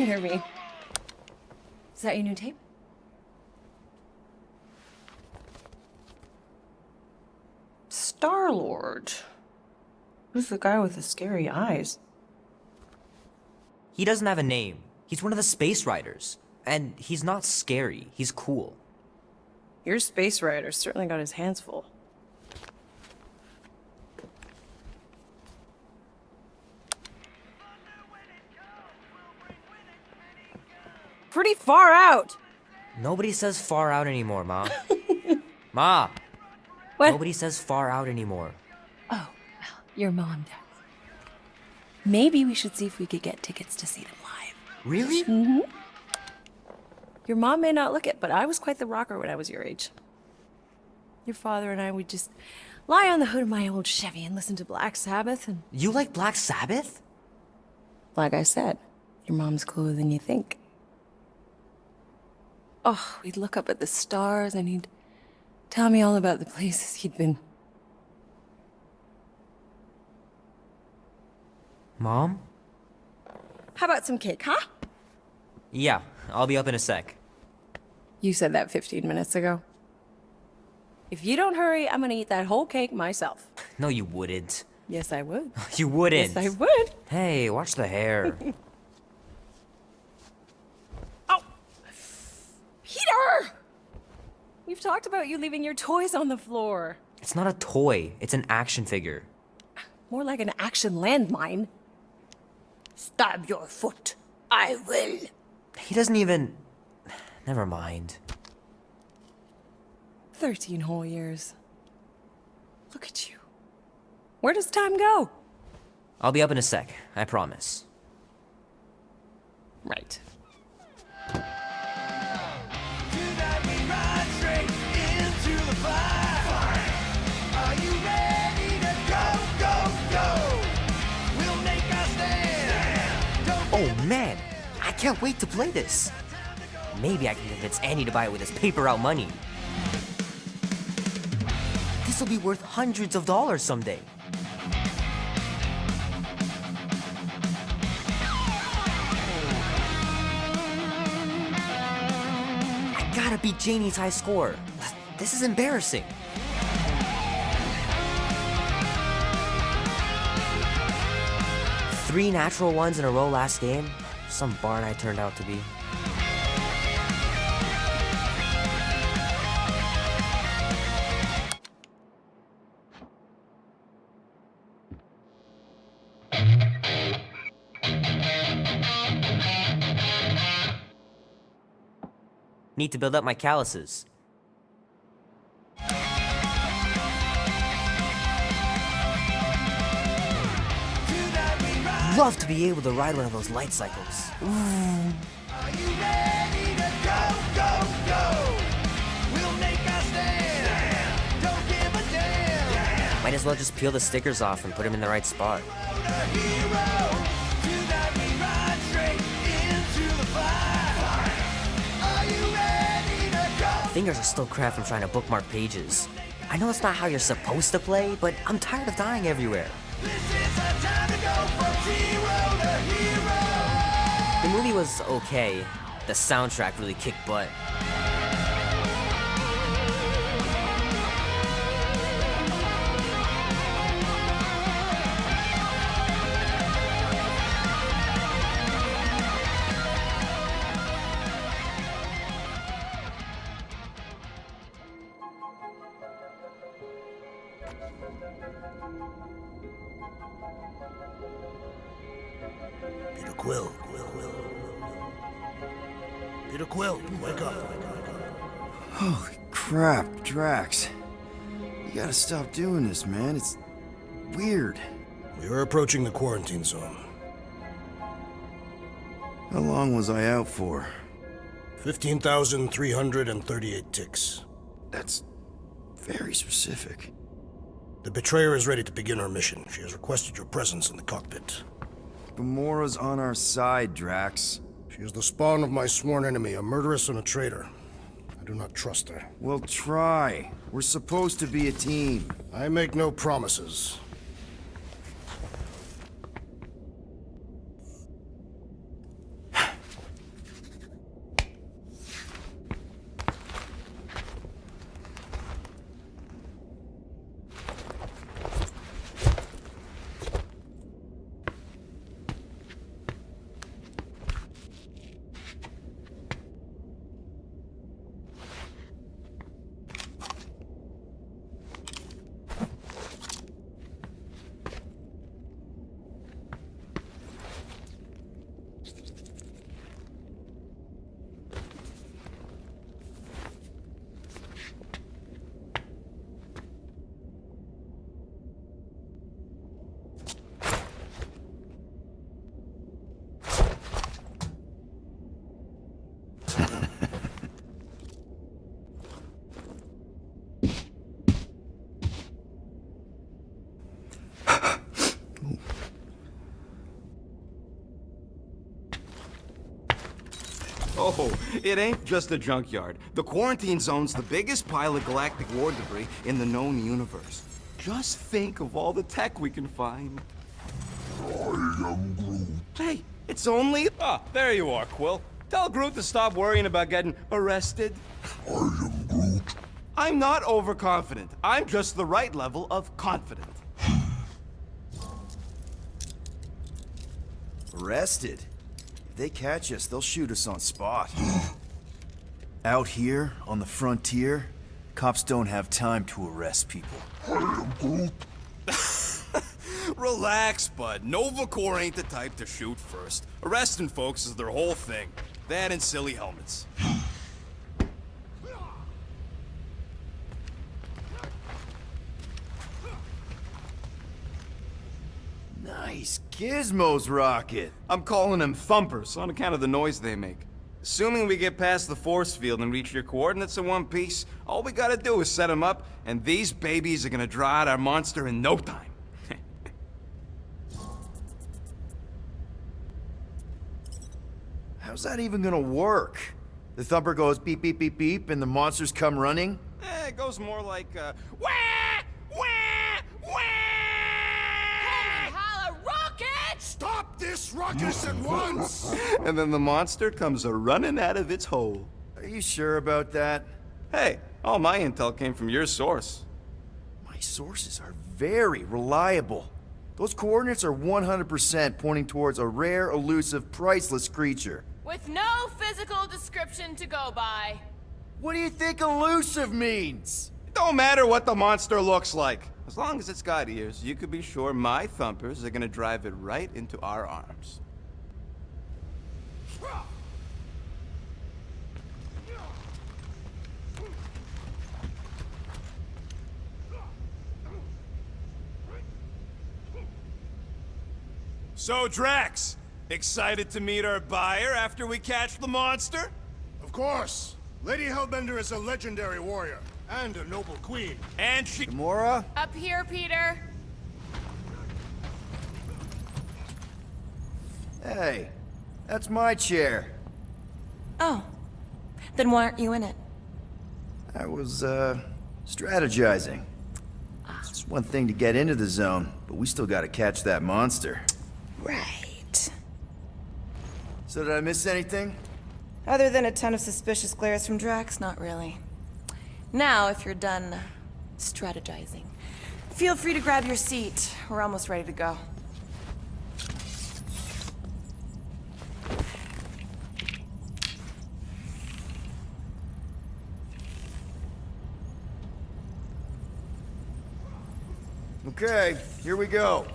you hear me? Is that your new tape? Star-Lord. Who's the guy with the scary eyes? He doesn't have a name. He's one of the Space Riders. And he's not scary, he's cool. Your Space Rider certainly got his hands full. Pretty far out! Nobody says far out anymore, Ma. Ma! What? Nobody says far out anymore. Oh, well, your mom does. Maybe we should see if we could get tickets to see them live. Really? Mm-hmm. Your mom may not look it, but I was quite the rocker when I was your age. Your father and I would just lie on the hood of my old Chevy and listen to Black Sabbath and... You like Black Sabbath? Like I said, your mom's cooler than you think. Oh, we'd look up at the stars and he'd tell me all about the places he'd been. Mom? How about some cake, huh? Yeah, I'll be up in a sec. You said that 15 minutes ago. If you don't hurry, I'm gonna eat that whole cake myself. No, you wouldn't. Yes, I would. You wouldn't. Yes, I would. Hey, watch the hair. Oh! Peter! We've talked about you leaving your toys on the floor. It's not a toy, it's an action figure. More like an action landmine. Stab your foot. I will. He doesn't even... Never mind. 13 whole years. Look at you. Where does time go? I'll be up in a sec, I promise. Right. Oh man, I can't wait to play this. Maybe I can convince Annie to buy it with his paper out money. This will be worth hundreds of dollars someday. I gotta beat Janie's high score. This is embarrassing. Three natural ones in a row last game. Some barn I turned out to be. Need to build up my calluses. Love to be able to ride one of those light cycles. Ooh. Are you ready to go, go, go? We'll make a stand. Don't give a damn. Might as well just peel the stickers off and put them in the right spot. Fingers are still cramped from trying to bookmark pages. I know it's not how you're supposed to play, but I'm tired of dying everywhere. The movie was okay. The soundtrack really kicked butt. Peter Quill. Peter Quill, wake up. Holy crap, Drax. You gotta stop doing this, man. It's weird. We are approaching the quarantine zone. How long was I out for? 15,338 ticks. That's very specific. The Betrayer is ready to begin her mission. She has requested your presence in the cockpit. Gamora's on our side, Drax. She is the spawn of my sworn enemy, a murderess and a traitor. I do not trust her. Well, try. We're supposed to be a team. I make no promises. Oh, it ain't just a junkyard. The quarantine zone's the biggest pile of galactic war debris in the known universe. Just think of all the tech we can find. Hey, it's only... Ah, there you are, Quill. Tell Groot to stop worrying about getting arrested. I'm not overconfident. I'm just the right level of confident. Arrested? If they catch us, they'll shoot us on spot. Out here, on the frontier, cops don't have time to arrest people. Relax, bud. Nova Corps ain't the type to shoot first. Arresting folks is their whole thing. That and silly helmets. Nice gizmos, Rocket. I'm calling them thumpers on account of the noise they make. Assuming we get past the force field and reach your coordinates in one piece, all we gotta do is set them up, and these babies are gonna draw out our monster in no time. How's that even gonna work? The thumper goes beep, beep, beep, beep, and the monsters come running? It goes more like, wah! Wah! Wah! Holla, rocket! Stop this ruckus at once! And then the monster comes a-running out of its hole. Are you sure about that? Hey, all my intel came from your source. My sources are very reliable. Those coordinates are 100% pointing towards a rare, elusive, priceless creature. With no physical description to go by. What do you think elusive means? It don't matter what the monster looks like. As long as it's got ears, you could be sure my thumpers are gonna drive it right into our arms. So, Drax, excited to meet our buyer after we catch the monster? Of course. Lady Hellbender is a legendary warrior and a noble queen. And she... Gamora? Up here, Peter. Hey, that's my chair. Oh. Then why aren't you in it? I was, strategizing. It's one thing to get into the zone, but we still gotta catch that monster. Right. So did I miss anything? Other than a ton of suspicious glares from Drax, not really. Now, if you're done strategizing, feel free to grab your seat. We're almost ready to go. Okay, here we go.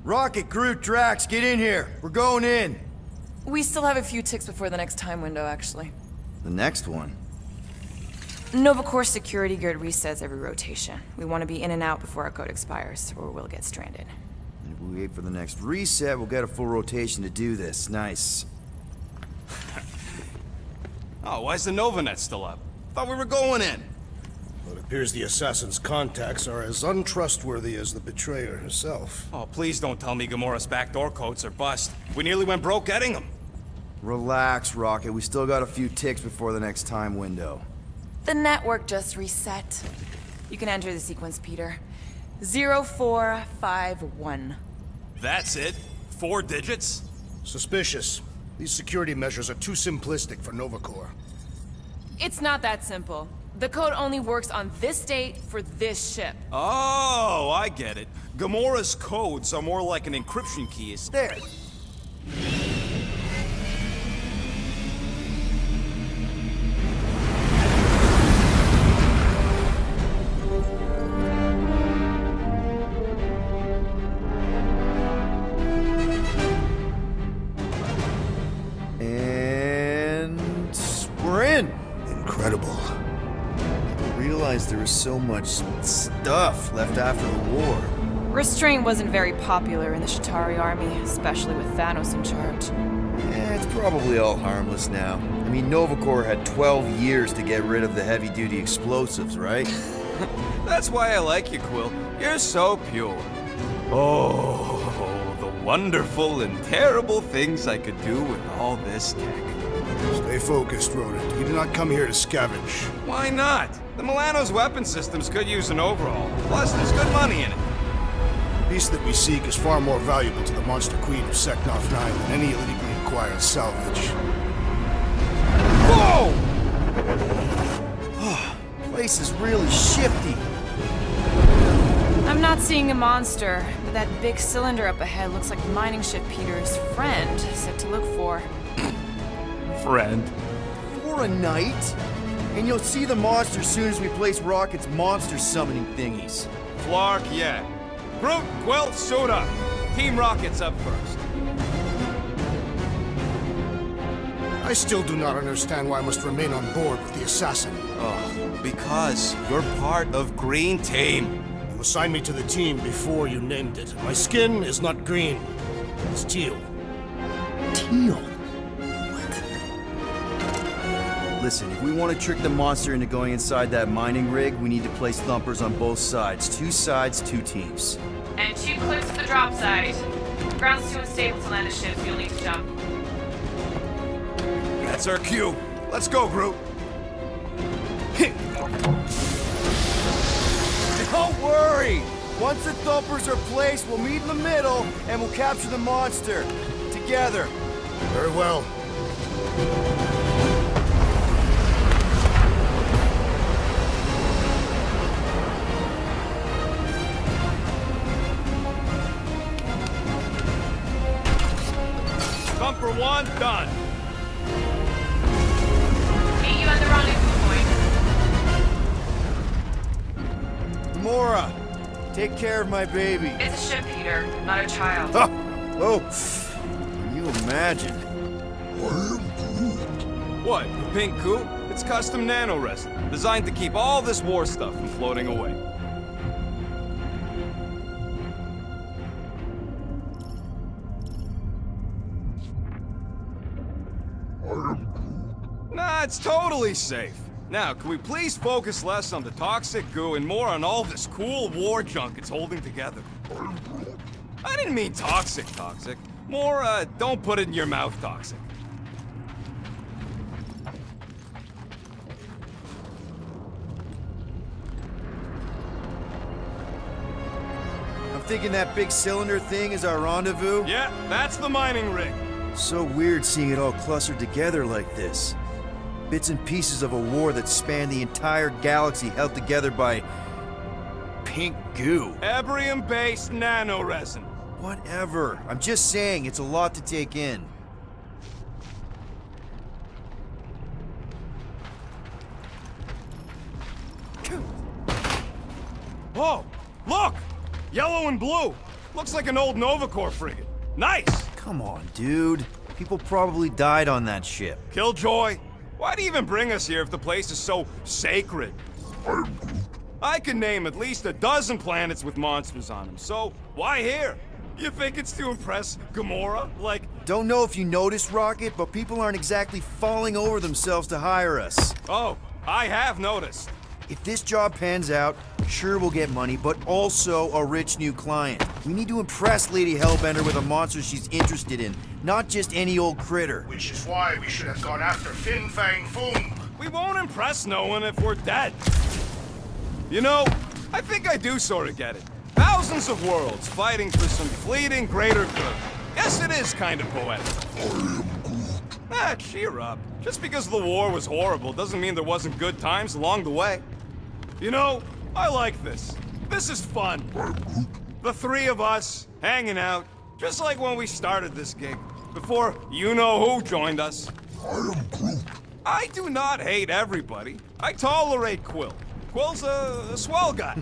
Rocket, Groot, Drax, get in here. We're going in. We still have a few ticks before the next time window, actually. The next one? Nova Corps security grid resets every rotation. We want to be in and out before our code expires, or we'll get stranded. And if we wait for the next reset, we'll get a full rotation to do this. Nice. Oh, why's the Novanet still up? Thought we were going in. Well, it appears the assassin's contacts are as untrustworthy as the betrayer herself. Oh, please don't tell me Gamora's backdoor codes are bust. We nearly went broke getting them. Relax, Rocket. We still got a few ticks before the next time window. The network just reset. You can enter the sequence, Peter. 0451. That's it? 4 digits? Suspicious. These security measures are too simplistic for Nova Corps. It's not that simple. The code only works on this date for this ship. Oh, I get it. Gamora's codes are more like an encryption key. There. And we're in. Incredible. Realized there was so much stuff left after the war. Restraint wasn't very popular in the Shatari army, especially with Thanos in charge. It's probably all harmless now. I mean, Nova Corps had 12 years to get rid of the heavy-duty explosives, right? That's why I like you, Quill. You're so pure. Oh, the wonderful and terrible things I could do with all this tech. Stay focused, Rodent. We did not come here to scavenge. Why not? The Milano's weapon systems could use an overhaul. Plus, there's good money in it. The piece that we seek is far more valuable to the Monster Queen of Seknov 9 than any illegally acquired salvage. Whoa! Place is really shifty. I'm not seeing a monster, but that big cylinder up ahead looks like mining ship Peter's friend said to look for. Friend. For a night? And you'll see the monster soon as we place Rocket's monster summoning thingies. Flark, yeah. Groot, Quill, suit up. Team Rocket's up first. I still do not understand why I must remain on board with the assassin. Oh, because you're part of Green Team. You assigned me to the team before you named it. My skin is not green. It's teal. Teal? Listen, if we want to trick the monster into going inside that mining rig, we need to place thumpers on both sides. 2 sides, 2 teams. And 2 clips to the drop site. Ground's too unstable to land a ship, so you'll need to jump. That's our cue. Let's go, Groot. Don't worry! Once the thumpers are placed, we'll meet in the middle, and we'll capture the monster. Together. Very well. Thumper 1, done. Meet you at the rendezvous point. Gamora, take care of my baby. It's a ship, Peter, not a child. Oh, can you imagine? What, the pink coupe? It's custom nano-resin, designed to keep all this war stuff from floating away. Nah, it's totally safe. Now, can we please focus less on the toxic goo and more on all this cool war junk it's holding together? I didn't mean toxic. More, don't put it in your mouth toxic. I'm thinking that big cylinder thing is our rendezvous. Yeah, that's the mining rig. So weird seeing it all clustered together like this. Bits and pieces of a war that spanned the entire galaxy held together by... pink goo. Ebrium-based nano-resin. Whatever. I'm just saying, it's a lot to take in. Whoa! Look! Yellow and blue! Looks like an old Nova Corps frigate. Nice! Come on, dude. People probably died on that ship. Killjoy, why'd he even bring us here if the place is so sacred? I can name at least a dozen planets with monsters on them, so why here? You think it's to impress Gamora? Like... Don't know if you noticed, Rocket, but people aren't exactly falling over themselves to hire us. Oh, I have noticed. If this job pans out, sure we'll get money, but also a rich new client. We need to impress Lady Hellbender with a monster she's interested in, not just any old critter. Which is why we should have gone after Fin Fang Foom. We won't impress no one if we're dead. You know, I think I do sort of get it. Thousands of worlds fighting for some fleeting greater good. Guess it is kind of poetic. Ah, cheer up. Just because the war was horrible doesn't mean there wasn't good times along the way. You know, I like this. This is fun. The 3 of us, hanging out, just like when we started this gig, before you-know-who joined us. I do not hate everybody. I tolerate Quill. Quill's a swell guy.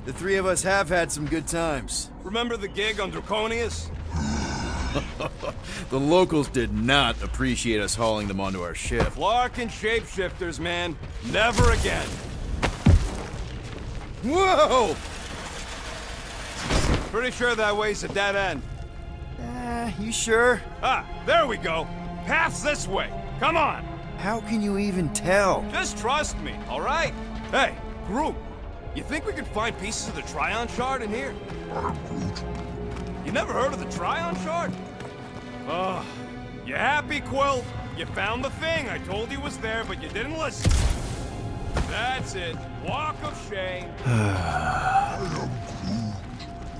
The 3 of us have had some good times. Remember the gig on Draconius? The locals did not appreciate us hauling them onto our ship. Flark and shapeshifters, man. Never again. Whoa! Pretty sure that way's a dead end. You sure? Ah, there we go. Path's this way. Come on. How can you even tell? Just trust me, all right? Hey, Groot, you think we could find pieces of the Tryon shard in here? You never heard of the Tryon chart? Oh, you happy, Quill? You found the thing. I told you was there, but you didn't listen. That's it. Walk of shame.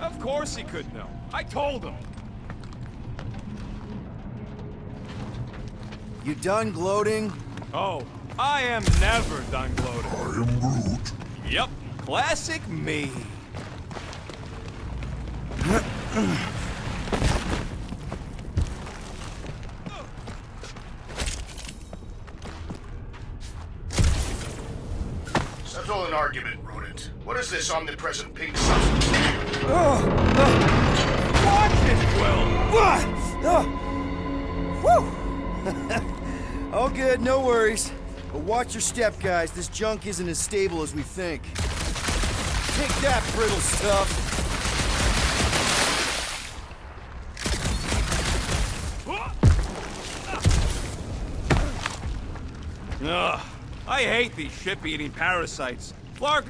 Of course he could know. I told him. You done gloating? Oh, I am never done gloating. I am Groot. Yep, classic me. Settle an argument, rodent. What is this omnipresent pink substance? Watch it, Quill! Woo! All good, no worries. But watch your step, guys. This junk isn't as stable as we think. Take that, brittle stuff. Ugh, I hate these ship-eating parasites. Flark...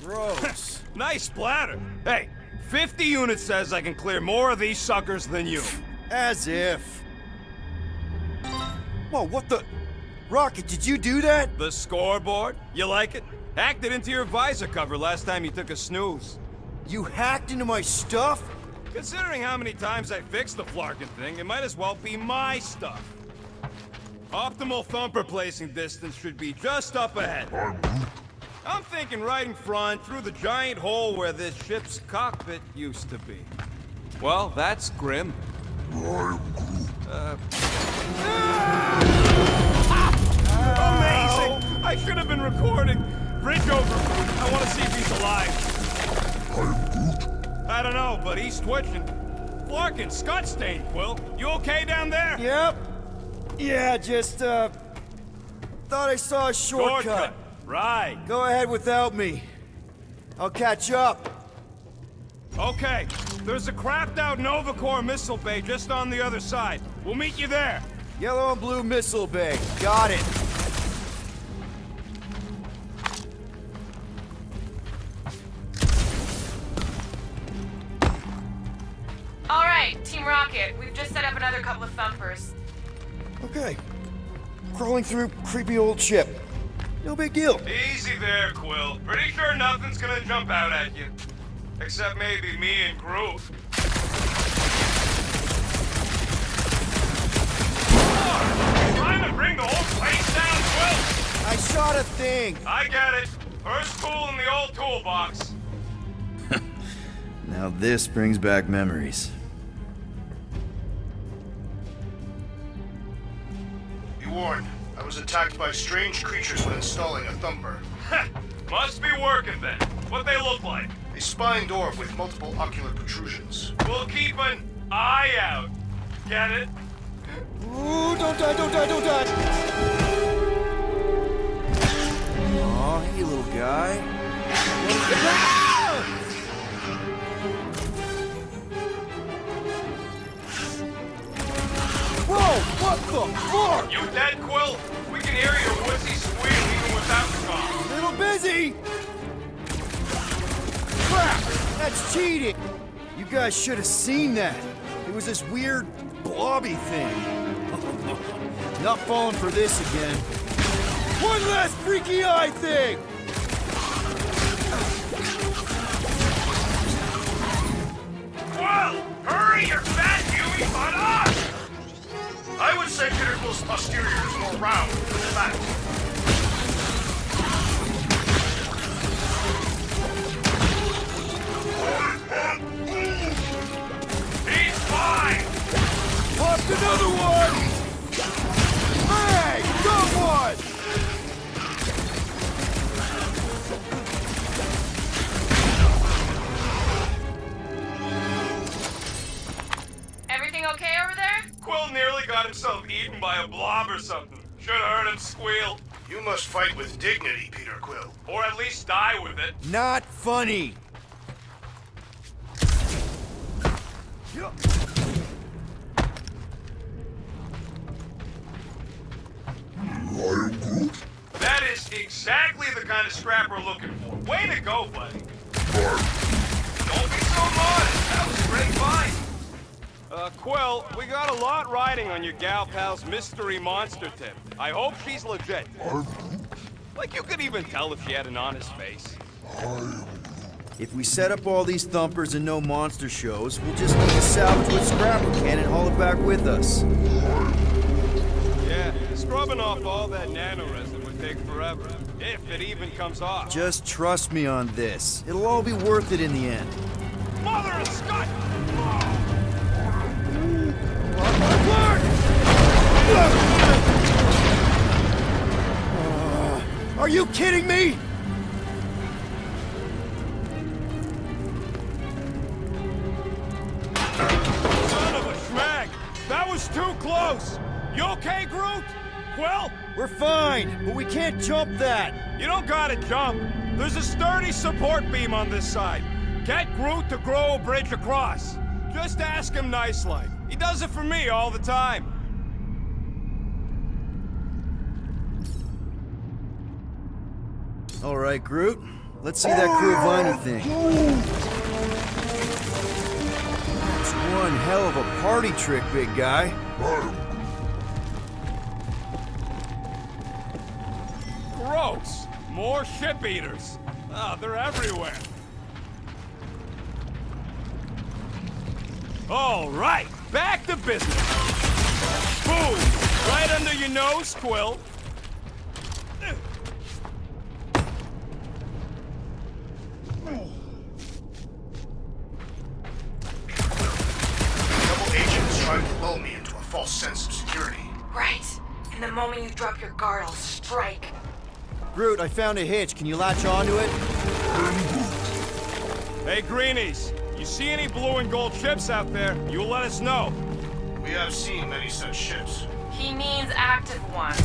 Gross. Nice splatter. Hey, 50 units says I can clear more of these suckers than you. As if. Whoa, what the... Rocket, did you do that? The scoreboard? You like it? Hacked it into your visor cover last time you took a snooze. You hacked into my stuff? Considering how many times I fixed the Flarkin thing, it might as well be my stuff. Optimal thumper placing distance should be just up ahead. I'm thinking right in front, through the giant hole where this ship's cockpit used to be. Well, that's grim. Amazing! I should have been recording. Bridge over. I want to see if he's alive. I don't know, but he's twitching. Flarkin, Scott stain, Quill. You okay down there? Yep. Yeah, just, thought I saw a shortcut. Right. Go ahead without me. I'll catch up. Okay. There's a crapped-out Nova Corps missile bay just on the other side. We'll meet you there. Yellow and blue missile bay. Got it. All right, Team Rocket, we've just set up another couple of thumpers. Okay. Crawling through creepy old ship. No big deal. Easy there, Quill. Pretty sure nothing's gonna jump out at you. Except maybe me and Groot. Trying to bring the whole place down, Quill? I shot a thing. I get it. First tool in the old toolbox. Now this brings back memories. Be warned, I was attacked by strange creatures when installing a thumper. Must be working then. What they look like? A spined orb with multiple ocular protrusions. We'll keep an eye out. Get it? Ooh, don't die, don't die, don't die! Aw, hey, little guy. Whoa, what the fuck? You dead, Quill? We can hear your woodsy squeal even without the comm. Little busy! Crap! That's cheating! You guys should have seen that. It was this weird, blobby thing. Not falling for this again. One last freaky eye thing! Quill! Hurry, your fat Huey butt up! I would say Peter Quill's posterior is more round than flat. He's fine! Popped another one! Hey, got one! Everything okay over there? Quill nearly got himself eaten by a blob or something. Should have heard him squeal. You must fight with dignity, Peter Quill. Or at least die with it. Not funny! That is exactly the kind of scrap we're looking for. Way to go, buddy. Don't be so so modest. That was a great find. Quill, we got a lot riding on your gal pal's mystery monster tip. I hope she's legit. Like, you could even tell if she had an honest face. If we set up all these thumpers and no monster shows, we'll just need to salvage what scrap we can and haul it back with us. Yeah, scrubbing off all that nano resin would take forever. If it even comes off. Just trust me on this. It'll all be worth it in the end. Mother of Scott! Are you kidding me? Son of a schmag! That was too close! You okay, Groot? Quill? We're fine, but we can't jump that. You don't gotta jump. There's a sturdy support beam on this side. Get Groot to grow a bridge across. Just ask him nice-like. He does it for me all the time. All right, Groot. Let's see that cool viney thing. It's one hell of a party trick, big guy. Gross! More ship eaters. Ah, they're everywhere. All right, back to business. Boom! Right under your nose, Quill. Double agents trying to lull me into a false sense of security. Right. And the moment you drop your guard, I'll strike. Groot, I found a hitch. Can you latch onto it? Hey, Greenies. You see any blue and gold ships out there, you'll let us know. We have seen many such ships. He means active ones.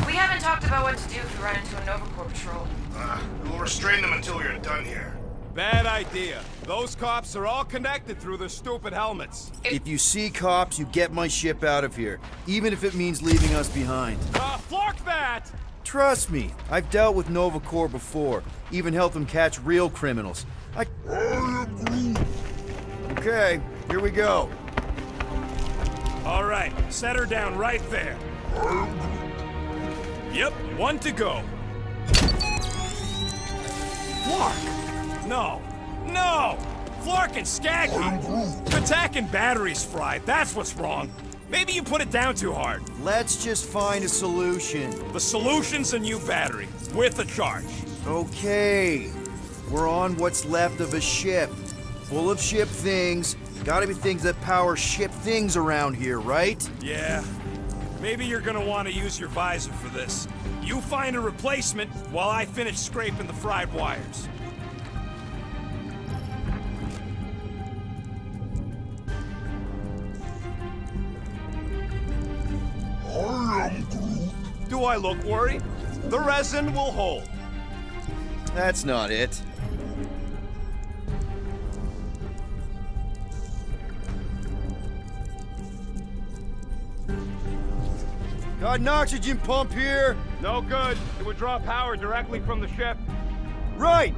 We haven't talked about what to do if we run into a Nova Corps patrol. We will restrain them until we are done here. Bad idea. Those cops are all connected through their stupid helmets. If you see cops, you get my ship out of here, even if it means leaving us behind. Flark that! Trust me, I've dealt with Nova Corps before, even helped them catch real criminals. Okay, here we go. All right, set her down right there. Yep, one to go. Flark! No, no! Flark and Skaggy! Attack and batteries fried, that's what's wrong. Maybe you put it down too hard. Let's just find a solution. The solution's a new battery, with a charge. Okay, we're on what's left of a ship. Full of ship things. Gotta be things that power ship things around here, right? Yeah. Maybe you're gonna want to use your visor for this. You find a replacement while I finish scraping the fried wires. Do I look worried? The resin will hold. That's not it. Got an oxygen pump here. No good. It would draw power directly from the ship. Right.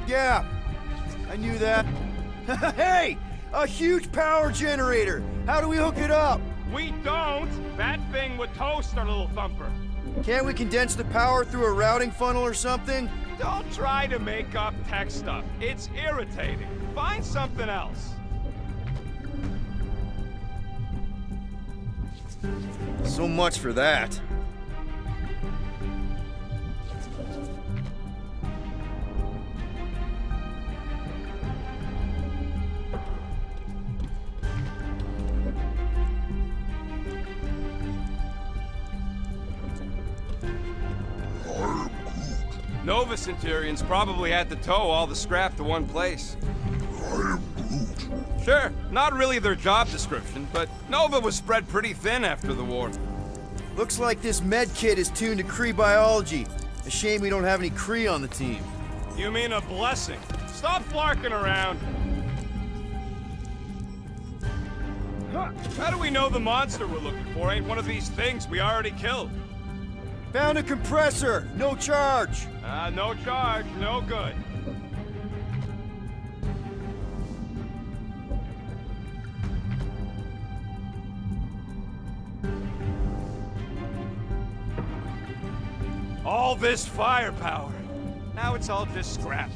Yeah. I knew that. Hey! A huge power generator. How do we hook it up? We don't. That thing would toast our little thumper. Can't we condense the power through a routing funnel or something? Don't try to make up tech stuff. It's irritating. Find something else. So much for that. Nova Centurions probably had to tow all the scrap to one place. Sure, not really their job description, but Nova was spread pretty thin after the war. Looks like this med kit is tuned to Kree biology. A shame we don't have any Kree on the team. You mean a blessing? Stop flarking around. How do we know the monster we're looking for ain't one of these things we already killed? Found a compressor. No charge. No charge, no good. All this firepower. Now it's all just scrap.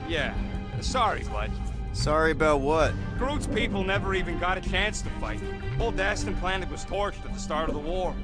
Yeah, sorry, bud. Sorry about what? Groot's people never even got a chance to fight. Whole Dastan planet was torched at the start of the war.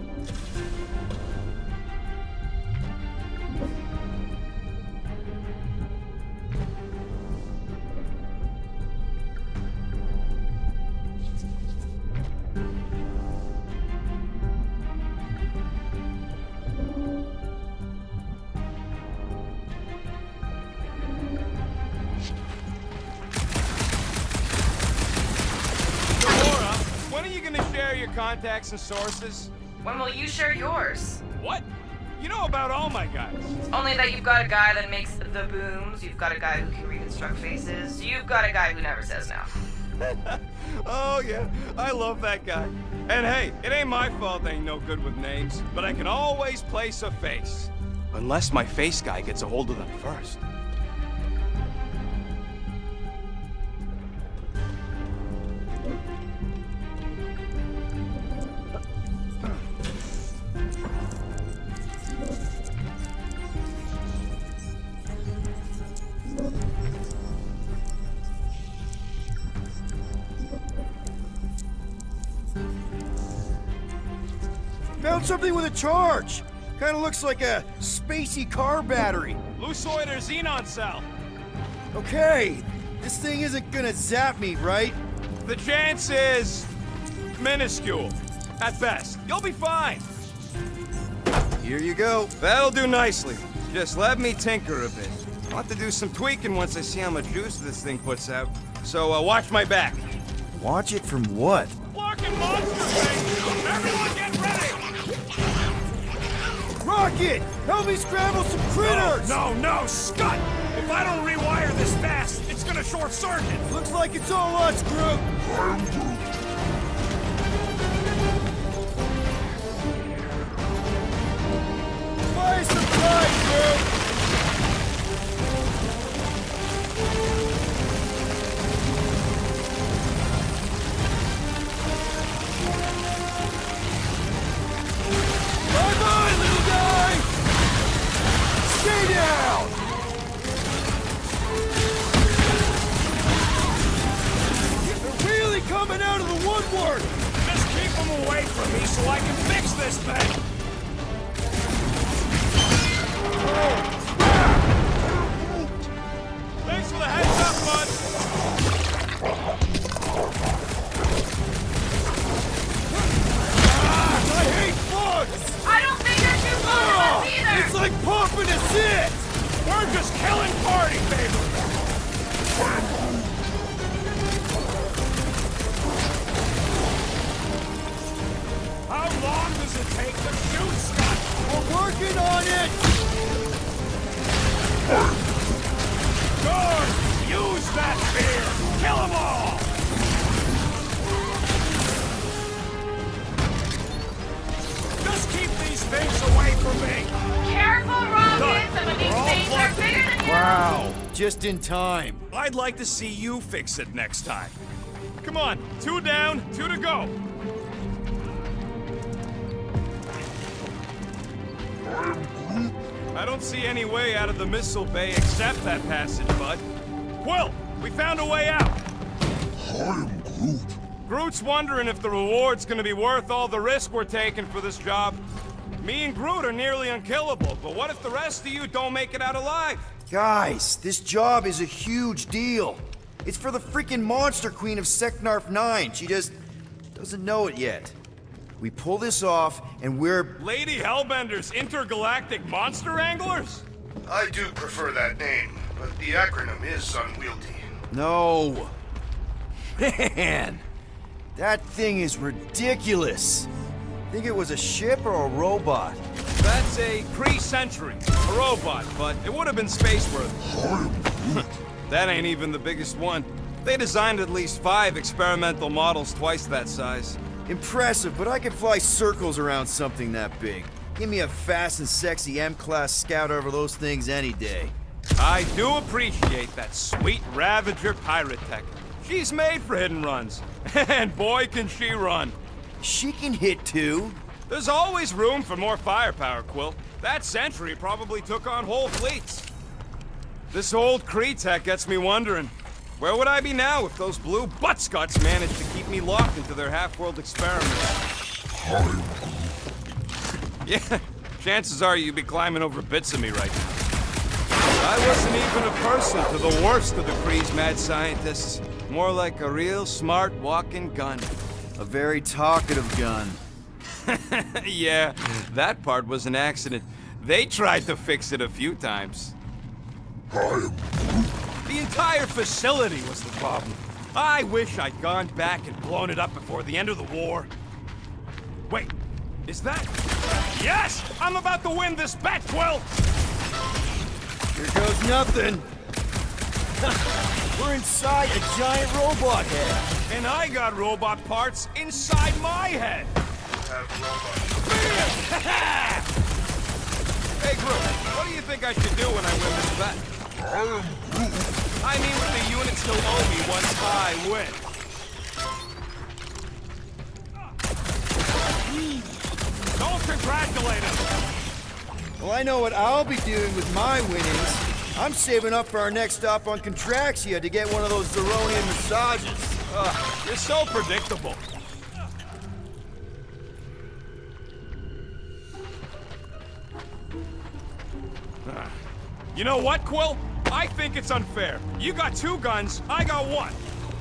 When are you gonna share your contacts and sources? When will you share yours? What? You know about all my guys. Only that you've got a guy that makes the booms, you've got a guy who can reconstruct faces, you've got a guy who never says no. Oh yeah, I love that guy. And hey, it ain't my fault I ain't no good with names, but I can always place a face. Unless my face guy gets a hold of them first. Found something with a charge. Kinda looks like a spacey car battery. Lusoid or Xenon cell. Okay, this thing isn't gonna zap me, right? The chance is minuscule. At best. You'll be fine. Here you go. That'll do nicely. Just let me tinker a bit. I'll have to do some tweaking once I see how much juice this thing puts out. So watch my back. Watch it from what? Blocking monster face! Everyone get ready! Rocket! Help me scramble some critters! No, Scott! If I don't rewire this fast, it's gonna short circuit! Looks like it's all us, Groot! Fly some flies, Groot! Bye-bye, little guy! Stay down! They're really coming out of the woodwork! Just keep them away from me so I can fix this thing! Thanks for the heads up, bud! I hate bugs! I don't think you're too fond of us either! It's like pumping a zit! We're just killing party favors! How long does it take to shoot, Scott? We're working on it! Good! Use that fear! Kill them all! Just keep these things away from me! Careful, Rocket! Done. Some of these We're all things are plugged bigger in. than you! Wow, just in time. I'd like to see you fix it next time. Come on, 2 down, 2 to go. I don't see any way out of the missile bay except that passage, bud. Quill, we found a way out. I'm Groot. Groot's wondering if the reward's gonna be worth all the risk we're taking for this job. Me and Groot are nearly unkillable, but what if the rest of you don't make it out alive? Guys, this job is a huge deal. It's for the freaking Monster Queen of Seknarf 9. She just doesn't know it yet. We pull this off, and we're... Lady Hellbender's intergalactic monster wranglers? I do prefer that name, but the acronym is unwieldy. No. Man, that thing is ridiculous. Think it was a ship or a robot? That's a pre-century. A robot, but it would have been space-worthy. That ain't even the biggest one. They designed at least 5 experimental models twice that size. Impressive, but I can fly circles around something that big. Give me a fast and sexy M-Class Scout over those things any day. I do appreciate that sweet Ravager pirate tech. She's made for hidden runs. And boy, can she run. She can hit too. There's always room for more firepower, Quill. That sentry probably took on whole fleets. This old Kree tech gets me wondering, where would I be now if those blue buttscots managed to keep me locked into their half-world experiments? Yeah, chances are you'd be climbing over bits of me right now. I wasn't even a person to the worst of the Kree's mad scientists. More like a real smart walking gun. A very talkative gun. Yeah, that part was an accident. They tried to fix it a few times. The entire facility was the problem. I wish I'd gone back and blown it up before the end of the war. Wait, is that... Yes! I'm about to win this bet, Quill! Here goes nothing. We're inside a giant robot head. And I got robot parts inside my head! Hey, Groot, what do you think I should do when I win this bet? I mean, with the units still owe me once I win. Don't congratulate him! Well, I know what I'll be doing with my winnings. I'm saving up for our next stop on Contraxia to get one of those Zeronian massages. You're so predictable. You know what, Quill? I think it's unfair. You got 2 guns, I got 1.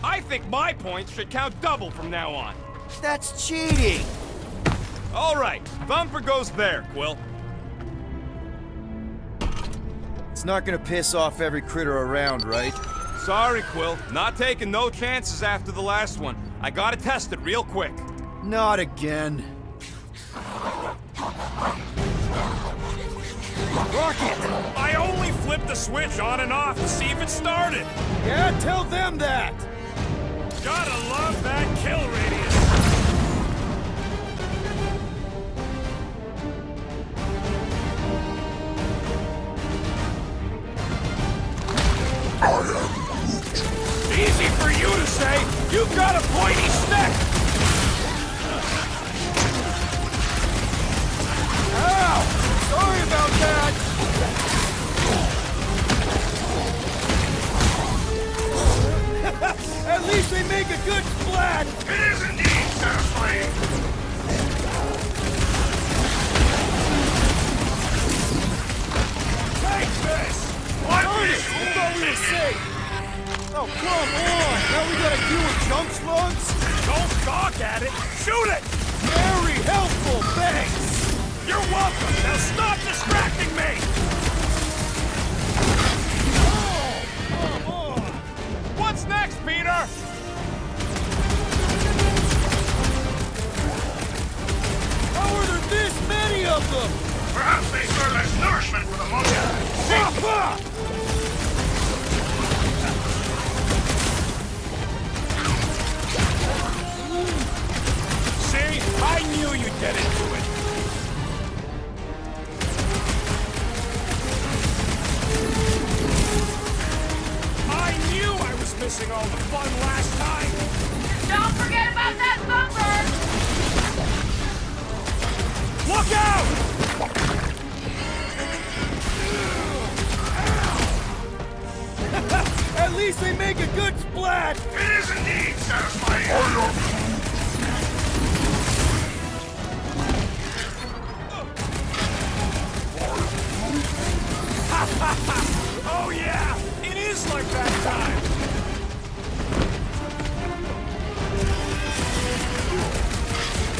I think my points should count double from now on. That's cheating. All right, Thumper goes there, Quill. It's not gonna piss off every critter around, right? Sorry, Quill. Not taking no chances after the last one. I gotta test it real quick. Not again. Rocket! I only flipped the switch on and off to see if it started. Yeah, tell them that! Gotta love that kill radius. Easy for you to say. You've got a pointy stick. Ow! Sorry about that! At least they make a good splat! It is indeed satisfying. Take this. What is I thought we were safe! Oh, come on! Now we gotta deal with jump slugs? Don't gawk at it. Shoot it. Very helpful, thanks! You're welcome. Now stop distracting me. Oh, come on! What's next, Peter? How are there this many of them? Perhaps they serve as nourishment for the monster. See? I knew you'd get into it. I knew I was missing all the fun last time. Don't forget about that bumper! Look out! At least they make a good splat! It is indeed satisfying. Oh yeah! It is like that time!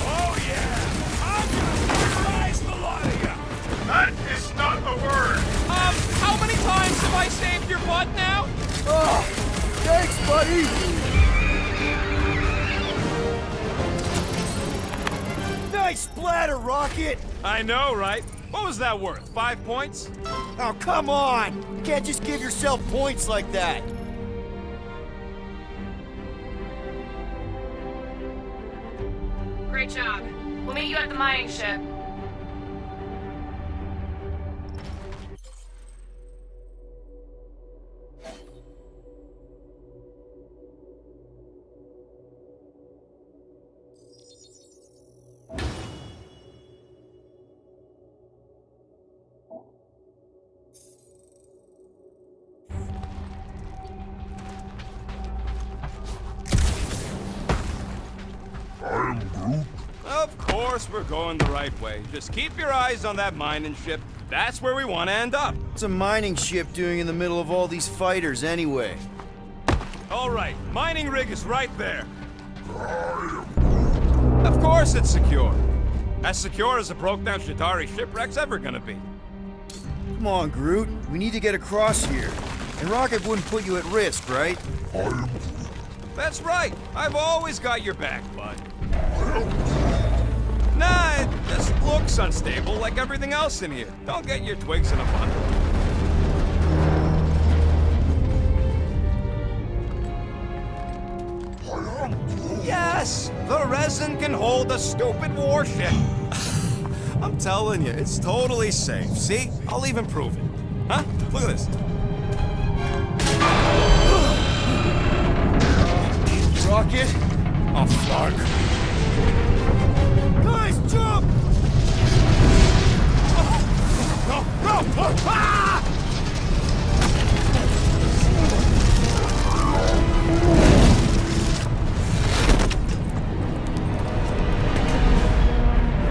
Oh yeah! I'm gonna surprise the lot of ya! That is not the word! How many times have I saved your butt now? Oh, thanks, buddy! Nice splatter, Rocket! I know, right? What was that worth? 5 points? Oh, come on! You can't just give yourself points like that! Great job. We'll meet you at the mining ship. Of course we're going the right way. Just keep your eyes on that mining ship. That's where we want to end up. What's a mining ship doing in the middle of all these fighters anyway? All right, mining rig is right there. Of course it's secure. As secure as a broke-down Shatari shipwreck's ever gonna be. Come on, Groot. We need to get across here. And Rocket wouldn't put you at risk, right? That's right. I've always got your back, bud. Nah, it just looks unstable like everything else in here. Don't get your twigs in a bundle. Yes! The resin can hold a stupid warship. I'm telling you, it's totally safe. See? I'll even prove it. Huh? Look at this. Rocket? Oh, fuck. Guys, jump! No! No! Ah!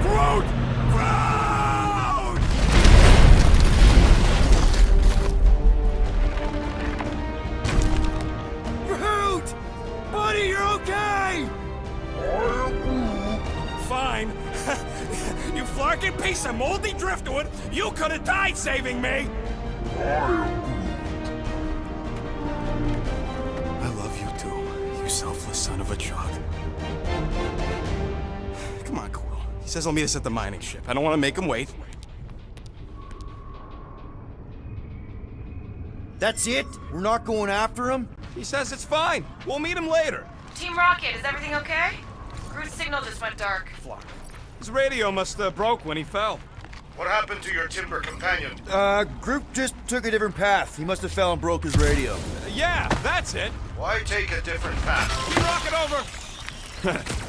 Groot! Groot! Groot! Buddy, you're okay! Fine. You flarkin' piece of moldy driftwood! You could have died saving me! I love you too, you selfless son of a chug. Come on, Quill. He says he'll meet us at the mining ship. I don't want to make him wait. That's it? We're not going after him? He says it's fine. We'll meet him later. Team Rocket, is everything okay? Groot's signal just went dark. Flark. His radio must have broke when he fell. What happened to your timber companion? Groot just took a different path. He must have fell and broke his radio. Yeah, that's it. Why take a different path? Team Rocket over.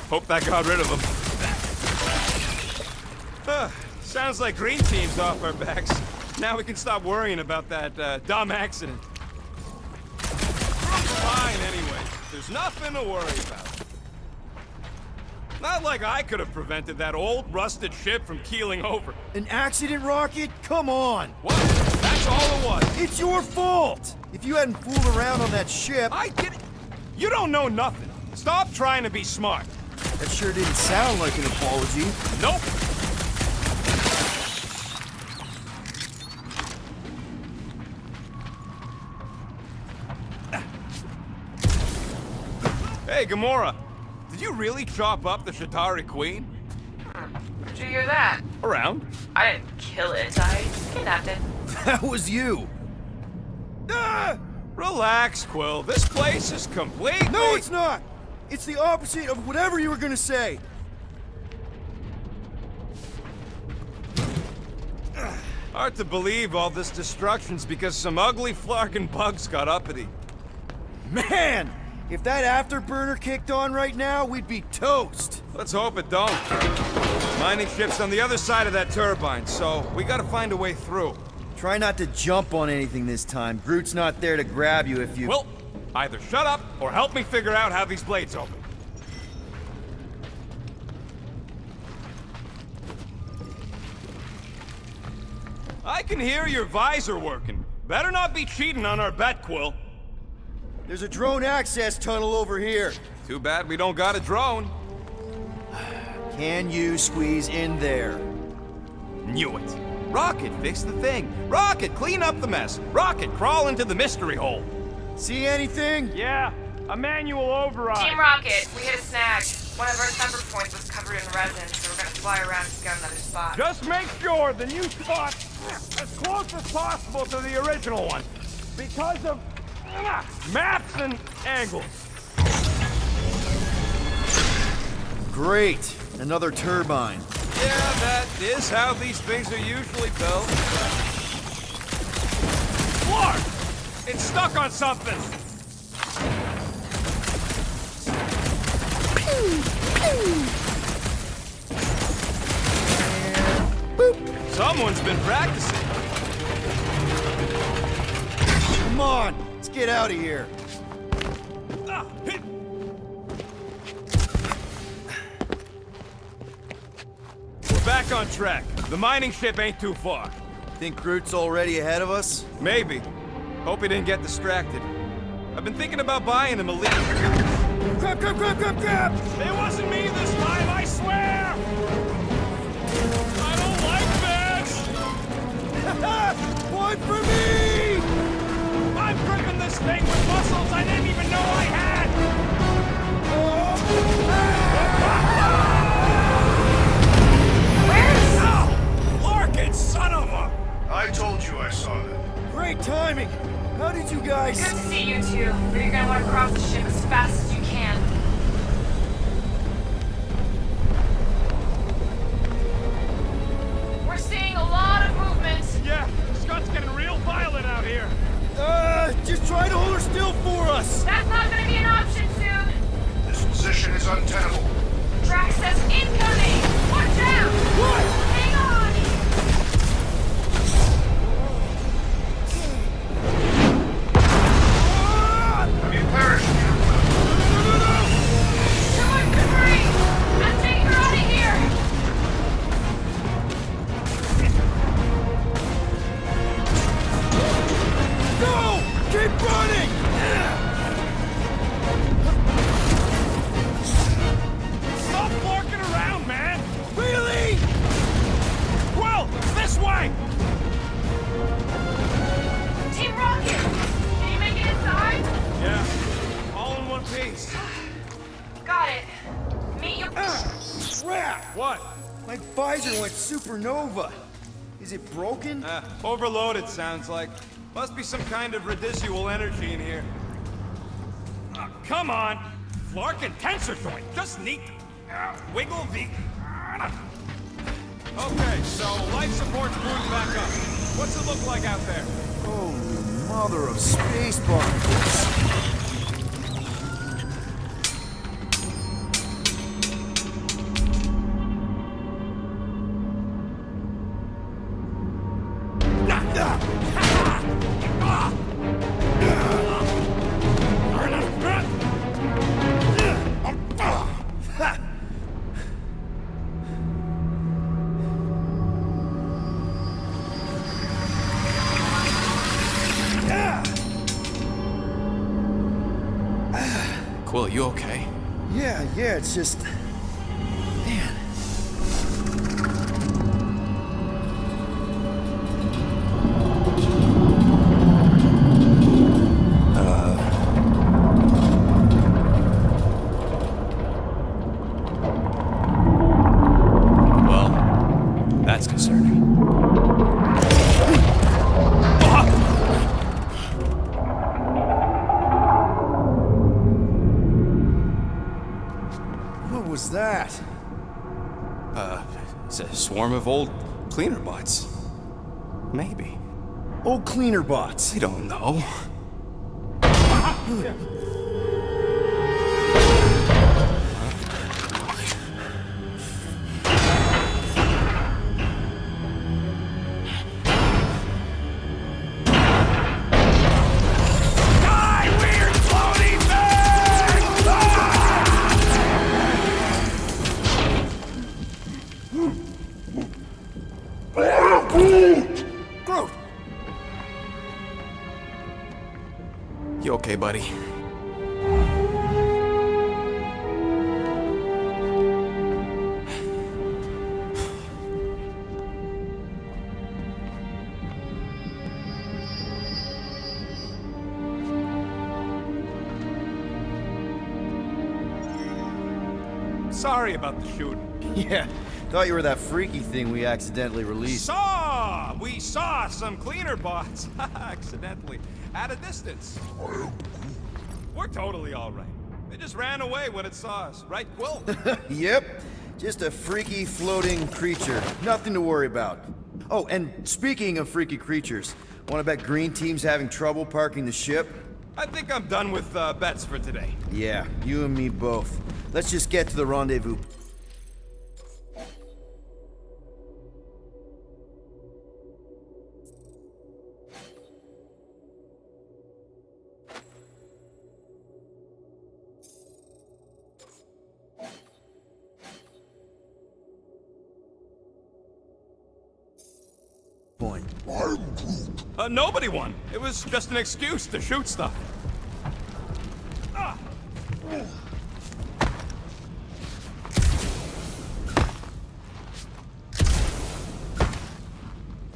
Hope that got rid of him. Sounds like Green Team's off our backs. Now we can stop worrying about that dumb accident. Fine anyway. There's nothing to worry about. Not like I could have prevented that old rusted ship from keeling over. An accident, Rocket? Come on! What? That's all it was. It's your fault! If you hadn't fooled around on that ship... I didn't. You don't know nothing. Stop trying to be smart. That sure didn't sound like an apology. Nope. Hey, Gamora. Did you really chop up the Shatari Queen? Did you hear that? Around. I didn't kill it. I kidnapped it. That was you! Ah! Relax, Quill. This place is completely... No, it's not! It's the opposite of whatever you were gonna say. Hard to believe all this destruction's because some ugly flarkin' bugs got uppity. Man! If that afterburner kicked on right now, we'd be toast. Let's hope it don't. Mining ship's on the other side of that turbine, so we gotta find a way through. Try not to jump on anything this time. Groot's not there to grab you if you... Well, either shut up or help me figure out how these blades open. I can hear your visor working. Better not be cheating on our bet, Quill. There's a drone access tunnel over here. Too bad we don't got a drone. Can you squeeze in there? Knew it. Rocket, fix the thing. Rocket, clean up the mess. Rocket, crawl into the mystery hole. See anything? Yeah, a manual override. Team Rocket, we hit a snag. One of our separate points was covered in resin, so we're gonna fly around to scout another spot. Just make sure the new spot's as close as possible to the original one. Because of maps and angles. Great. Another turbine. Yeah, that is how these things are usually built. Clark! It's stuck on something! Someone's been practicing. Come on, let's get out of here. back on track. The mining ship ain't too far. Think Groot's already ahead of us? Maybe. Hope he didn't get distracted. I've been thinking about buying him a lead. Grab, grab, grab, grab, grab! It wasn't me this time, I swear! I don't like this! One for me! I'm gripping this thing with muscles I didn't even know I had! Where's... Larkin, son of a... I told you I saw that. Great timing! How did you guys... Good to see you two, but you're gonna want to cross the ship as fast as you can. We're seeing a lot of movement. Yeah, Scott's getting real violent out here. Just try to hold her still for us! That's not gonna be an option soon. This position is untenable. Drax says incoming. Watch out! What? Hang on! Have you perished, Peter Quill? Someone hurry! I'm taking her out of here! Go! Keep running! Stop barking around, man! Really? Quill, this way! Team Rocket! Can you make it inside? Yeah, all in one piece. Got it. Meet you. Crap! What? My visor went supernova. Is it broken? Overloaded, sounds like. Must be some kind of residual energy in here. Come on! Flarkin tensor joint, just neat. Wiggle the... Okay, so life support's booting back up. What's it look like out there? Holy mother of space buckets. Quill, you okay? Yeah, it's just... Man. Well, that's concerning. What was that? It's a swarm of old cleaner bots. Maybe. Old cleaner bots. I don't know. Groot! You okay, buddy? Sorry about the shooting. Yeah, thought you were that freaky thing we accidentally released. We saw some cleaner bots, accidentally, at a distance. We're totally all right. They just ran away when it saw us, right, Quill? Yep, just a freaky floating creature. Nothing to worry about. Oh, and speaking of freaky creatures, wanna bet Green Team's having trouble parking the ship? I think I'm done with bets for today. Yeah, you and me both. Let's just get to the rendezvous. won? Nobody won. It was just an excuse to shoot stuff.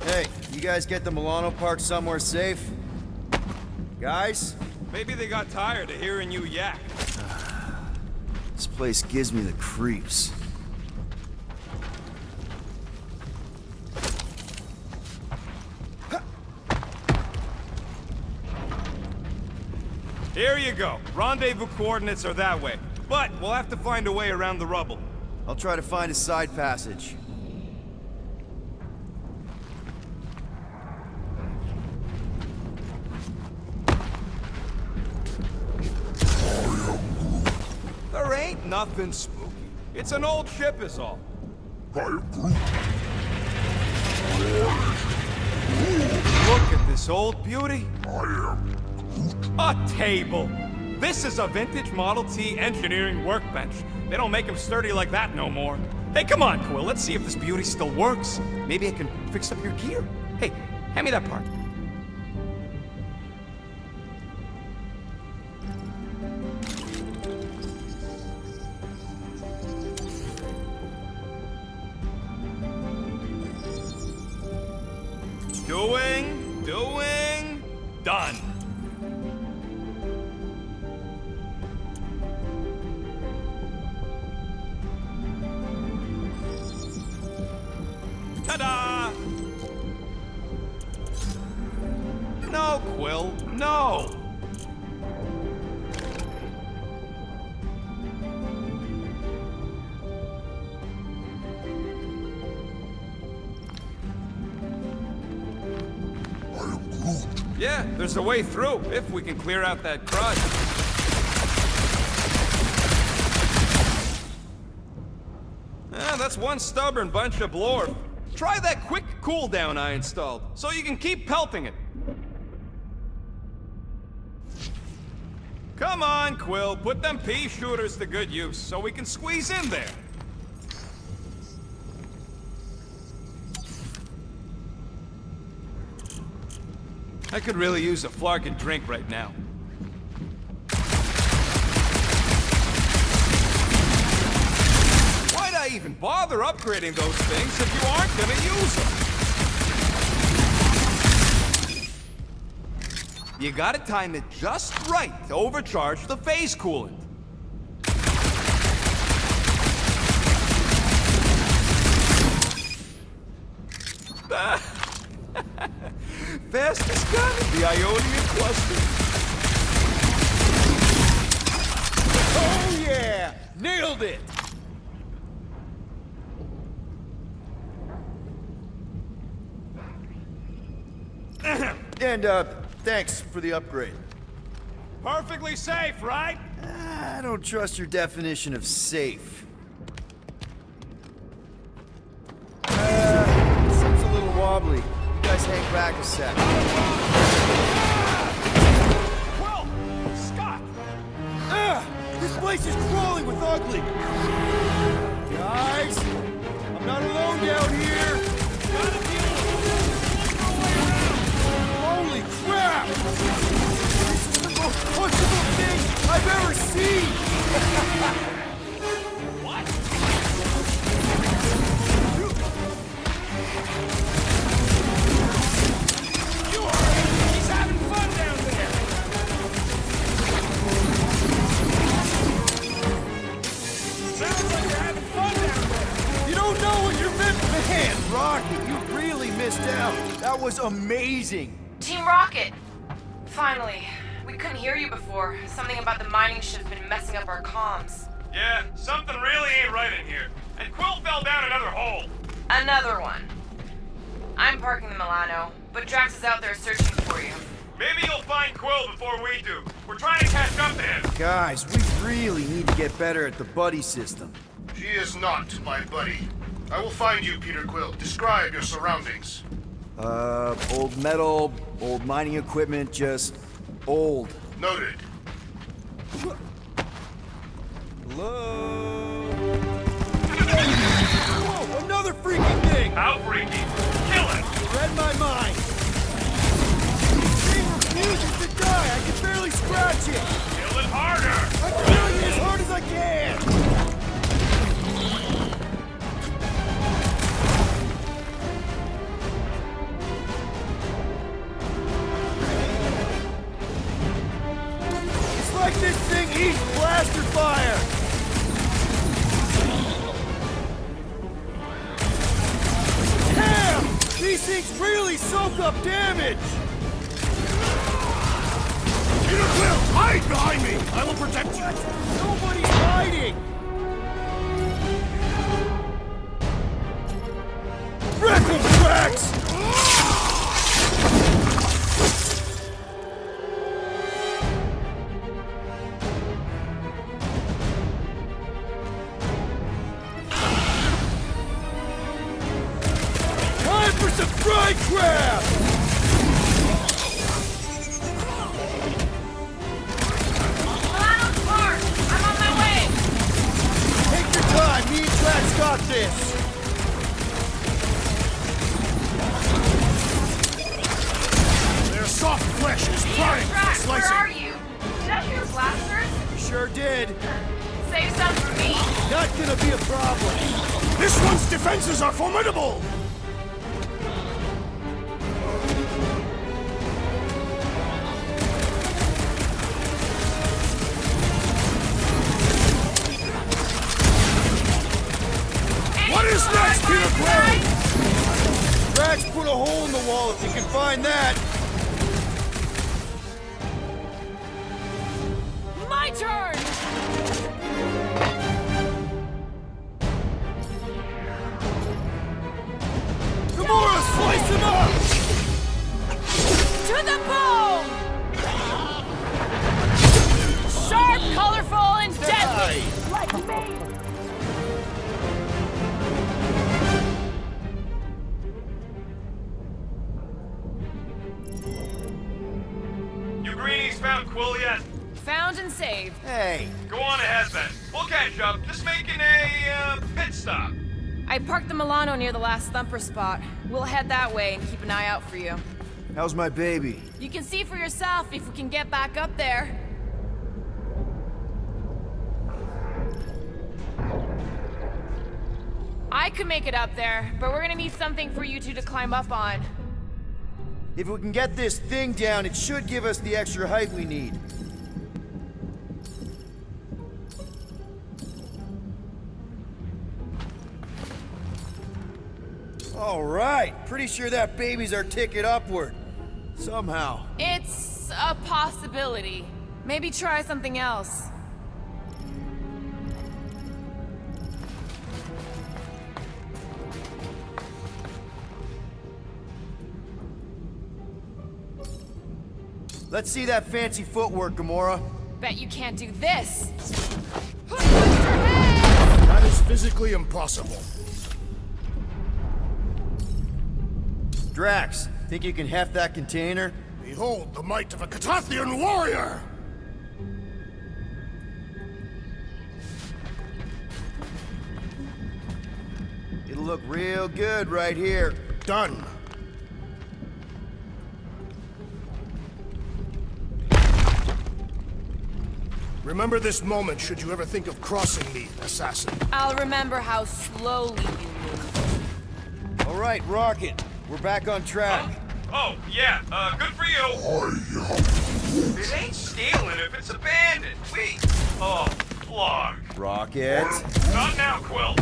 Hey, you guys get the Milano parked somewhere safe? Guys? Maybe they got tired of hearing you yak. This place gives me the creeps. Here you go. Rendezvous coordinates are that way. But we'll have to find a way around the rubble. I'll try to find a side passage. There ain't nothing spooky. It's an old ship is all. Look at this old beauty. A table. This is a vintage Model T engineering workbench. They don't make them sturdy like that no more. Hey, come on, Quill. Let's see if this beauty still works. Maybe I can fix up your gear. Hey, hand me that part. Doing, done. Ta-da! No, Quill, no! Yeah, there's a way through, if we can clear out that crud. That's one stubborn bunch of blorf. Try that quick cooldown I installed, so you can keep pelting it. Come on, Quill, put them pea shooters to good use, so we can squeeze in there. I could really use a flarkin' drink right now. Why'd I even bother upgrading those things if you aren't gonna use them? You gotta time it just right to overcharge the phase coolant. Fastest gun in the Ionian cluster. Oh yeah! Nailed it! And, thanks for the upgrade. Perfectly safe, right? I don't trust your definition of safe. Seems a little wobbly. You guys hang back a sec. Well, Scott! This place is crawling with ugly! Guys! I'm not alone down here! Holy crap! This is the most punchable thing I've ever seen! What? You heard him! He's having fun down there! Sounds like you're having fun down there! You don't know what you're missing! Man, Rocky, you really missed out! That was amazing! Team Rocket! Finally. We couldn't hear you before. Something about the mining ship's been messing up our comms. Yeah, something really ain't right in here. And Quill fell down another hole. Another one. I'm parking the Milano, but Drax is out there searching for you. Maybe you'll find Quill before we do. We're trying to catch up to him. Guys, we really need to get better at the buddy system. She is not my buddy. I will find you, Peter Quill. Describe your surroundings. Old metal, old mining equipment, just old. Noted. Hello? Whoa, another freaking thing! How freaky. Kill him. Ready? had my mind! This thing refuses to die! I can barely scratch it! Kill it harder! I'm killing it as hard as I can! It's like this thing eats blaster fire! Damn! These things really soak up damage! Peter Quill, hide behind me! I will protect you! Nobody's hiding! Wreck 'em, Drax! Time for some fried crab! Milano's Park! I'm on my way! Take your time, me and Drax got this! Their soft flesh is prime for Drax, where slicing. are you? Did I hear blasters? Sure did. Save some for me. Not gonna be a problem. This one's defenses are formidable! What is next, Peter Quill? Drax put a hole in the wall if you can find that. My turn! Gamora, slice him up! To the bone! Sharp, colorful, and deadly! Like me! You greenies found Quill yet? Found and saved. Hey, Go on ahead then. We'll catch up. Just making a pit stop. I parked the Milano near the last thumper spot. We'll head that way and keep an eye out for you. how's my baby? You can see for yourself if we can get back up there. I could make it up there, but we're gonna need something for you two to climb up on. If we can get this thing down, it should give us the extra height we need. All right, pretty sure that baby's our ticket upward. Somehow. It's a possibility. Maybe try something else. Let's see that fancy footwork, Gamora. Bet you can't do this. That is physically impossible. Drax, think you can heft that container? Behold the might of a Catathian warrior! It'll look real good right here. Done. Remember this moment should you ever think of crossing me, assassin. I'll remember how slowly you move. All right, Rocket, we're back on track. Oh, yeah, good for you. It ain't stealing if it's abandoned. Wait. Oh, Log. Rocket. Not now, Quill.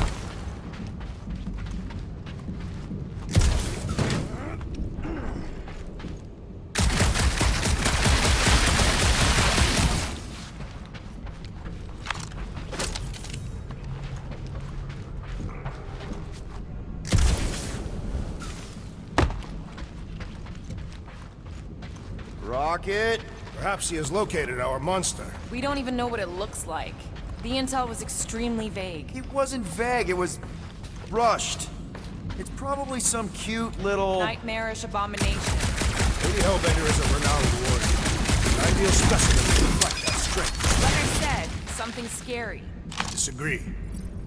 Rocket. Perhaps he has located our monster. We don't even know what it looks like. The intel was extremely vague. It wasn't vague, it was rushed. It's probably some cute little... Nightmarish abomination. Lady Hellbender is a renowned warrior. An ideal specimen to reflect that strength. Like I said, something scary. Disagree.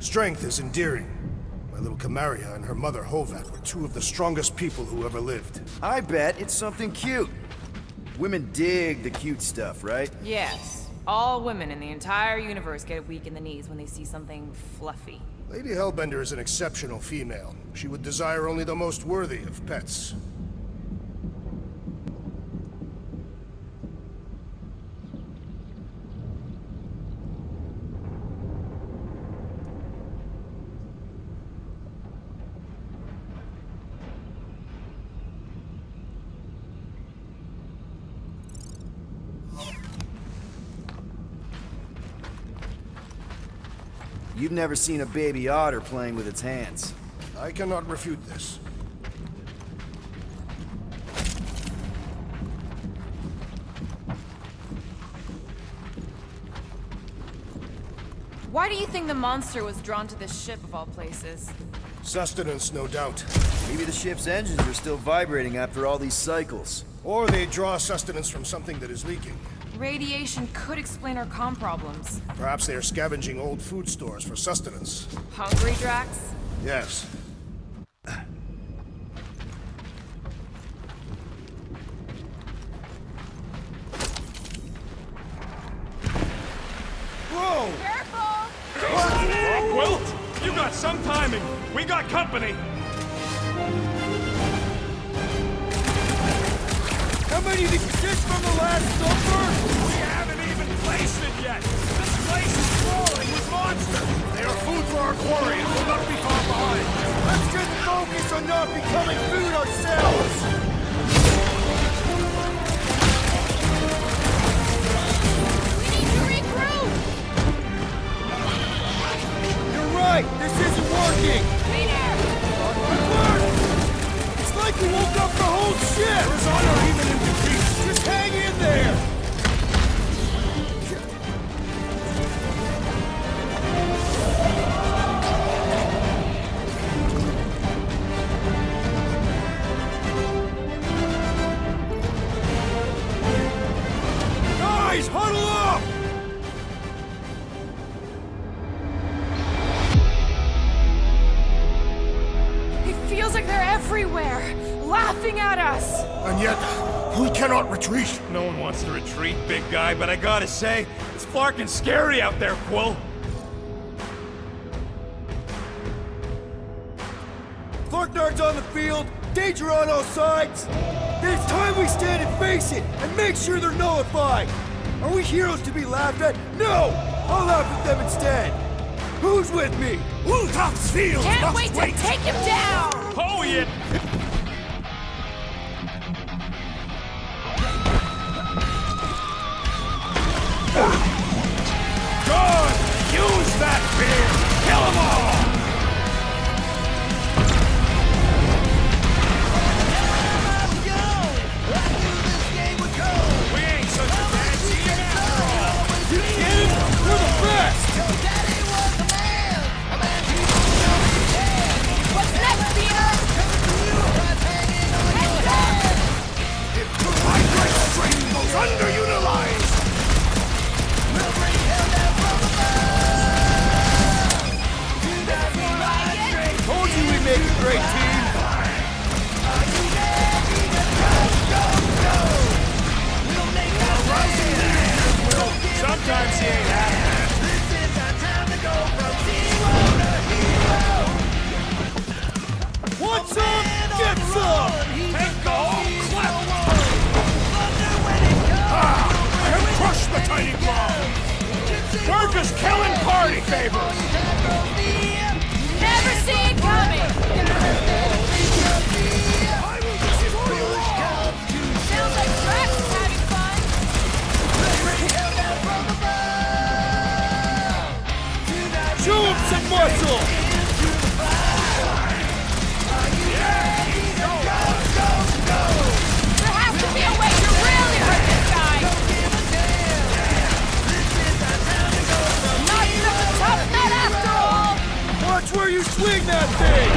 Strength is endearing, My little Camaria and her mother Hovat were two of the strongest people who ever lived. I bet it's something cute. Women dig the cute stuff, right? Yes. All women in the entire universe get weak in the knees when they see something fluffy. Lady Hellbender is an exceptional female. She would desire only the most worthy of pets. You've never seen a baby otter playing with its hands. I cannot refute this. Why do you think the monster was drawn to this ship of all places? Sustenance, no doubt. Maybe the ship's engines are still vibrating after all these cycles. Or they draw sustenance from something that is leaking. Radiation could explain our comm problems. Perhaps they are scavenging old food stores for sustenance. Hungry, Drax? Yes. Whoa! Careful! Quill, you got some timing. We got company. How many did you catch from the last thumper? We haven't even placed it yet. This place is crawling with monsters. They are food for our quarry and will not be far behind. Let's just focus on not becoming food ourselves! We need to regroup! You're right! This isn't working! Peter! It's like we woke up the whole ship! There is honor even in defeat. Just hang in there! Guys, huddle up! It feels like they're everywhere, laughing at us! And yet, we cannot retreat. No one wants to retreat, big guy, but I gotta say, it's flarkin' scary out there, Quill. Farknard's on the field, danger on all sides! Then it's time we stand and face it, and make sure they're nullified! Are we heroes to be laughed at? No! I'll laugh at them instead! Who's with me? Ultop's field Can't must wait to take him down! Oh, yeah. Good! Use that fear! Kill them all! We ain't such a bad team after all. You get it? We're the best! What's next, Peter? Heads up! My great strength goes underutilized! Told you we'd make a great team! Sometimes he ain't happy. Want some? Get some! Take the whole clip. I have crushed the tiny claw! We're just killing party favors. Never see it coming! Sounds like Drax is having fun! Show him some muscle! There has to be a way to really hurt this guy! Not such a tough nut after all! Watch where you swing that thing!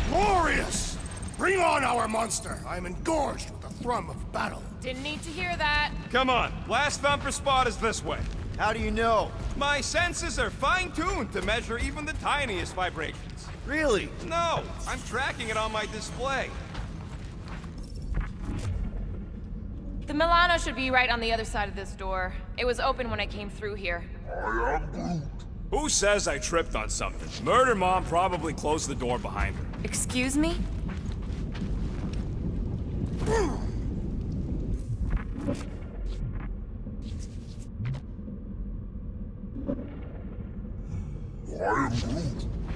Glorious! Bring on our monster! I am engorged with the thrum of battle. Didn't need to hear that. Come on, last thumper spot is this way. How do you know? My senses are fine-tuned to measure even the tiniest vibrations. Really? No, I'm tracking it on my display. The Milano should be right on the other side of this door. It was open when I came through here. Who says I tripped on something? Murder Mom probably closed the door behind her. Excuse me?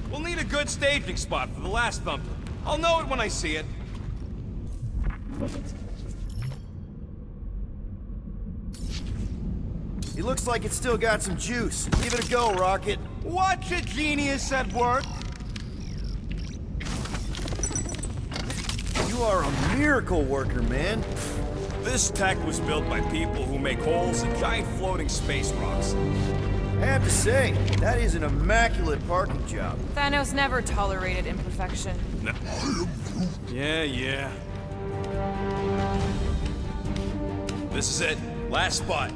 We'll need a good staging spot for the last thumper. I'll know it when I see it. It looks like it's still got some juice. Give it a go, Rocket. Watch a genius at work. You are a miracle worker, man. This tech was built by people who make holes in giant floating space rocks. I have to say, that is an immaculate parking job. Thanos never tolerated imperfection. No. Yeah. This is it. Last spot.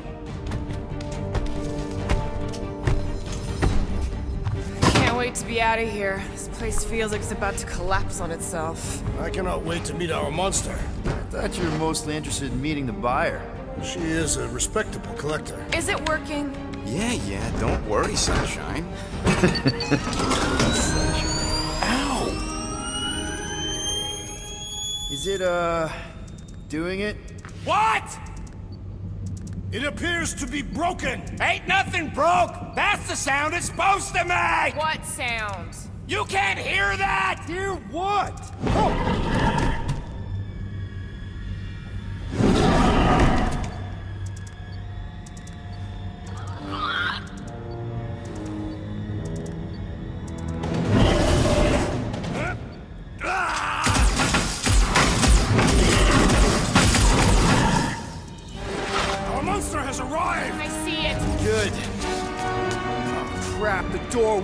Can't wait to be out of here. This place feels like it's about to collapse on itself. I cannot wait to meet our monster. I thought you were mostly interested in meeting the buyer. She is a respectable collector. Is it working? Yeah, don't worry, Sunshine. Ow! Is it, doing it? What? It appears to be broken. Ain't nothing broke! That's the sound it's supposed to make! What sound? You can't hear that! Hear what? Our monster has arrived. I see it. Good. Oh, crap, the door,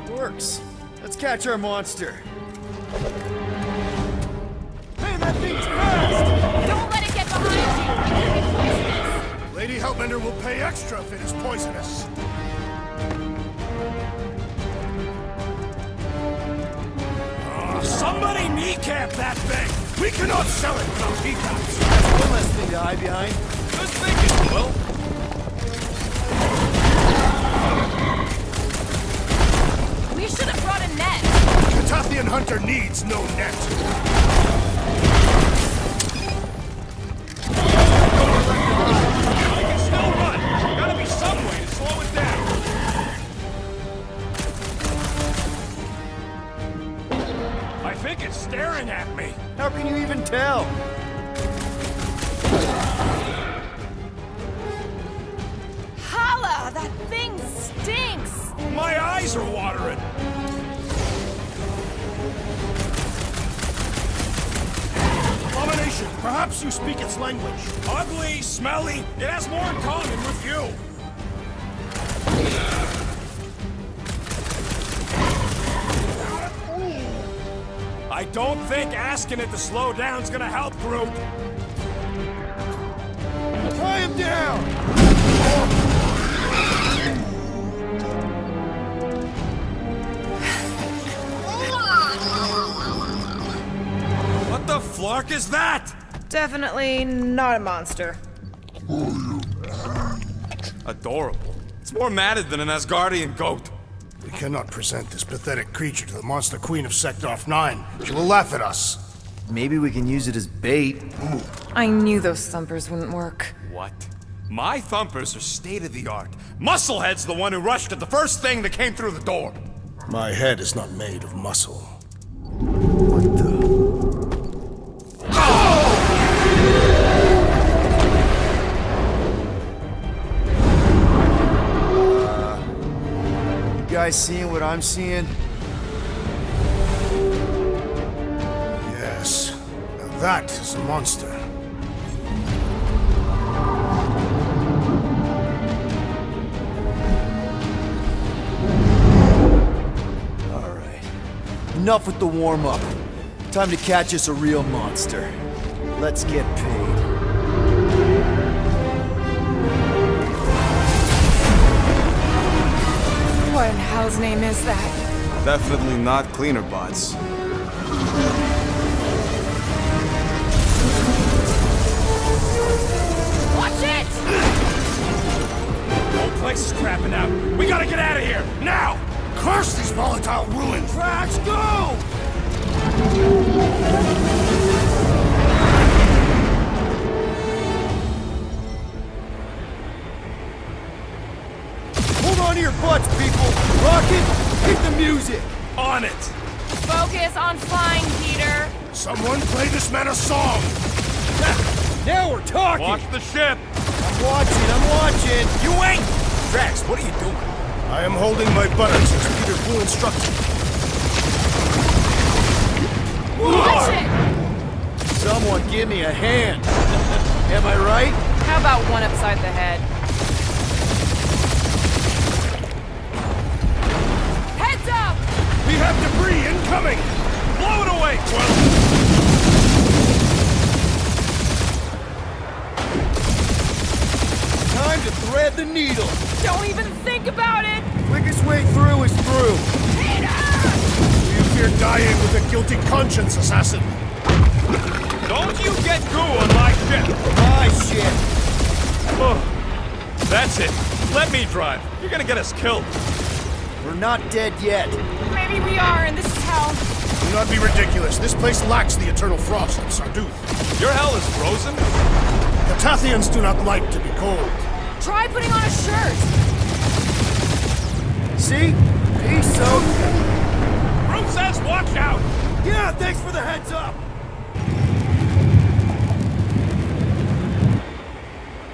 It works. Let's catch our monster. Hey, that thing's fast! Don't let it get behind you. It'll be poisonous. Lady Hellbender will pay extra if it is poisonous. Somebody kneecap that thing! We cannot sell it without keycaps. One less thing to hide behind. Good thinking, Will. We should have brought a net. Catathian Hunter needs no net. I can still run! Gotta be some way to slow it down! I think it's staring at me. How can you even tell? Holla! That thing stinks! My eyes are watering. Abomination, perhaps you speak its language. Ugly, smelly, it has more in common with you. I don't think asking it to slow down's gonna help, Groot. Tie him down! What the flark is that? Definitely not a monster. Adorable. It's more matted than an Asgardian goat. We cannot present this pathetic creature to the Monster Queen of Sector 9. She will laugh at us. Maybe we can use it as bait. I knew those thumpers wouldn't work. What? My thumpers are state-of-the-art. Musclehead's the one who rushed at the first thing that came through the door. My head is not made of muscle. What the? You guys seeing what I'm seeing? Yes. Now that is a monster. All right. Enough with the warm-up. Time to catch us a real monster. Let's get paid. hell's name is that? Definitely not cleaner bots. Watch it! The whole place is crapping out. We gotta get out of here, now! Curse these volatile ruins! Drax, go! Hold on to your butts, people! Rocket, hit the music! On it! Focus on flying, Peter. Someone play this man a song! Now we're talking! Watch the ship! I'm watching! You ain't! Drax, what are you doing? I am holding my buttocks as Peter Quill instructed. Watch it! Someone give me a hand! Am I right? How about one upside the head? Heads up! We have debris incoming! Blow it away, Quill! Time to thread the needle! Don't even think about it! Quickest way through is through! You fear dying with a guilty conscience, assassin! Don't you get goo on my ship! My shit! Oh, that's it. Let me drive. You're gonna get us killed. We're not dead yet. Maybe we are, and this is hell. Do not be ridiculous. This place lacks the eternal frost of Sarduth. Your hell is frozen? The Tathians do not like to be cold. Try putting on a shirt. See? Peace, so. Groot says watch out! Yeah, thanks for the heads up!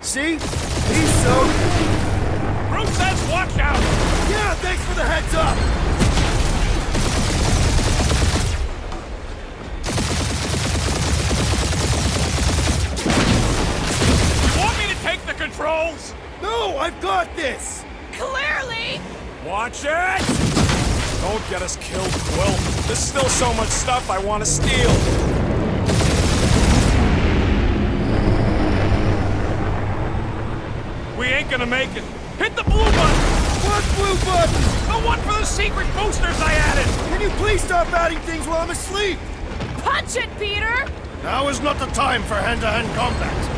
See? Peace, so. Groot says watch out! Yeah, thanks for the heads up! You want me to take the controls? No, I've got this! Clearly! Watch it! Don't get us killed, Quill. There's still so much stuff I want to steal. We ain't gonna make it. Hit the blue button! What blue button? The one for the secret boosters I added! Can you please stop adding things while I'm asleep? Punch it, Peter! Now is not the time for hand-to-hand combat.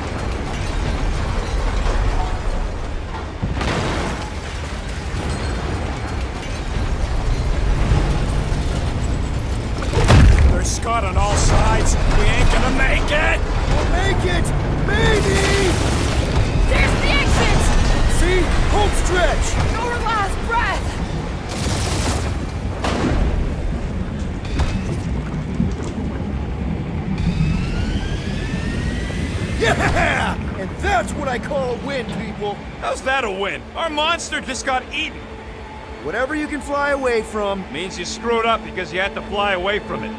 There's Scott on all sides. We ain't gonna make it! We'll make it! Maybe! There's the exit! See? Home stretch! Your last breath! Yeah! And that's what I call a win, people! How's that a win? Our monster just got eaten. Whatever you can fly away from. Means you screwed up because you had to fly away from it.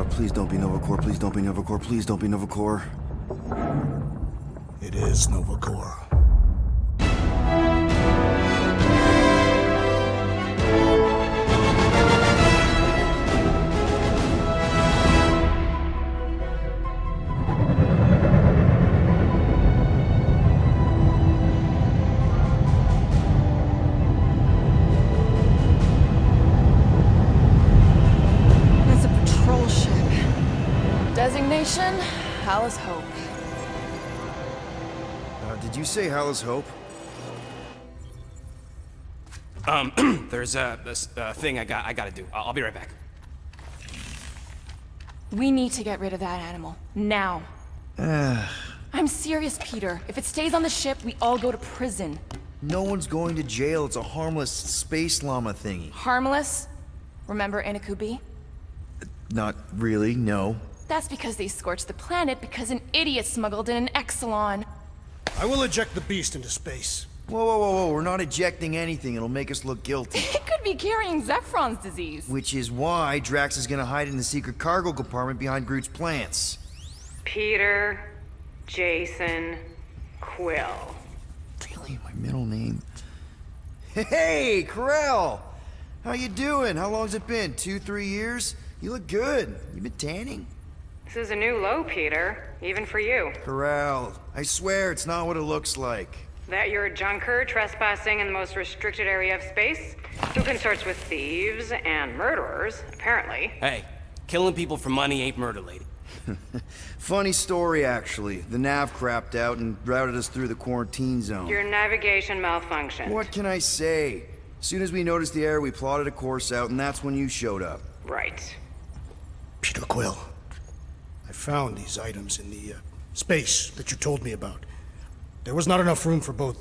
Please don't be Nova Corps, please don't be Nova Corps, please don't be Nova Corps. It is Nova Corps. It's a patrol ship. Designation, Hal's Hope. Did you say Hal's Hope? There's this thing I gotta do. I'll be right back. We need to get rid of that animal. Now. I'm serious, Peter. If it stays on the ship, we all go to prison. No one's going to jail. It's a harmless space llama thingy. Harmless? Remember Inakubi? Not really, no. That's because they scorched the planet because an idiot smuggled in an Exelon. I will eject the beast into space. Whoa, whoa, whoa, whoa. We're not ejecting anything. It'll make us look guilty. It could be carrying Zephron's disease. Which is why Drax is gonna hide in the secret cargo compartment behind Groot's plants. Peter, Jason, Quill. Really? My middle name? Hey, Corell! How you doing? How long's it been? 2-3 years? You look good. You been tanning? This is a new low, Peter. Even for you. Corral, I swear it's not what it looks like. That you're a junker trespassing in the most restricted area of space? Who consorts with thieves and murderers, apparently. Hey, killing people for money ain't murder, lady. Funny story, actually. The nav crapped out and routed us through the quarantine zone. Your navigation malfunctioned. What can I say? As soon as we noticed the error, we plotted a course out, and that's when you showed up. Right. Peter Quill, I found these items in the space that you told me about. There was not enough room for both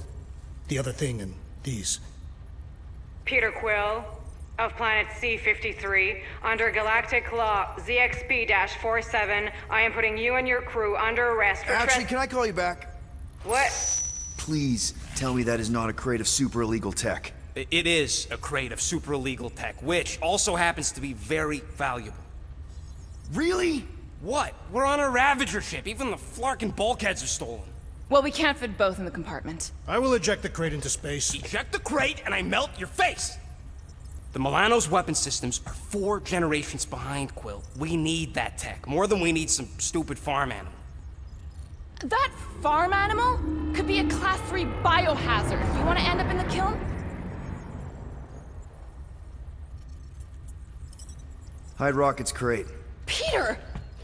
the other thing and these. Peter Quill, of planet C-53, under Galactic Law ZXP-47, I am putting you and your crew under arrest for Actually, can I call you back? What? Please, tell me that is not a crate of super illegal tech. It is a crate of super illegal tech, which also happens to be very valuable. Really? What? We're on a Ravager ship. Even the flarkin' bulkheads are stolen. Well, we can't fit both in the compartment. I will eject the crate into space. Eject the crate and I melt your face! The Milano's weapon systems are 4 generations behind, Quill. We need that tech, more than we need some stupid farm animal. That farm animal could be a Class 3 biohazard. You want to end up in the kiln? Hide Rocket's crate. Peter!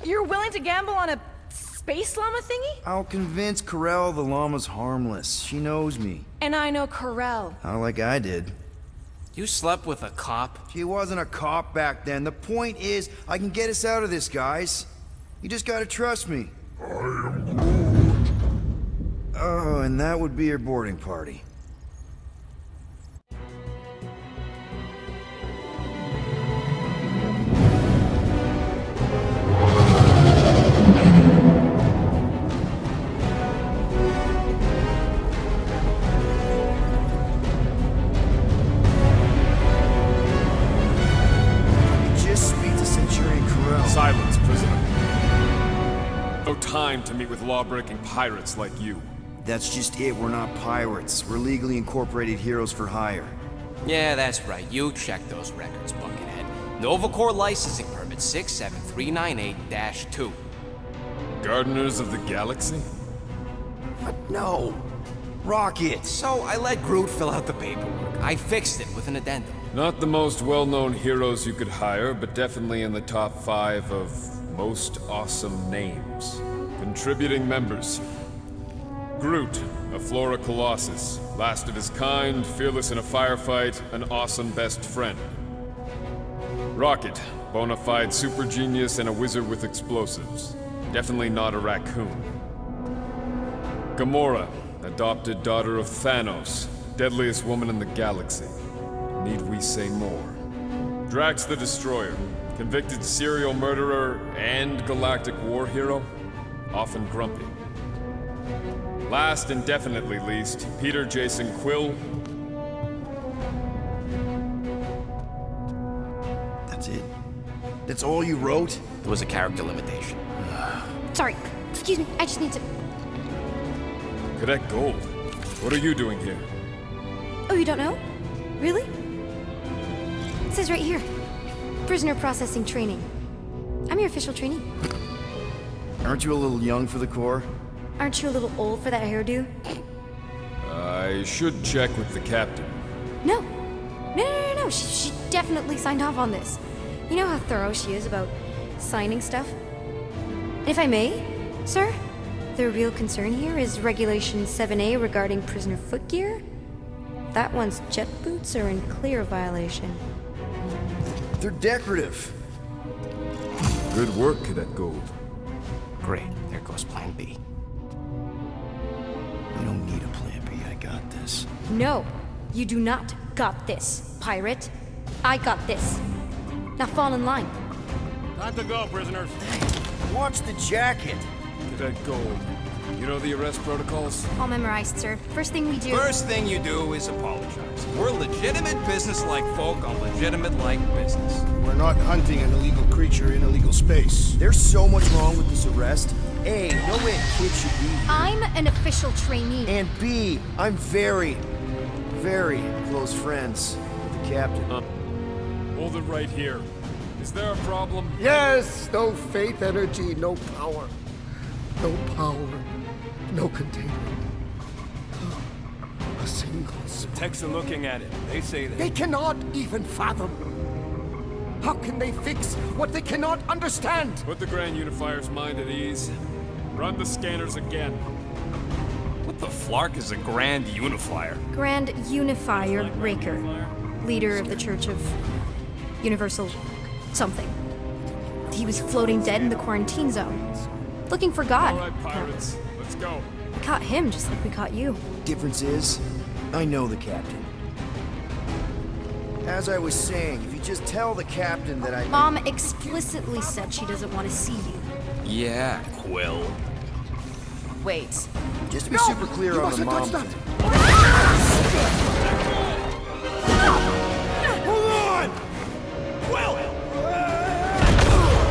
You're willing to gamble on a space llama thingy? I'll convince Corell the llama's harmless. She knows me. And I know Corell. Not like I did. You slept with a cop? She wasn't a cop back then. The point is, I can get us out of this, guys. You just gotta trust me. Oh, and that would be your boarding party. Silence, prisoner. No time to meet with law-breaking pirates like you. That's just it. We're not pirates. We're legally incorporated heroes for hire. Yeah, that's right. You checked those records, Buckethead. Novacore licensing permit 67398-2. Gardeners of the Galaxy? No. Rocket! So I let Groot fill out the paperwork. I fixed it with an addendum. Not the most well-known heroes you could hire, but definitely in the top 5 of most awesome names. Contributing members. Groot, a Flora Colossus, last of his kind, fearless in a firefight, an awesome best friend. Rocket, bona fide super genius and a wizard with explosives. Definitely not a raccoon. Gamora, adopted daughter of Thanos, deadliest woman in the galaxy. Need we say more? Drax the Destroyer, convicted serial murderer and galactic war hero, often grumpy. Last and definitely least, Peter Jason Quill. That's it? That's all you wrote? There was a character limitation. Sorry, excuse me, I just need to... Cadet Gold, what are you doing here? Oh, you don't know? Really? It says right here. Prisoner processing training. I'm your official trainee. Aren't you a little young for the Corps? Aren't you a little old for that hairdo? I should check with the captain. No. No. She definitely signed off on this. You know how thorough she is about signing stuff? And if I may, sir, the real concern here is Regulation 7A regarding prisoner footgear. That one's jet boots are in clear violation. They're decorative. Good work, Cadet Gold. Great. There goes Plan B. We don't need a plan B. I got this. No, you do not got this, pirate. I got this. Now fall in line. Time to go, prisoners. Watch the jacket. Cadet Gold, you know the arrest protocols? All memorized, sir. First thing we do... First thing you do is apologize. We're legitimate business-like folk on legitimate-like business. We're not hunting an illegal creature in illegal space. There's so much wrong with this arrest. A, no way a kid should be here. I'm an official trainee. And B, I'm very, very close friends with the captain. Hold it right here. This Is there a problem? Yes, no faith energy, no power. No power, no containment. A single spark. Techs are looking at it. They say that. They cannot even fathom. How can they fix what they cannot understand? Put the Grand Unifier's mind at ease. Run the scanners again. What the flark is a Grand Unifier? Grand Unifier Raker, leader of the Church of Universal something. He was floating dead in the quarantine zone, looking for God. All right, pirates, let's go. We caught him just like we caught you. Difference is, I know the captain. As I was saying, if you just tell the captain that I... Mom explicitly said she doesn't want to see you. Yeah, Quill. Wait. Just to be super clear on the mom thing. Hold on! Quill!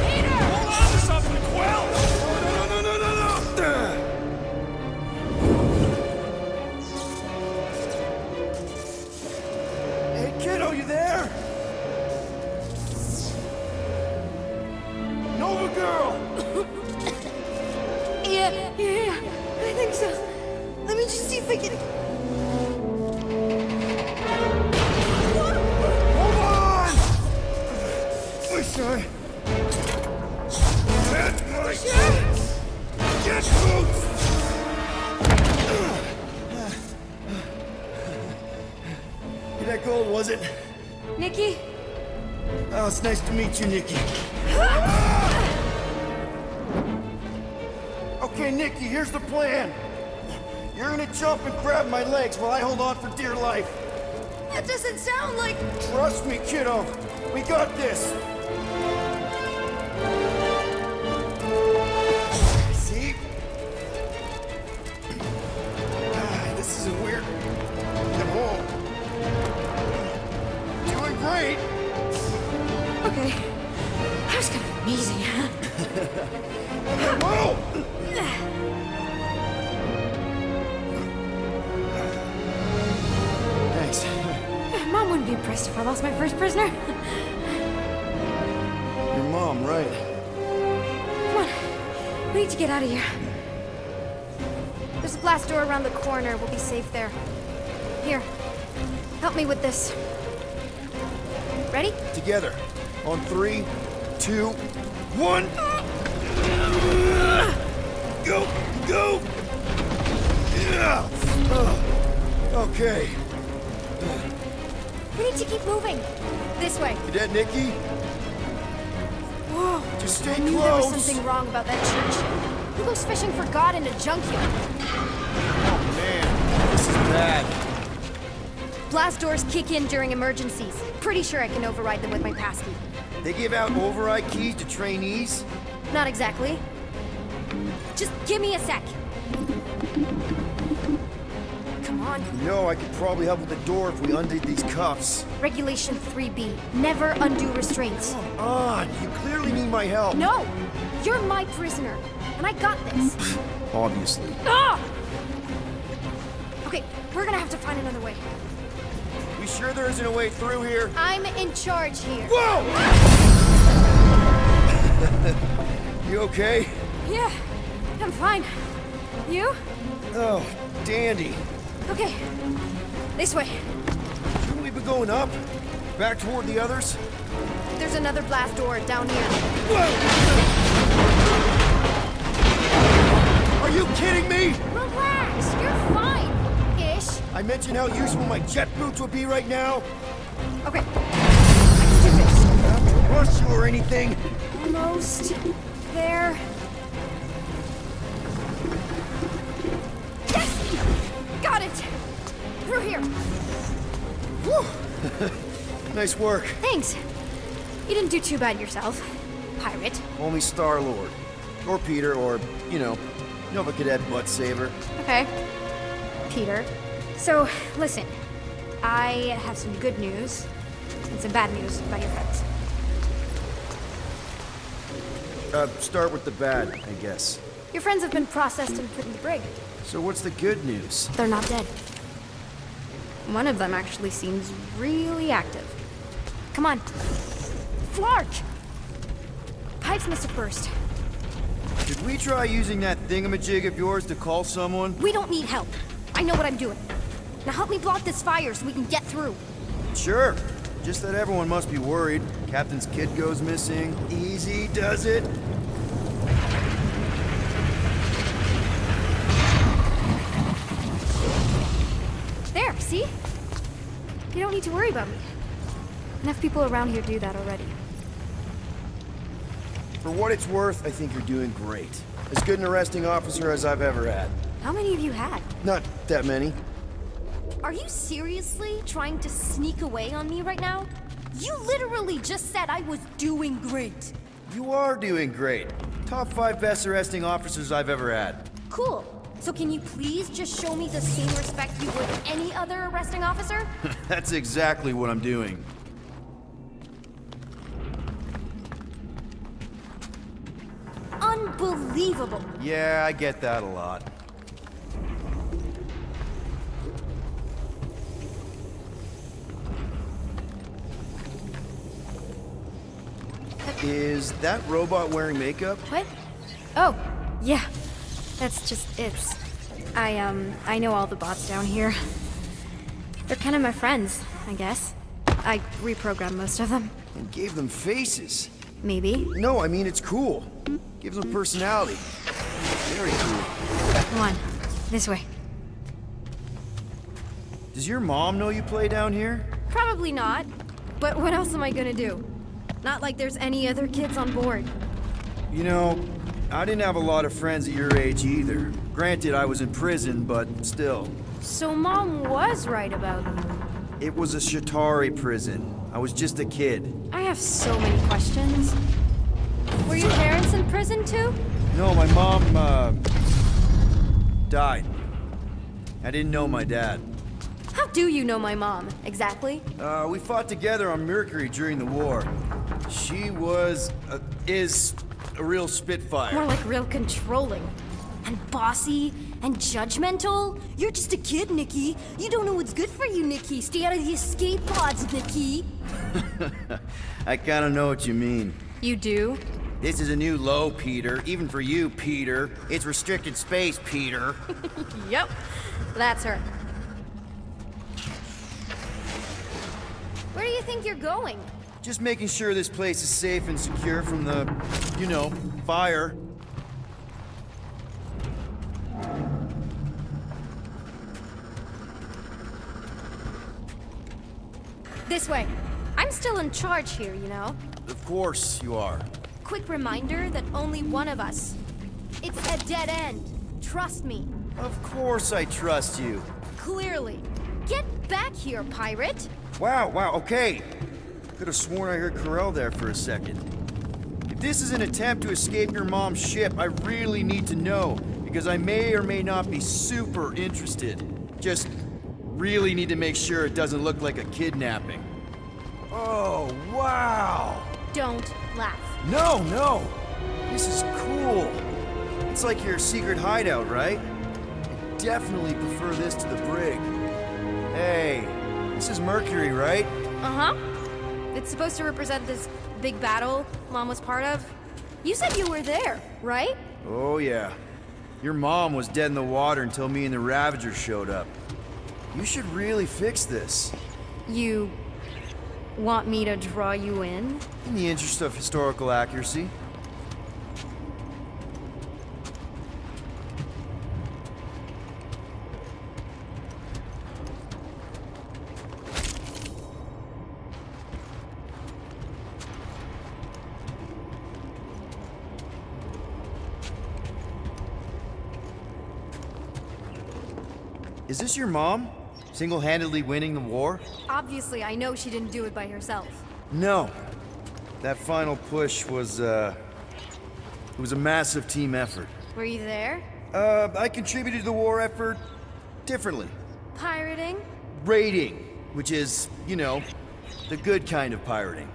Peter! Hold on to something, Quill! No! Hey, kiddo, you there? Nova girl! Yeah, I think so. Let me just see if I can... Hold on! Wish I... had my... Get boots! That gold, was it? Nikki? Oh, it's nice to meet you, Nikki. Okay, Nikki, here's the plan. You're gonna jump and grab my legs while I hold on for dear life. That doesn't sound like... Trust me, kiddo. We got this. See? This isn't weird at all. Doing great. Okay. That was kind of amazing, huh? Whoa! Thanks. Mom wouldn't be impressed if I lost my first prisoner. Your mom, right? Come on. We need to get out of here. There's a glass door around the corner. We'll be safe there. Here. Help me with this. Ready? Together. On 3, 2, 1. Go! Go! Yeah. Okay. We need to keep moving. This way. Cadet Nikki? Whoa. Just stay I knew there was close. something wrong about that church. Who goes fishing for God in a junkyard? Oh, man. This is bad. Blast doors kick in during emergencies. Pretty sure I can override them with my passkey. They give out override keys to trainees? Not exactly. Just give me a sec. Come on. You know, I could probably help with the door if we undid these cuffs. Regulation 3B. Never undo restraints. Come on, you clearly need my help. No! You're my prisoner, and I got this. Obviously. Ah! Okay, we're gonna have to find another way. We sure there isn't a way through here? I'm in charge here. Whoa! You okay? Yeah, I'm fine. You? Oh, dandy. Okay, this way. Shouldn't we be going up? Back toward the others? There's another blast door down here. Are you kidding me? Relax, you're fine-ish. I mentioned how useful my jet boots would be right now. Okay, I can do this. I don't have to rush you or anything. Almost there. Yes! Got it! Through here. Whew. Nice work. Thanks. You didn't do too bad yourself, pirate. Only Star-Lord. Or Peter, or, you know, Nova Cadet Butt Saver. Okay. Peter. So, listen. I have some good news and some bad news about your friends. Start with the bad, I guess. Your friends have been processed and put in the brig. So what's the good news? They're not dead. One of them actually seems really active. Come on. Flark! Thanks, Mr. First. Should we try using that thingamajig of yours to call someone? We don't need help. I know what I'm doing. Now help me blow out this fire so we can get through. Sure. Just that everyone must be worried. Captain's kid goes missing. Easy does it. There, see? You don't need to worry about me. Enough people around here do that already. For what it's worth, I think you're doing great. As good an arresting officer as I've ever had. How many have you had? Not that many. Are you seriously trying to sneak away on me right now? You literally just said I was doing great. You are doing great. Top 5 best arresting officers I've ever had. Cool. So can you please just show me the same respect you would any other arresting officer? That's exactly what I'm doing. Unbelievable. Yeah, I get that a lot. Is that robot wearing makeup? What? Oh, yeah. That's just it's. I know all the bots down here. They're kind of my friends, I guess. I reprogrammed most of them. And gave them faces. Maybe. No, I mean it's cool. Gives them personality. Very cool. Come on, this way. Does your mom know you play down here? Probably not. But what else am I gonna do? Not like there's any other kids on board. You know, I didn't have a lot of friends at your age either. Granted, I was in prison, but still. So Mom was right about you. It was a Shatari prison. I was just a kid. I have so many questions. Were your parents in prison too? No, my mom, died. I didn't know my dad. How do you know my mom, exactly? We fought together on Mercury during the war. She was, is a real spitfire. More like real controlling. And bossy and judgmental. You're just a kid, Nikki. You don't know what's good for you, Nikki. Stay out of the escape pods, Nikki. I kinda know what you mean. You do? This is a new low, Peter. Even for you, Peter. It's restricted space, Peter. Yep, that's her. Where do you think you're going? Just making sure this place is safe and secure from the, you know, fire. This way. I'm still in charge here, you know? Of course you are. Quick reminder that only one of us. It's a dead end. Trust me. Of course I trust you. Clearly. Get back here, pirate! Wow, okay. Could have sworn I heard Corell there for a second. If this is an attempt to escape your mom's ship, I really need to know, because I may or may not be super interested. Just really need to make sure it doesn't look like a kidnapping. Oh, wow! Don't laugh. No! This is cool. It's like your secret hideout, right? I definitely prefer this to the brig. Hey, this is Mercury, right? Uh-huh. It's supposed to represent this big battle Mom was part of. You said you were there, right? Oh, yeah. Your mom was dead in the water until me and the Ravagers showed up. You should really fix this. You want me to draw you in? In the interest of historical accuracy. Is this your mom? Single-handedly winning the war? Obviously, I know she didn't do it by herself. No. That final push was, it was a massive team effort. Were you there? I contributed to the war effort differently. Pirating? Raiding, which is, you know, the good kind of pirating.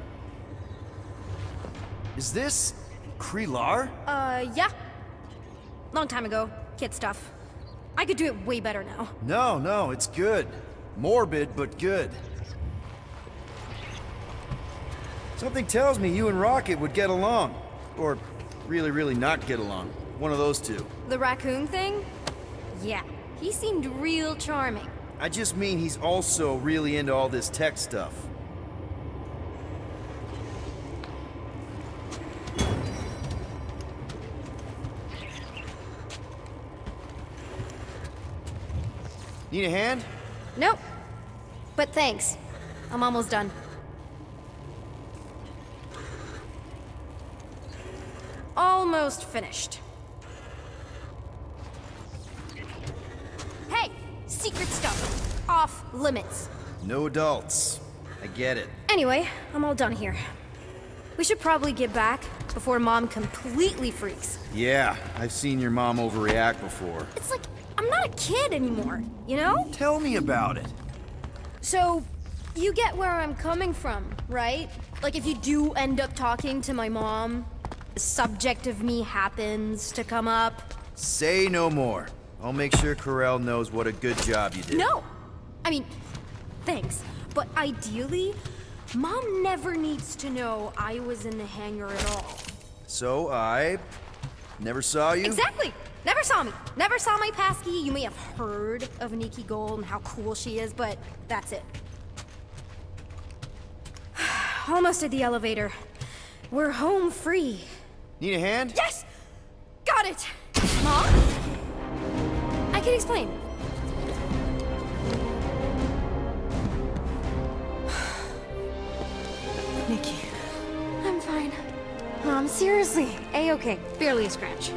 Is this Krelar? Yeah. Long time ago. Kid stuff. I could do it way better now. No, it's good. Morbid, but good. Something tells me you and Rocket would get along. Or really, really not get along. One of those two. The raccoon thing? Yeah, he seemed real charming. I just mean he's also really into all this tech stuff. Need a hand? Nope. But thanks. I'm almost done. Almost finished. Hey! Secret stuff. Off limits. No adults. I get it. Anyway, I'm all done here. We should probably get back before Mom completely freaks. Yeah, I've seen your mom overreact before. It's like, I'm not a kid anymore, you know? Tell me about it. So, you get where I'm coming from, right? Like, if you do end up talking to my mom, the subject of me happens to come up. Say no more. I'll make sure Corell knows what a good job you did. No! I mean, thanks. But ideally, Mom never needs to know I was in the hangar at all. So I never saw you? Exactly! Never saw me. Never saw my passkey. You may have heard of Nikki Gold and how cool she is, but that's it. Almost at the elevator. We're home free. Need a hand? Yes! Got it! Mom? I can explain. Nikki. I'm fine. Mom, seriously. A-okay. Barely a scratch.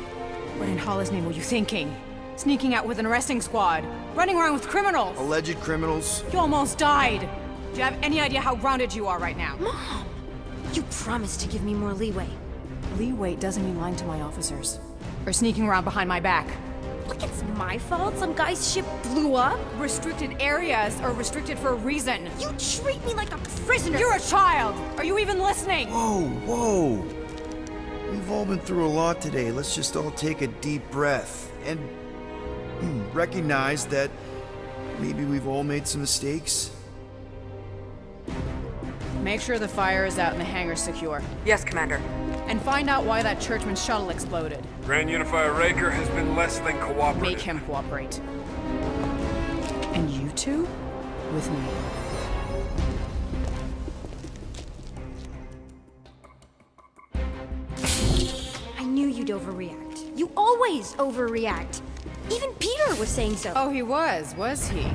What in Hollis' name were you thinking? Sneaking out with an arresting squad? Running around with criminals? Alleged criminals? You almost died! Do you have any idea how grounded you are right now? Mom! You promised to give me more leeway. Leeway doesn't mean lying to my officers. Or sneaking around behind my back. Look, it's my fault some guy's ship blew up. Restricted areas are restricted for a reason. You treat me like a prisoner. You're a child! Are you even listening? Whoa, whoa. We've all been through a lot today. Let's just all take a deep breath and recognize that maybe we've all made some mistakes. Make sure the fire is out and the hangar's secure. Yes, Commander. And find out why that churchman's shuttle exploded. Grand Unifier Raker has been less than cooperative. Make him cooperate. And you two? With me. I knew you'd overreact. You always overreact. Even Peter was saying so. Oh, he was he?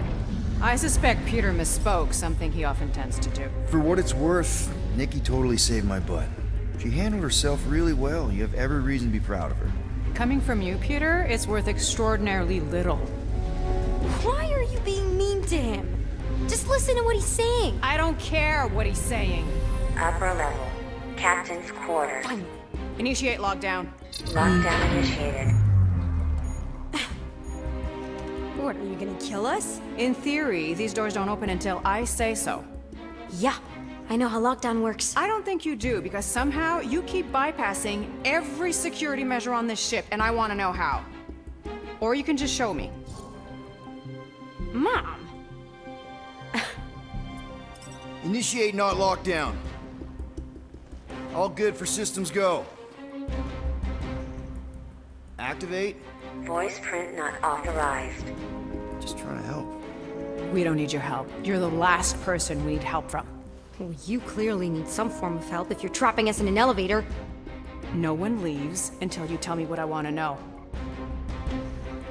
I suspect Peter misspoke, something he often tends to do. For what it's worth, Nikki totally saved my butt. She handled herself really well. You have every reason to be proud of her. Coming from you, Peter, it's worth extraordinarily little. Why are you being mean to him? Just listen to what he's saying. I don't care what he's saying. Upper level. Captain's quarters. Fine. Initiate lockdown. Lockdown initiated. What, are you gonna kill us? In theory, these doors don't open until I say so. Yeah, I know how lockdown works. I don't think you do, because somehow you keep bypassing every security measure on this ship, and I want to know how. Or you can just show me. Mom! Initiate not lockdown. All good for systems go. Activate. Voice print not authorized. Just trying to help. We don't need your help. You're the last person we need help from. Well, you clearly need some form of help if you're trapping us in an elevator. No one leaves until you tell me what I want to know.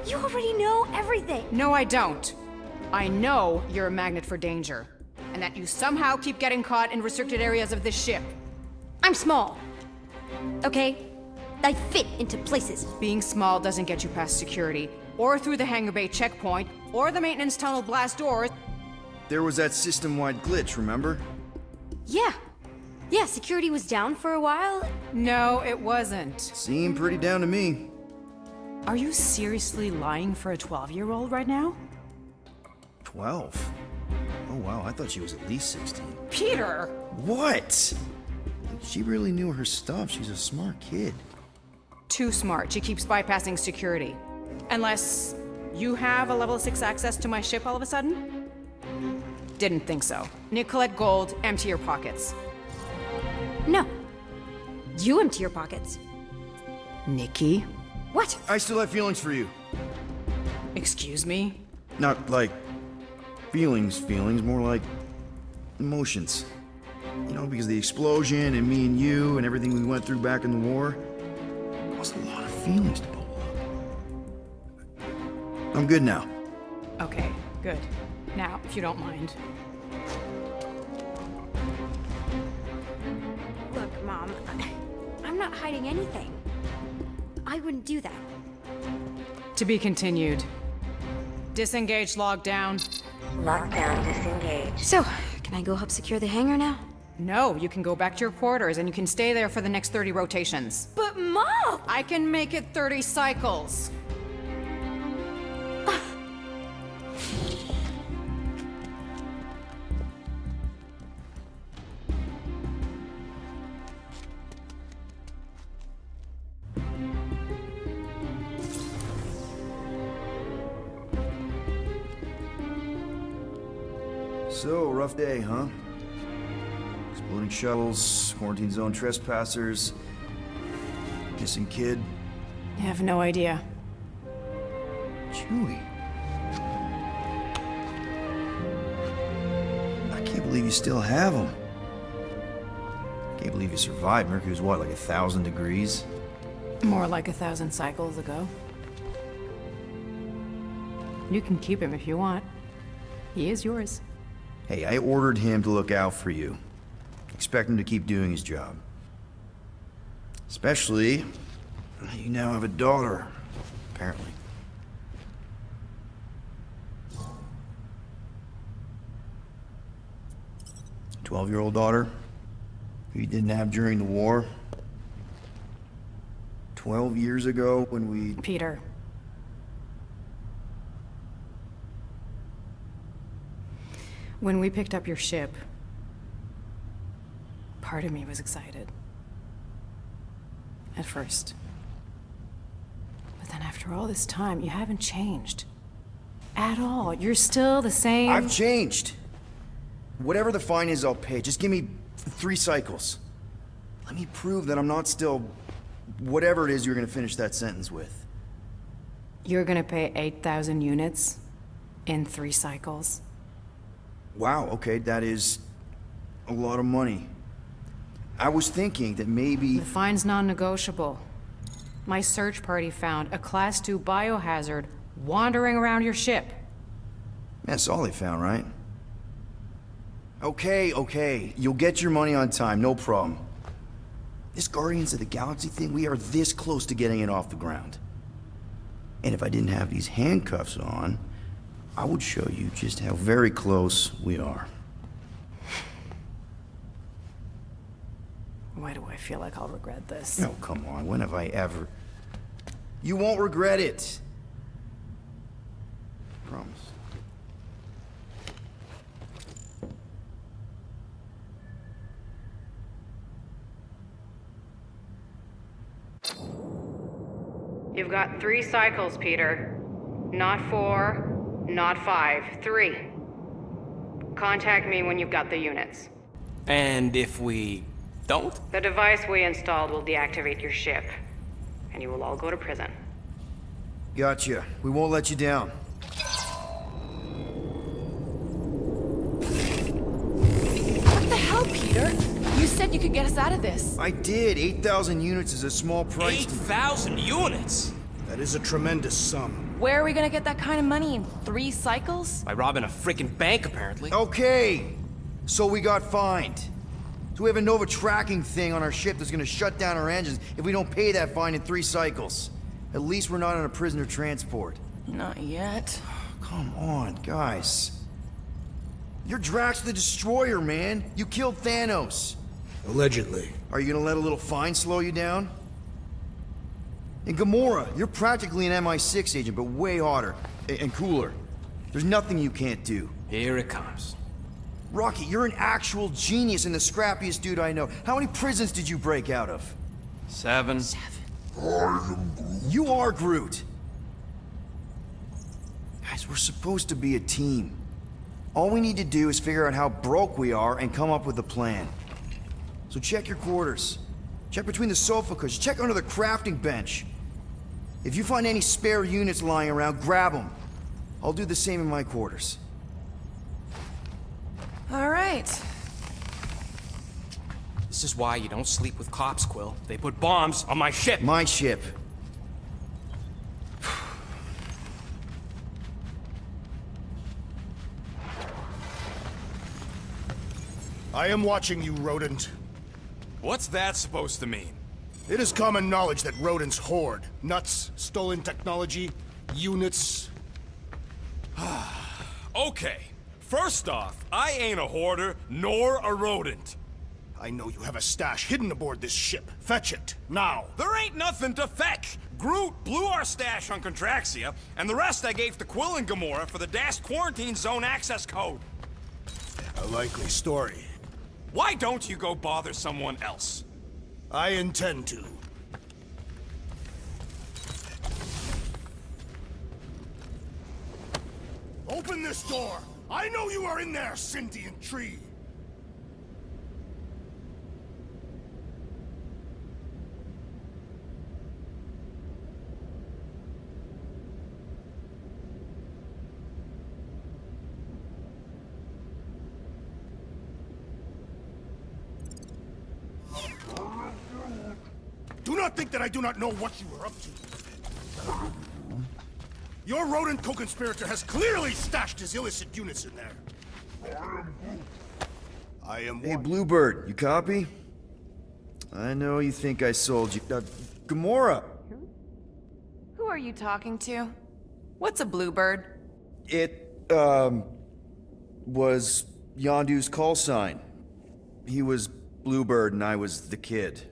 You already know everything. No, I don't. I know you're a magnet for danger, and that you somehow keep getting caught in restricted areas of this ship. I'm small. Okay? I fit into places. Being small doesn't get you past security, or through the hangar bay checkpoint, or the maintenance tunnel blast doors. There was that system-wide glitch, remember? Yeah. Yeah, security was down for a while. No, it wasn't. Seemed pretty down to me. Are you seriously lying for a 12-year-old right now? 12? Oh wow, I thought she was at least 16. Peter! What? She really knew her stuff. She's a smart kid. Too smart. She keeps bypassing security. Unless you have a level 6 access to my ship all of a sudden? Didn't think so. Nicolette Gold, empty your pockets. No. You empty your pockets. Nikki? What? I still have feelings for you. Excuse me? Not like feelings, more like emotions. You know, because the explosion and me and you and everything we went through back in the war caused a lot of feelings to bubble up. I'm good now. Okay, good. Now, if you don't mind. Look, Mom, I'm not hiding anything. I wouldn't do that. To be continued. Disengage, lockdown. Lockdown disengaged. So, can I go help secure the hangar now? No, you can go back to your quarters and you can stay there for the next 30 rotations. But Mom! I can make it 30 cycles. So, rough day, huh? Exploding shuttles, quarantine zone trespassers, missing kid. I have no idea. Chewie. I can't believe you still have him. Can't believe you survived. Mercury was what, like 1,000 degrees? More like 1,000 cycles ago. You can keep him if you want. He is yours. Hey, I ordered him to look out for you. Expect him to keep doing his job. Especially, you now have a daughter, apparently. A 12-year-old daughter who you didn't have during the war. 12 years ago when we... Peter. When we picked up your ship, part of me was excited. At first. But then after all this time, you haven't changed. At all. You're still the same... I've changed. Whatever the fine is, I'll pay. Just give me 3 cycles. Let me prove that I'm not still... whatever it is you're gonna finish that sentence with. You're gonna pay 8,000 units in 3 cycles. Wow, okay, that is a lot of money. I was thinking that maybe... The fine's non-negotiable. My search party found a Class 2 biohazard wandering around your ship. That's all they found, right? Okay, you'll get your money on time, no problem. This Guardians of the Galaxy thing, we are this close to getting it off the ground. And if I didn't have these handcuffs on, I would show you just how very close we are. Why do I feel like I'll regret this? No, come on, when have I ever... You won't regret it. Promise. You've got 3 cycles, Peter. Not 4, not 5, 3. Contact me when you've got the units. And if we don't? The device we installed will deactivate your ship, and you will all go to prison. Gotcha. We won't let you down. What the hell, Peter? You said you could get us out of this. I did. 8,000 units is a small price. 8,000 units? That is a tremendous sum. Where are we gonna get that kind of money in 3 cycles? By robbing a freaking bank, apparently. Okay, so we got fined. So we have a Nova tracking thing on our ship that's gonna shut down our engines if we don't pay that fine in 3 cycles. At least we're not on a prisoner transport. Not yet. Come on, guys. You're Drax the Destroyer, man. You killed Thanos. Allegedly. Are you gonna let a little fine slow you down? And Gamora, you're practically an MI6 agent, but way hotter and cooler. There's nothing you can't do. Here it comes. Rocky, you're an actual genius and the scrappiest dude I know. How many prisons did you break out of? 7. You are Groot. Guys, we're supposed to be a team. All we need to do is figure out how broke we are and come up with a plan. So check your quarters. Check between the sofa cushions. Check under the crafting bench. If you find any spare units lying around, grab them. I'll do the same in my quarters. All right. This is why you don't sleep with cops, Quill. They put bombs on my ship. My ship. I am watching you, rodent. What's that supposed to mean? It is common knowledge that rodents hoard nuts, stolen technology, units. Okay. First off, I ain't a hoarder nor a rodent. I know you have a stash hidden aboard this ship. Fetch it, now. There ain't nothing to fetch. Groot blew our stash on Contraxia, and the rest I gave to Quill and Gamora for the DAST quarantine zone access code. A likely story. Why don't you go bother someone else? I intend to. Open this door! I know you are in there, sentient tree! Do not think that I do not know what you are up to. Your rodent co-conspirator has clearly stashed his illicit units in there. I am Hey, Bluebird, you copy? I know you think I sold you. Gamora! Who are you talking to? What's a bluebird? It, was Yondu's call sign. He was Bluebird and I was the kid.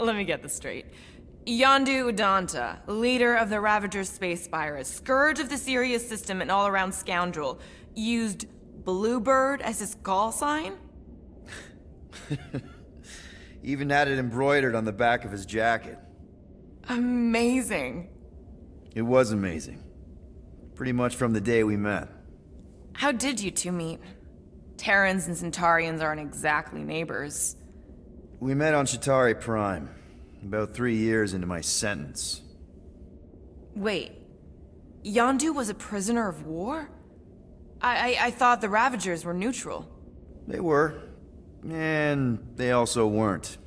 Let me get this straight. Yondu Udonta, leader of the Ravagers space virus, scourge of the Sirius system and all-around scoundrel, used Bluebird as his call sign? Even had it embroidered on the back of his jacket. Amazing. It was amazing. Pretty much from the day we met. How did you two meet? Terrans and Centaurians aren't exactly neighbors. We met on Chitauri Prime, about 3 years into my sentence. Wait, Yondu was a prisoner of war? I thought the Ravagers were neutral. They were, and they also weren't.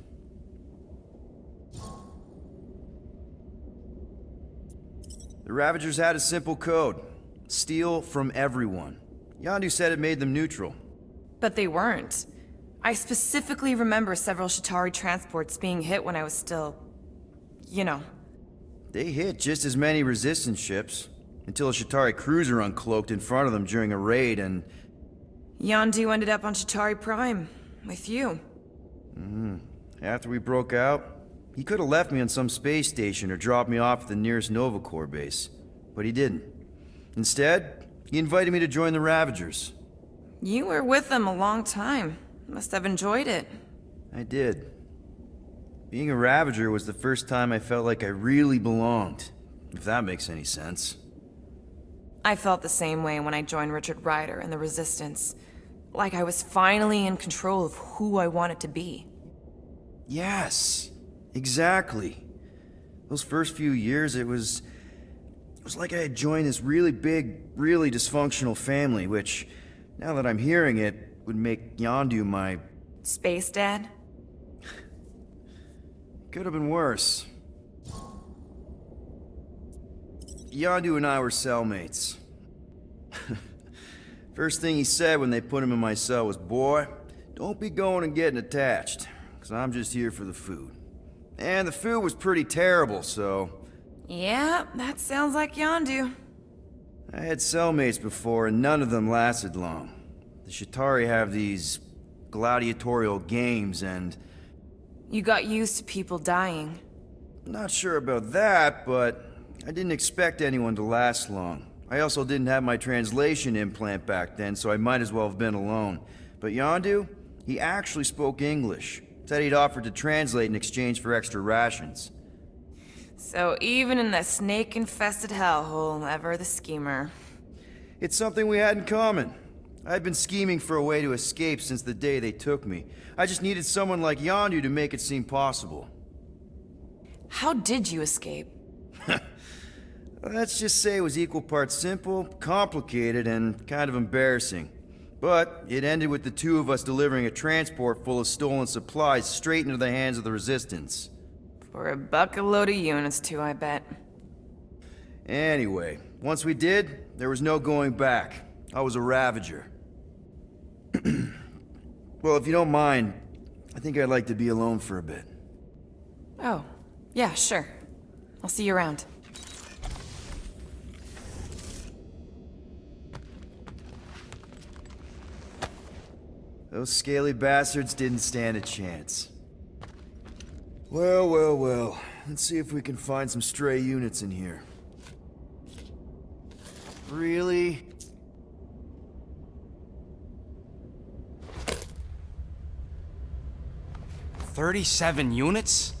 The Ravagers had a simple code. Steal from everyone. Yondu said it made them neutral. But they weren't. I specifically remember several Chitauri transports being hit when I was still... you know. They hit just as many resistance ships, until a Chitauri cruiser uncloaked in front of them during a raid and... Yondu ended up on Chitauri Prime, with you. After we broke out, he could have left me on some space station or dropped me off at the nearest Nova Corps base. But he didn't. Instead, he invited me to join the Ravagers. You were with them a long time. Must have enjoyed it. I did. Being a Ravager was the first time I felt like I really belonged, if that makes any sense. I felt the same way when I joined Richard Rider and the Resistance. Like I was finally in control of who I wanted to be. Yes, exactly. Those first few years, it was like I had joined this really big, really dysfunctional family, which, now that I'm hearing it, would make Yondu my... Space Dad? Could have been worse. Yondu and I were cellmates. First thing he said when they put him in my cell was, "Boy, don't be going and getting attached, because I'm just here for the food." And the food was pretty terrible, so... Yeah, that sounds like Yondu. I had cellmates before, and none of them lasted long. The Chitauri have these gladiatorial games, and... You got used to people dying. Not sure about that, but I didn't expect anyone to last long. I also didn't have my translation implant back then, so I might as well have been alone. But Yondu, he actually spoke English. Said he'd offered to translate in exchange for extra rations. So even in the snake-infested hellhole, ever the schemer. It's something we had in common. I've been scheming for a way to escape since the day they took me. I just needed someone like Yondu to make it seem possible. How did you escape? Let's just say it was equal parts simple, complicated, and kind of embarrassing. But it ended with the two of us delivering a transport full of stolen supplies straight into the hands of the Resistance. For a bucket load of units, too, I bet. Anyway, once we did, there was no going back. I was a Ravager. Well, if you don't mind, I think I'd like to be alone for a bit. Oh, yeah, sure. I'll see you around. Those scaly bastards didn't stand a chance. Well, well, well. Let's see if we can find some stray units in here. Really? "37 units?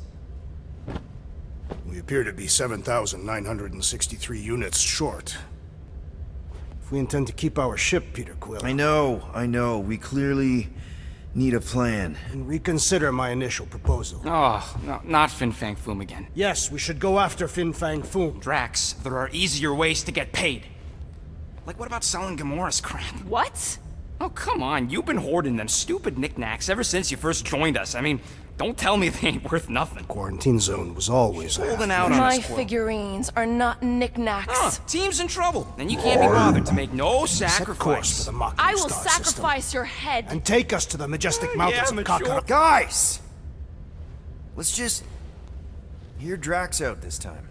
We appear to be 7,963 units short. If we intend to keep our ship, Peter Quill... I know. We clearly need a plan. And reconsider my initial proposal. Oh, no, not Fin Fang Foom again. Yes, we should go after Fin Fang Foom. Drax, there are easier ways to get paid. Like, what about selling Gamora's crap? What? Oh, come on. You've been hoarding them stupid knickknacks ever since you first joined us. I mean, don't tell me they ain't worth nothing. Quarantine zone was always holding out on My us, Quill. figurines are not knickknacks. Team's in trouble, and you can't be bothered to make no sacrifice. For the Mocking I will Star sacrifice system. your head. And take us to the majestic mountains of Kakara. Guys! Let's just hear Drax out this time.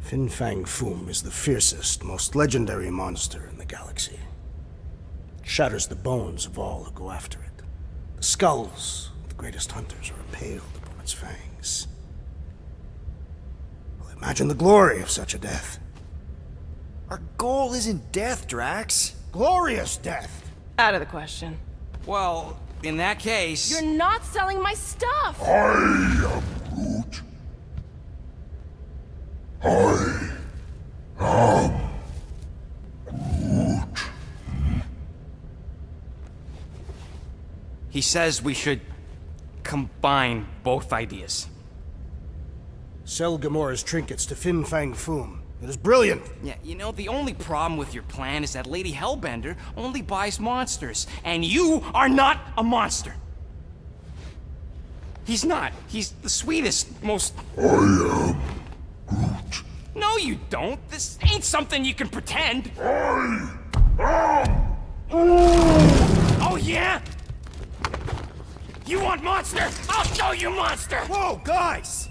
Fin Fang Foom is the fiercest, most legendary monster in the galaxy. It shatters the bones of all who go after it. The skulls of the greatest hunters are impaled upon its fangs. Well, imagine the glory of such a death. Our goal isn't death, Drax. Glorious death! Out of the question. Well, in that case... You're not selling my stuff! I am Groot. I am Groot. He says we should combine both ideas. Sell Gamora's trinkets to Fin Fang Foom. It is brilliant. Yeah, you know, the only problem with your plan is that Lady Hellbender only buys monsters, and you are not a monster. He's not. He's the sweetest, most... I am Groot. No, you don't. This ain't something you can pretend. I am Oh, yeah? You want monster? I'll show you monster! Whoa, guys!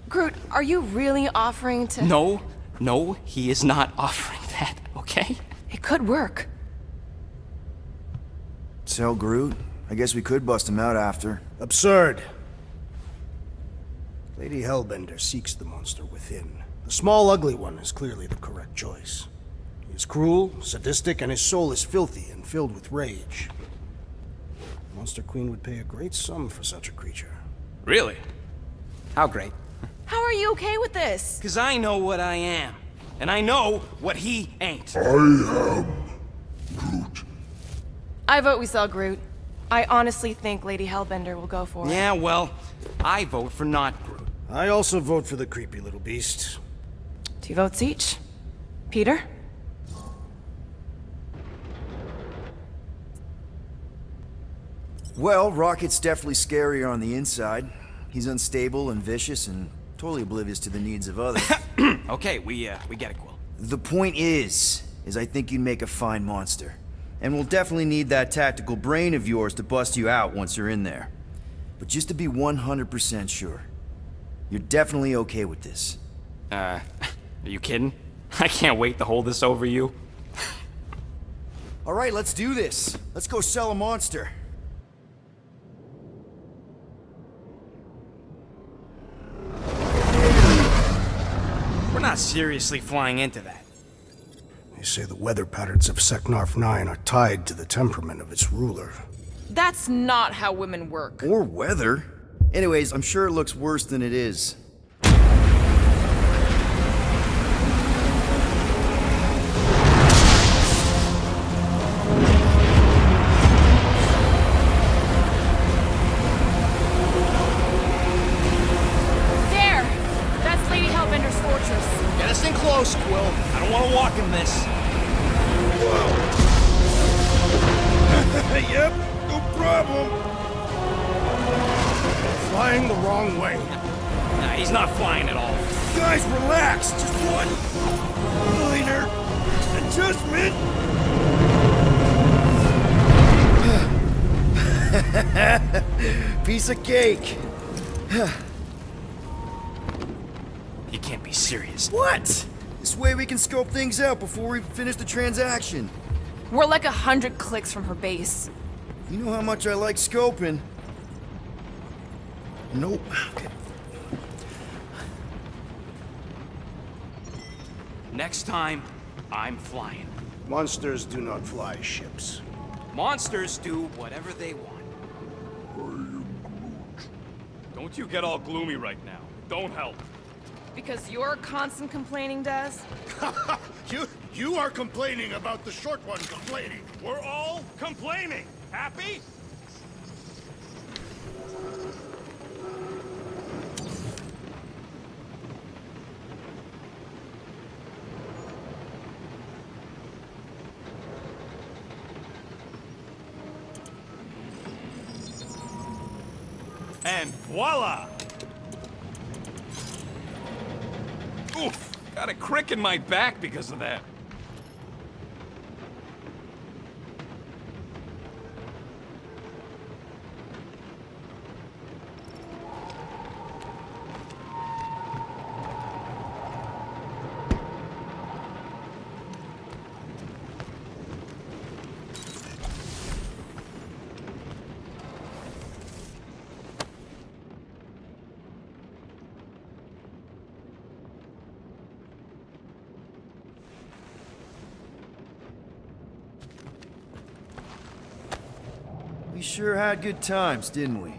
Groot, are you really offering to... No, he is not offering that, okay? It could work. Sell Groot? I guess we could bust him out after. Absurd. Lady Hellbender seeks the monster within. The small, ugly one is clearly the correct choice. He is cruel, sadistic, and his soul is filthy and filled with rage. The Monster Queen would pay a great sum for such a creature. Really? How great? How are you okay with this? 'Cause I know what I am. And I know what he ain't. I am Groot. I vote we sell Groot. I honestly think Lady Hellbender will go for it. Yeah, well, I vote for not Groot. I also vote for the creepy little beast. 2 votes each. Peter? Well, Rocket's definitely scarier on the inside. He's unstable and vicious and totally oblivious to the needs of others. Okay, we get it, Quill. The point is I think you'd make a fine monster. And we'll definitely need that tactical brain of yours to bust you out once you're in there. But just to be 100% sure, you're definitely okay with this. Are you kidding? I can't wait to hold this over you. All right, let's do this. Let's go sell a monster. We're not seriously flying into that. They say the weather patterns of Seknarf 9 are tied to the temperament of its ruler. That's not how women work. Or weather. Anyways, I'm sure it looks worse than it is. Hey, yep, no problem. Flying the wrong way. Nah, he's not flying at all. Guys, relax. Just one minor adjustment. Piece of cake. You can't be serious. What? This way we can scope things out before we finish the transaction. We're like 100 clicks from her base. You know how much I like scoping. Nope. Okay. Next time, I'm flying. Monsters do not fly ships. Monsters do whatever they want. Don't you get all gloomy right now. Don't help. Because you're constant complaining, Des? You are complaining about the short one complaining. We're all complaining. Happy? And voila! Oof! Got a crick in my back because of that. We sure had good times, didn't we?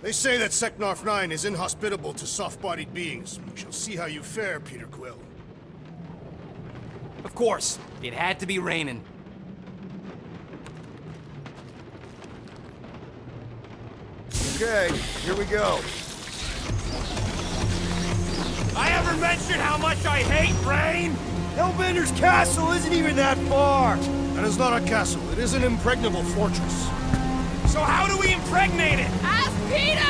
They say that Seknarf 9 is inhospitable to soft-bodied beings. We shall see how you fare, Peter Quill. Of course, it had to be raining. Okay, here we go. I ever mentioned how much I hate rain? Hellbender's castle isn't even that far! That is not a castle. It is an impregnable fortress. So how do we impregnate it? Ask Peter!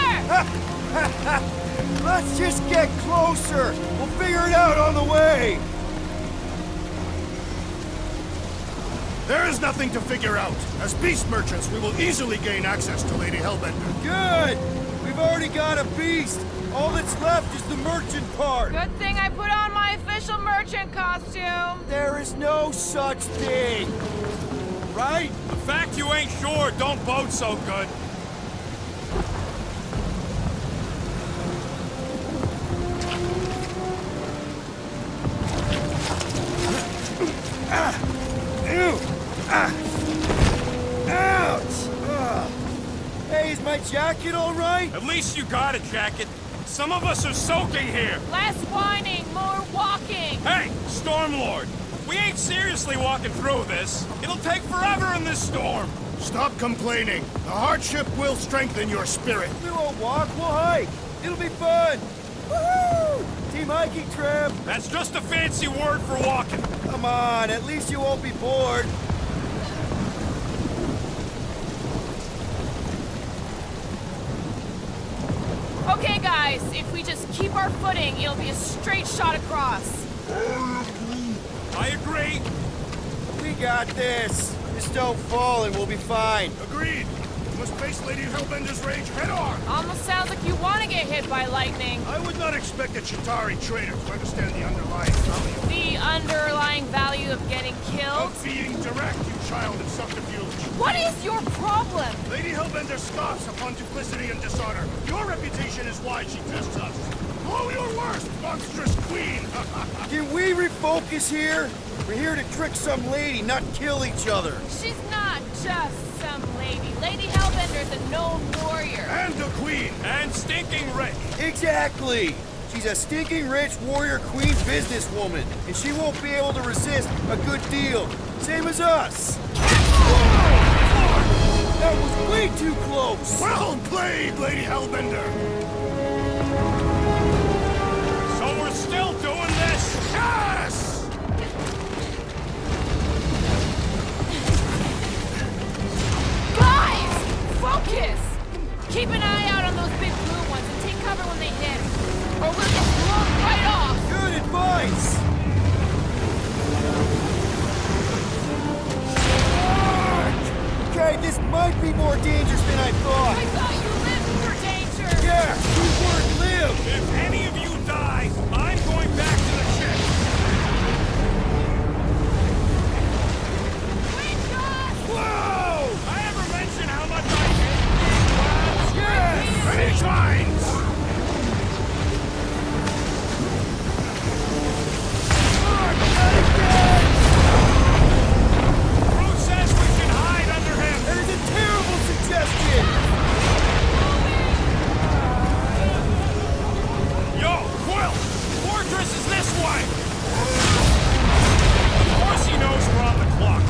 Let's just get closer! We'll figure it out on the way! There is nothing to figure out. As beast merchants, we will easily gain access to Lady Hellbender. Good! We've already got a beast! All that's left is the merchant part! Good thing I put on my official merchant costume. There is no such thing! Right? The fact you ain't sure don't bode so good. Ouch! Hey, is my jacket all right? At least you got a jacket. Some of us are soaking here. Less whining, more walking. Hey, Stormlord. We ain't seriously walking through this. It'll take forever in this storm. Stop complaining. The hardship will strengthen your spirit. We won't walk, we'll hike. It'll be fun. Woohoo! Team hiking trip. That's just a fancy word for walking. Come on, at least you won't be bored. Okay, guys, if we just keep our footing, it'll be a straight shot across. I agree. We got this. Just don't fall and we'll be fine. Agreed. We must face Lady Hellbender's rage head-on. Almost sounds like you want to get hit by lightning. I would not expect a Chitauri trader to understand the underlying value. The underlying value of getting killed? Of being direct, you child of subterfuge. What is your problem? Lady Hellbender scoffs upon duplicity and dishonor. Your reputation is why she tests us. Blow your worst, monstrous queen! Can we refocus here? We're here to trick some lady, not kill each other. She's not just some lady. Lady Hellbender's a known warrior. And a queen! And stinking rich. Exactly. She's a stinking rich warrior queen businesswoman, and she won't be able to resist a good deal. Same as us. That was way too close! Well played, Lady Hellbender! So we're still doing this? Yes! Guys! Focus! Keep an eye out on those big blue ones and take cover when they hit. Or we'll get blown right off! Good advice! Okay, this might be more dangerous than I thought. I thought you lived through danger! Yeah, we word live! If any of you die, I'm going back to the ship. Whoa! I ever mention how much I hate? Yes! Many times! Crew says we should hide under him. That is a terrible suggestion! Yo, Quill! Fortress is this way! Of course he knows we're on the clock.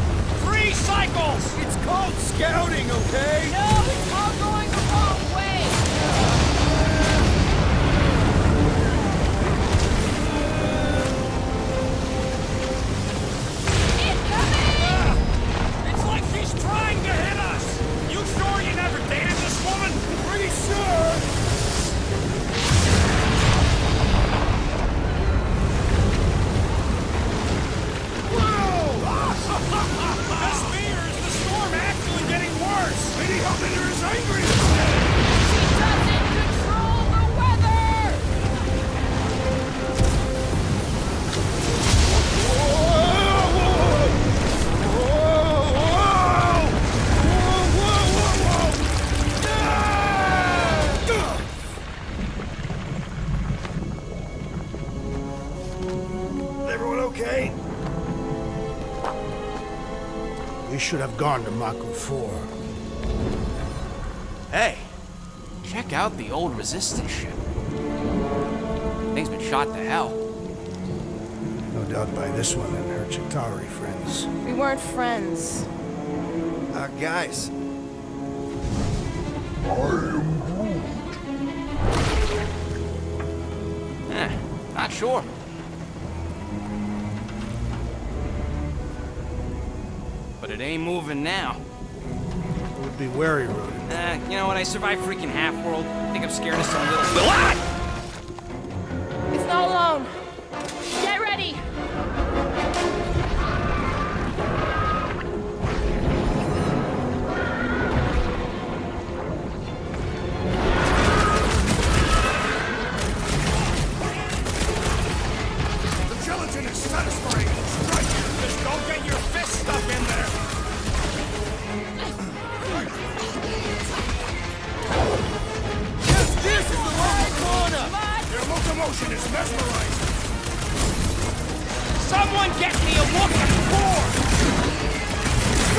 3 cycles! It's called scouting, okay? No, it's all going the wrong way! Incoming! It's like she's trying to hit us! You sure you never dated this woman? Pretty sure! This fear is the storm actually getting worse! Lady Hellbender is angry! She doesn't control the weather! Everyone okay? We should have gone to Mako 4. Hey, check out the old Resistance ship. Thing's been shot to hell. No doubt by this one and her Chitauri friends. We weren't friends. Guys. Not sure. But it ain't moving now. Would be wary, Rodin. You know what? I survived freaking Half-World. I think I'm scared of some little... Ah! It's not alone. Get ready! The gelatin is satisfying. Strike! Just don't get your fist stuck in there! Yes, this is the local corner! Your locomotion is mesmerizing. Someone get me a look at the board!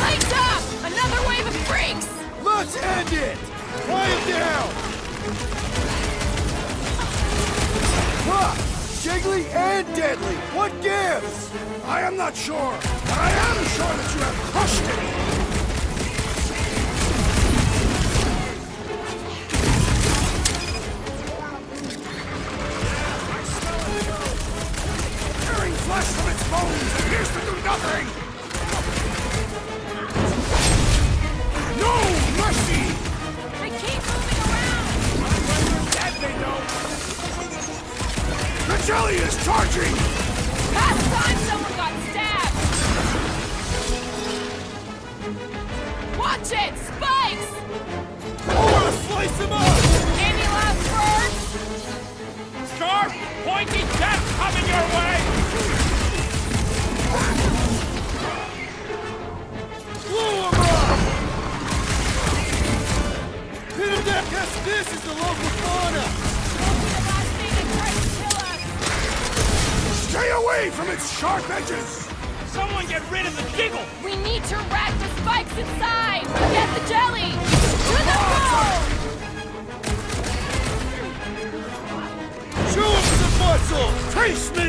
Lights up! Another wave of freaks! Let's end it! Quiet down! Ha! Jiggly and deadly! What gives? I am not sure, but I am sure that you have crushed it. Tearing flesh from its bones appears to do nothing. No mercy! They keep moving around! Dead they don't! The jelly is charging! Last time someone got stabbed! Watch it! Spikes! I wanna slice him up! Any last words? Sharp, pointy death coming your way! Blow him up! Hit him down! Guess this is the local fauna! The last thing that tried to kill us! Stay away from its sharp edges! Someone get rid of the jiggle! We need to rack the spikes inside! Get the jelly! To the bone! Show him some asshole! Trace me! I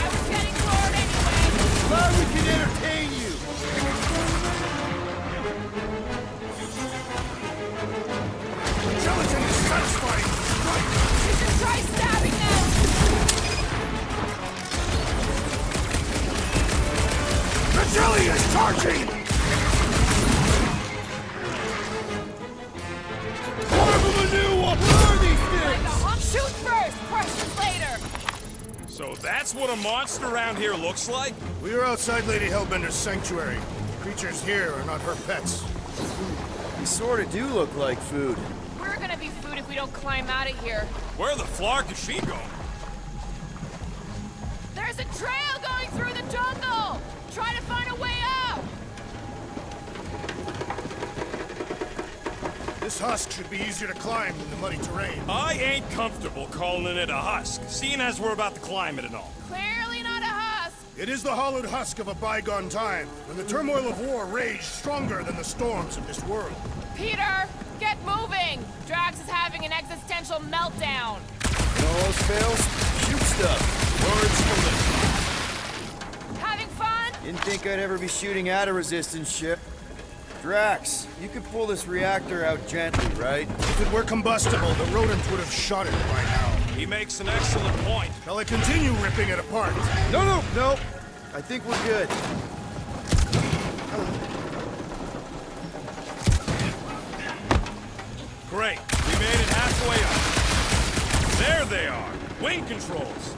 was getting bored anyway. Glad we can entertain you! Gelatin is satisfying. You should try stabbing them. The jelly is charging! More of a new one! What are these things? Shoot first, questions later. So that's what a monster around here looks like? We are outside Lady Hellbender's sanctuary. Creatures here are not her pets. You sort of do look like food. We're gonna be food if we don't climb out of here. Where the flark is she going? There's a trail going through the jungle. Try to find a way out. This husk should be easier to climb than the muddy terrain. I ain't comfortable calling it a husk, seeing as we're about to climb it and all. Clearly not a husk. It is the hollowed husk of a bygone time, when the turmoil of war raged stronger than the storms of this world. Peter, get moving. Drax is having an existential meltdown. When all else fails, shoot stuff. Words to live. Having fun? Didn't think I'd ever be shooting at a resistance ship. Drax, you could pull this reactor out gently, right? If it were combustible, the rodent would have shot it by now. He makes an excellent point. Shall I continue ripping it apart? No. I think we're good. Great. We made it halfway up. There they are. Wing controls.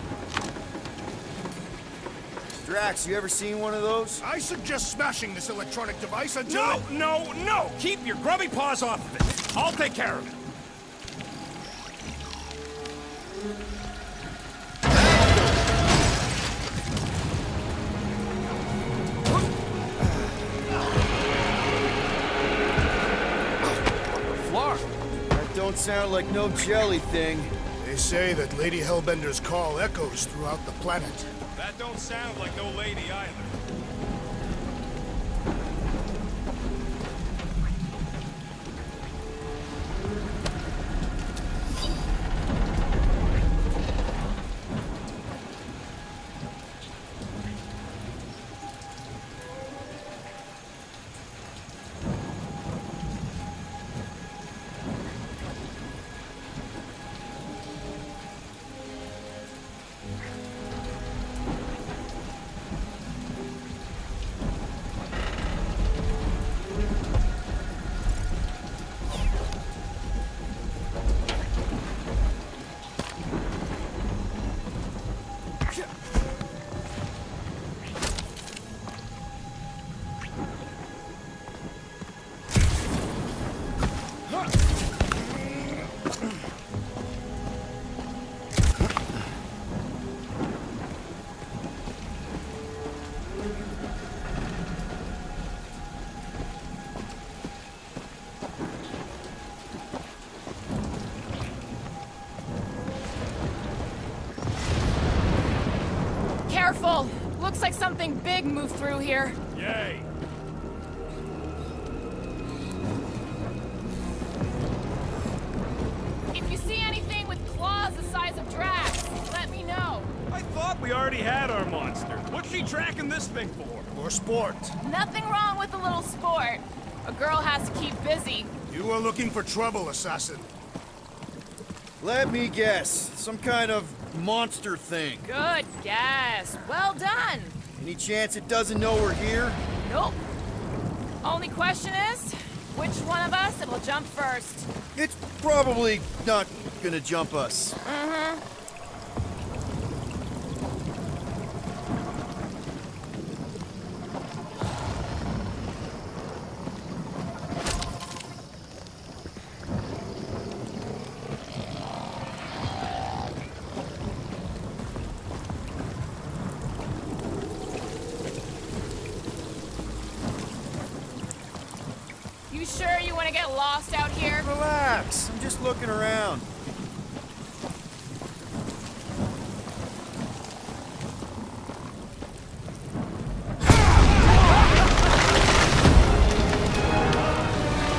Drax, you ever seen one of those? I suggest smashing this electronic device until... No! Keep your grubby paws off of it. I'll take care of it. Flark. That don't sound like no jelly thing. They say that Lady Hellbender's call echoes throughout the planet. That don't sound like no lady either. Careful! Looks like something big moved through here. Yay. If you see anything with claws the size of Drax, let me know. I thought we already had our monster. What's she tracking this thing for? For sport. Nothing wrong with a little sport. A girl has to keep busy. You are looking for trouble, assassin. Let me guess. Some kind of monster thing. Good guess. Well done. Any chance it doesn't know we're here? Nope. Only question is, which one of us will jump first? It's probably not gonna jump us. Mm-hmm. You sure you want to get lost out here? Relax. I'm just looking around.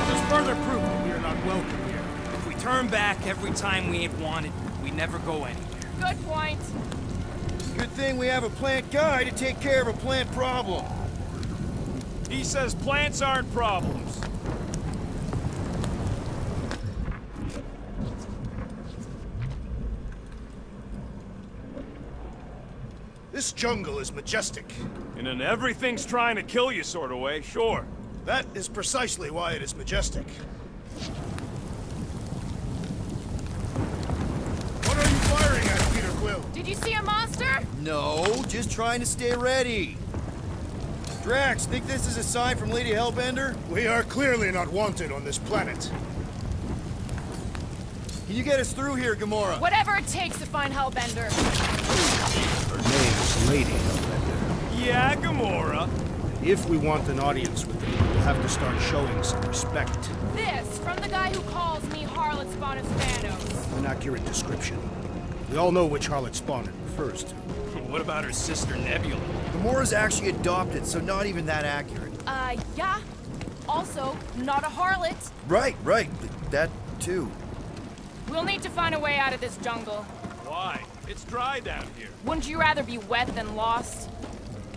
Just further proof that we are not welcome here. If we turn back every time we ain't wanted, we never go anywhere. Good point. Good thing we have a plant guy to take care of a plant problem. He says plants aren't problems. This jungle is majestic. In an everything's trying to kill you sort of way, sure. That is precisely why it is majestic. What are you firing at, Peter Quill? Did you see a monster? No, just trying to stay ready. Drax, think this is a sign from Lady Hellbender? We are clearly not wanted on this planet. Can you get us through here, Gamora? Whatever it takes to find Hellbender. Her name is Lady Hellbender. Yeah, Gamora. If we want an audience with them, we'll have to start showing some respect. This from the guy who calls me Harlot Spawn of Thanos. An accurate description. We all know which harlot spawn it refers to. What about her sister Nebula? Gamora's actually adopted, so not even that accurate. Yeah. Also, not a harlot. Right. That too. We'll need to find a way out of this jungle. Why? It's dry down here. Wouldn't you rather be wet than lost?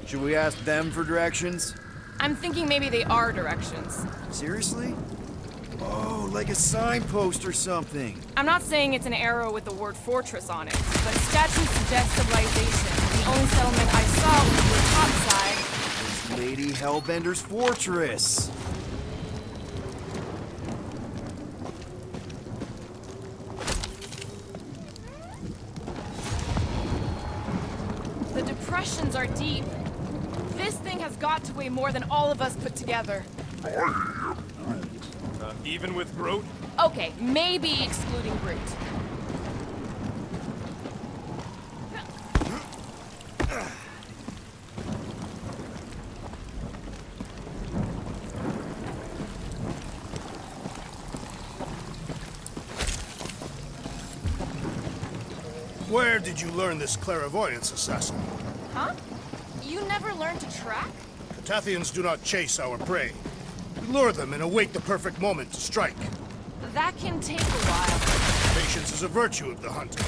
Should we ask them for directions? I'm thinking maybe they are directions. Seriously? Oh, like a signpost or something. I'm not saying it's an arrow with the word fortress on it, but statues suggest civilization. The only settlement I saw was the top side. It's Lady Hellbender's fortress. The depressions are deep. This thing has got to weigh more than all of us put together. Even with Groot? Okay, maybe excluding Groot. Where did you learn this clairvoyance, assassin? Huh? You never learned to track? The Tathians do not chase our prey. We lure them and await the perfect moment to strike. That can take a while. Patience is a virtue of the hunter.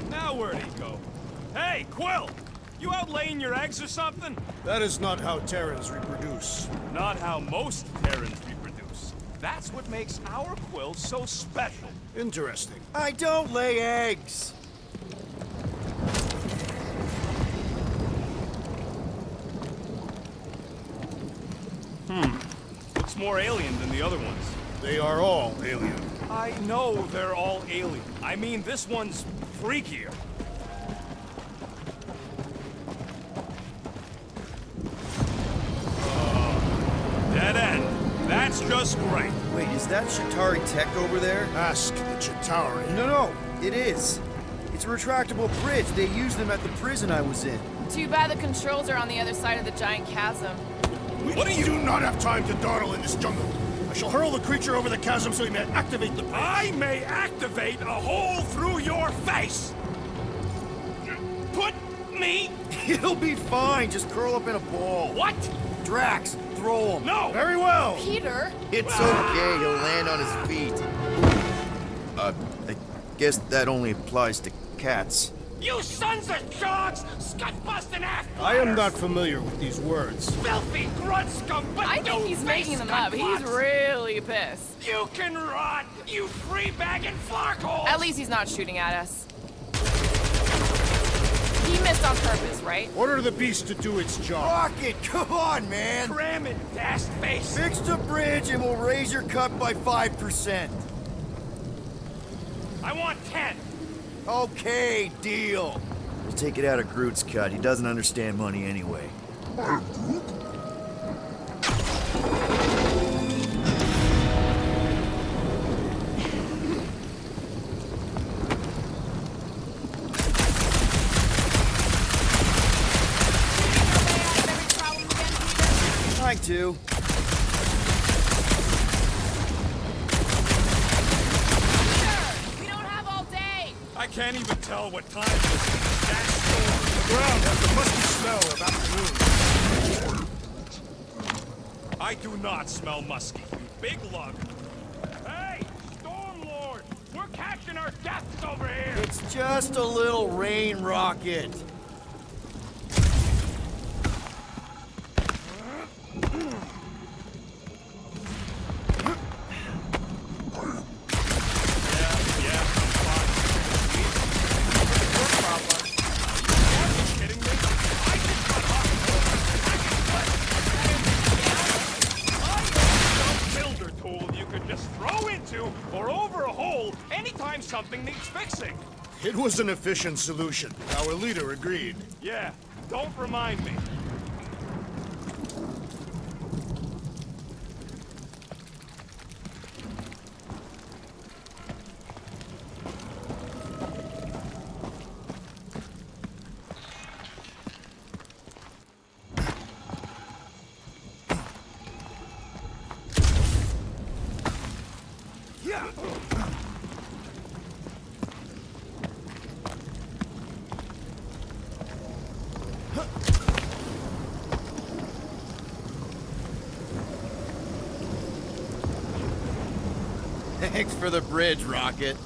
Now where'd he go? Hey, Quill! You out laying your eggs or something? That is not how Terrans reproduce. Not how most Terrans reproduce. That's what makes our Quill so special. Interesting. I don't lay eggs. Looks more alien than the other ones. They are all alien. I know they're all alien. I mean, this one's freakier. Dead end. That's just great. Wait, is that Chitauri tech over there? Ask the Chitauri. No, it is. It's a retractable bridge. They used them at the prison I was in. Too bad the controls are on the other side of the giant chasm. We do not have time to dawdle in this jungle. I shall hurl the creature over the chasm so he may activate the bridge. I may activate a hole through your face! Put me... It'll be fine. Just curl up in a ball. What? Drax, throw him. No! Very well. Peter? It's okay. He'll land on his feet. I guess that only applies to cats. You sons of dogs! Scut-busting ass! I am not familiar with these words. Filthy grunt scum, but I think he's making them up. He's really pissed. You can rot, you free-bagging flarkholes! At least he's not shooting at us. He missed on purpose, right? Order the beast to do its job. Rocket, come on, man. Cram it, ass face! Fix the bridge and we'll raise your cut by 5%. I want 10! Okay, deal. We'll take it out of Groot's cut. He doesn't understand money anyway. Trying to. We don't have all day. I can't even tell what time it is. That storm. The ground has the musty smell of afternoon. I do not smell musky, you big lug. Hey, Stormlord! We're catching our deaths over here! It's just a little rain rocket. Or over a hole anytime something needs fixing. It was an efficient solution. Our leader agreed. Yeah, don't remind me. Thanks for the bridge, Rocket.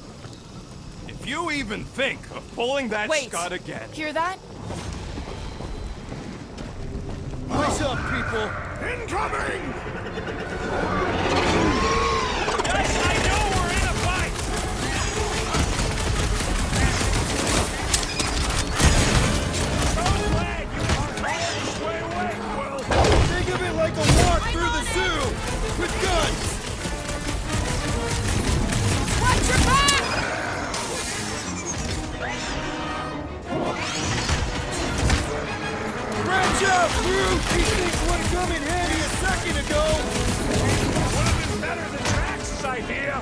If you even think of pulling that Wait. scud again. Hear that? Eyes up, people! Incoming! Yes, I know we're in a fight! So glad you are all this way away, Quill! Think of it like a walk through the zoo! With guns! Watch your back! Branch out, Groot! These things would have come in handy a second ago! Would have been better than Drax's idea!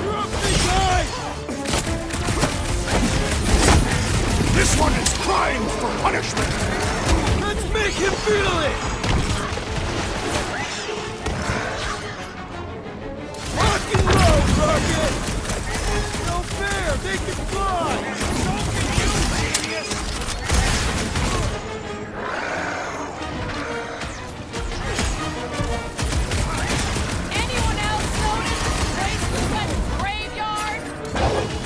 Drop the guy! This one is crying for punishment! Let's make him feel it! Rock and roll, Rocket! No fair! They can fly! So can you, genius! Anyone else notice this place looks like a graveyard?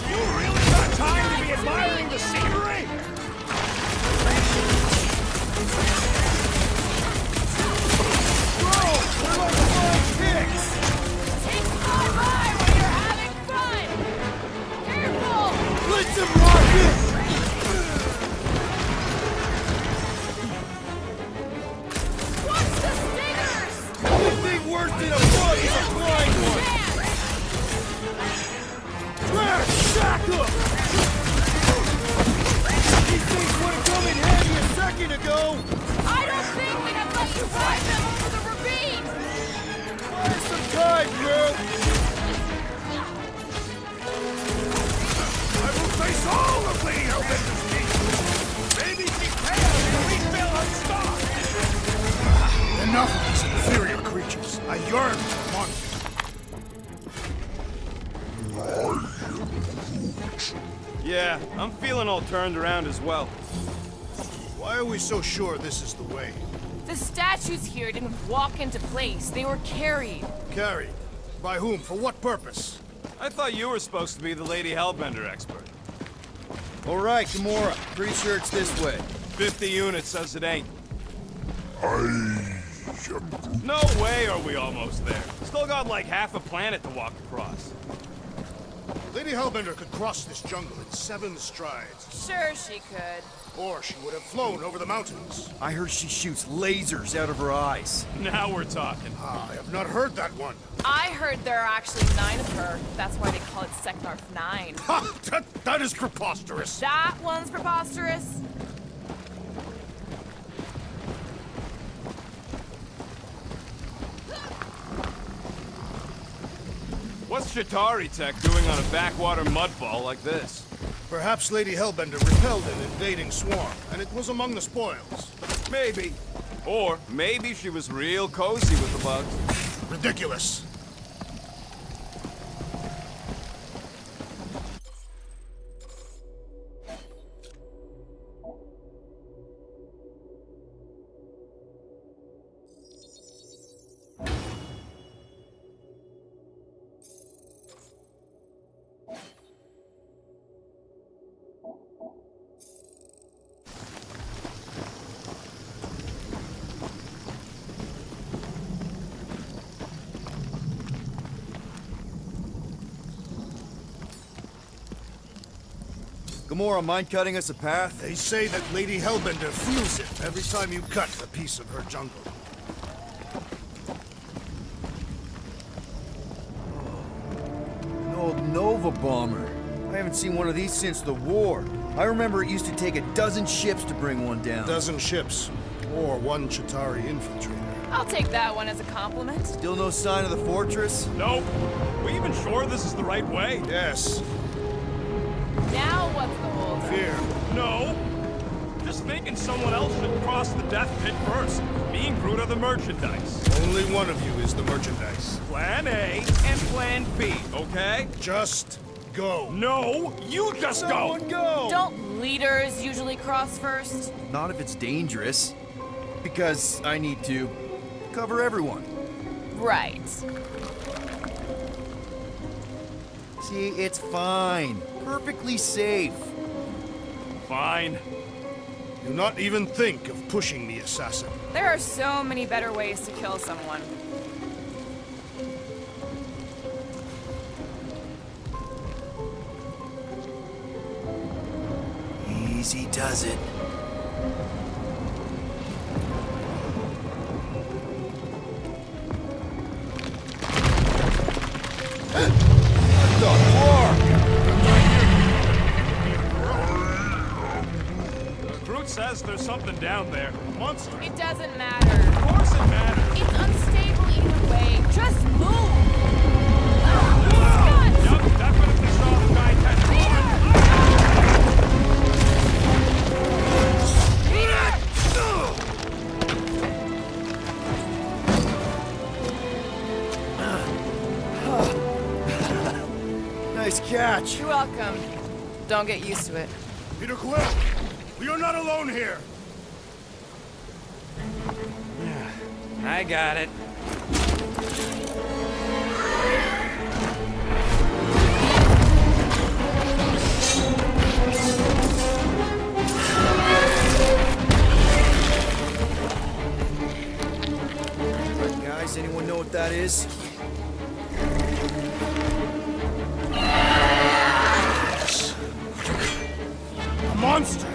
You really got time to be admiring the scenery? Bro, we're like flying pigs! Take fly by while you're having fun! Careful! Blitz him, Rocket! Watch the stingers! Only thing worse than a bug is a flying one! Trash! Sack up! These things would have come in handy a second ago! I don't think we have let you ride them over the ravine! Buy some time, Groot! I will face all of Lady Hellbender's needs! Maybe she can refill her stock! Enough of these inferior creatures. I yearn for monsters. Yeah, I'm feeling all turned around as well. Why are we so sure this is the way? The statues here didn't walk into place. They were carried. Carried? By whom? For what purpose? I thought you were supposed to be the Lady Hellbender expert. All right, Gamora. Pretty sure it's this way. 50 units says it ain't. No way are we almost there. Still got like half a planet to walk across. Lady Hellbender could cross this jungle in 7 strides. Sure she could. Or she would have flown over the mountains. I heard she shoots lasers out of her eyes. Now we're talking. I have not heard that one. I heard there are actually 9 of her. That's why they call it Seknarf 9. Ha! That is preposterous. That one's preposterous. What's Chitauri Tech doing on a backwater mudball like this? Perhaps Lady Hellbender repelled an invading swarm, and it was among the spoils. Maybe. Or maybe she was real cozy with the bugs. Ridiculous. Gamora, mind cutting us a path? They say that Lady Hellbender feels it every time you cut a piece of her jungle. An old Nova bomber. I haven't seen one of these since the war. I remember it used to take a dozen ships to bring one down. A dozen ships, or one Chitauri infiltrator. I'll take that one as a compliment. Still no sign of the fortress? Nope. We even sure this is the right way? Yes. Now what's the hold? Fear. No. Just thinking someone else should cross the death pit first. Me and Groot are the merchandise. Only one of you is the merchandise. Plan A and Plan B, okay? Just go. No, you just go. Go! Don't leaders usually cross first? Not if it's dangerous. Because I need to cover everyone. Right. See, it's fine. Perfectly safe. Fine. Do not even think of pushing the assassin. There are so many better ways to kill someone. Easy does it. Groot says there's something down there. Monster. It doesn't matter. Of course it matters. It's unstable either way. Just move! Yup, definitely saw the guy Nice catch. You're welcome. Don't get used to it. Peter Quill, we are not alone here. I got it. Guys, anyone know what that is? A monster.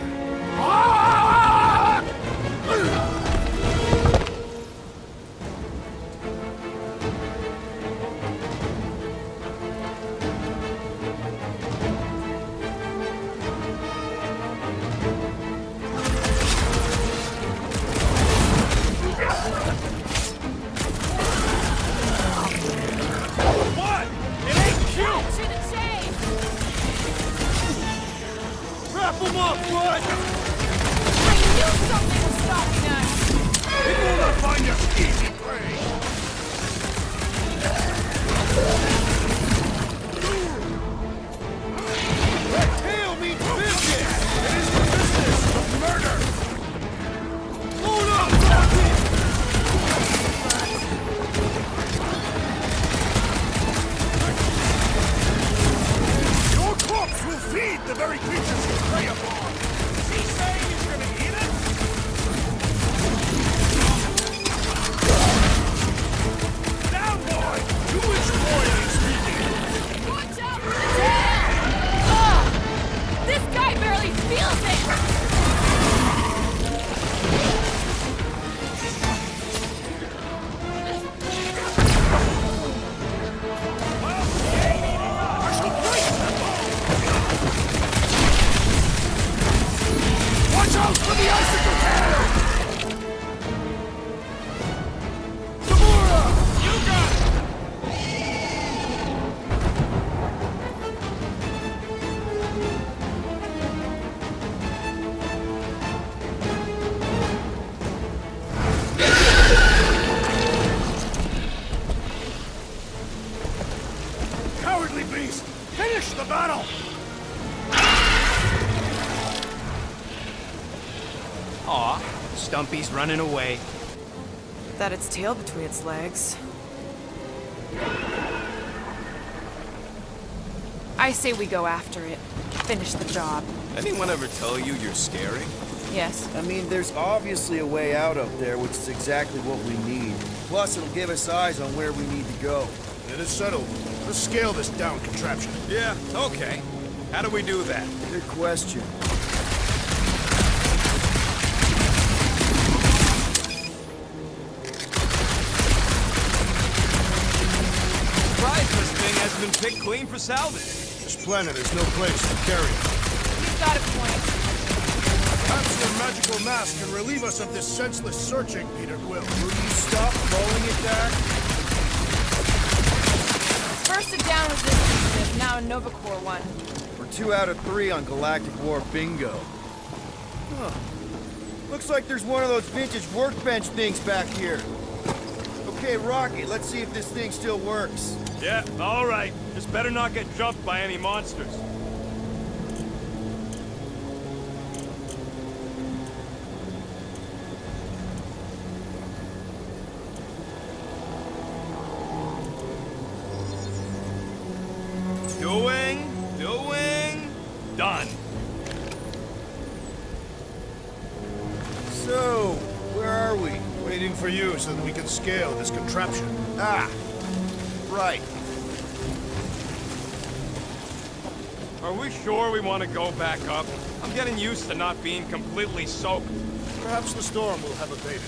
What? It ain't cute! To the chase! Wrap him up, bud! I knew something was stopping us! It will not find us easy prey. Hail means business! It is the business of murder. Load up, Rocky! Your corpse will feed the very creatures you prey upon. Is he saying he's gonna eat it? Down, boy! To which boy are you speaking? Watch out for the tail! Ugh! This guy barely feels it! I shall break them all! Watch out for the icicle tail! Gamora! You got it! Cowardly beast! Finish the battle! Aw, Stumpy's running away. That its tail between its legs. I say we go after it. Finish the job. Anyone ever tell you you're scary? Yes. I mean, there's obviously a way out up there, which is exactly what we need. Plus, it'll give us eyes on where we need to go. It is settled. Let's scale this down contraption. Yeah, okay. How do we do that? Good question. Surprised this thing hasn't been picked clean for salvage. This planet is no place to carry it. You've got a point. Perhaps your magical mask can relieve us of this senseless searching, Peter Quill. Will you stop calling it that? First a down resistance ship, now a Nova Corps one. We're 2 out of 3 on Galactic War bingo. Huh. Looks like there's one of those vintage workbench things back here. Okay, Rocky, let's see if this thing still works. Yeah, all right. Just better not get jumped by any monsters. Doing, done. So, where are we? Waiting for you so that we can scale this contraption. Ah, right. Are we sure we want to go back up? I'm getting used to not being completely soaked. Perhaps the storm will have abated.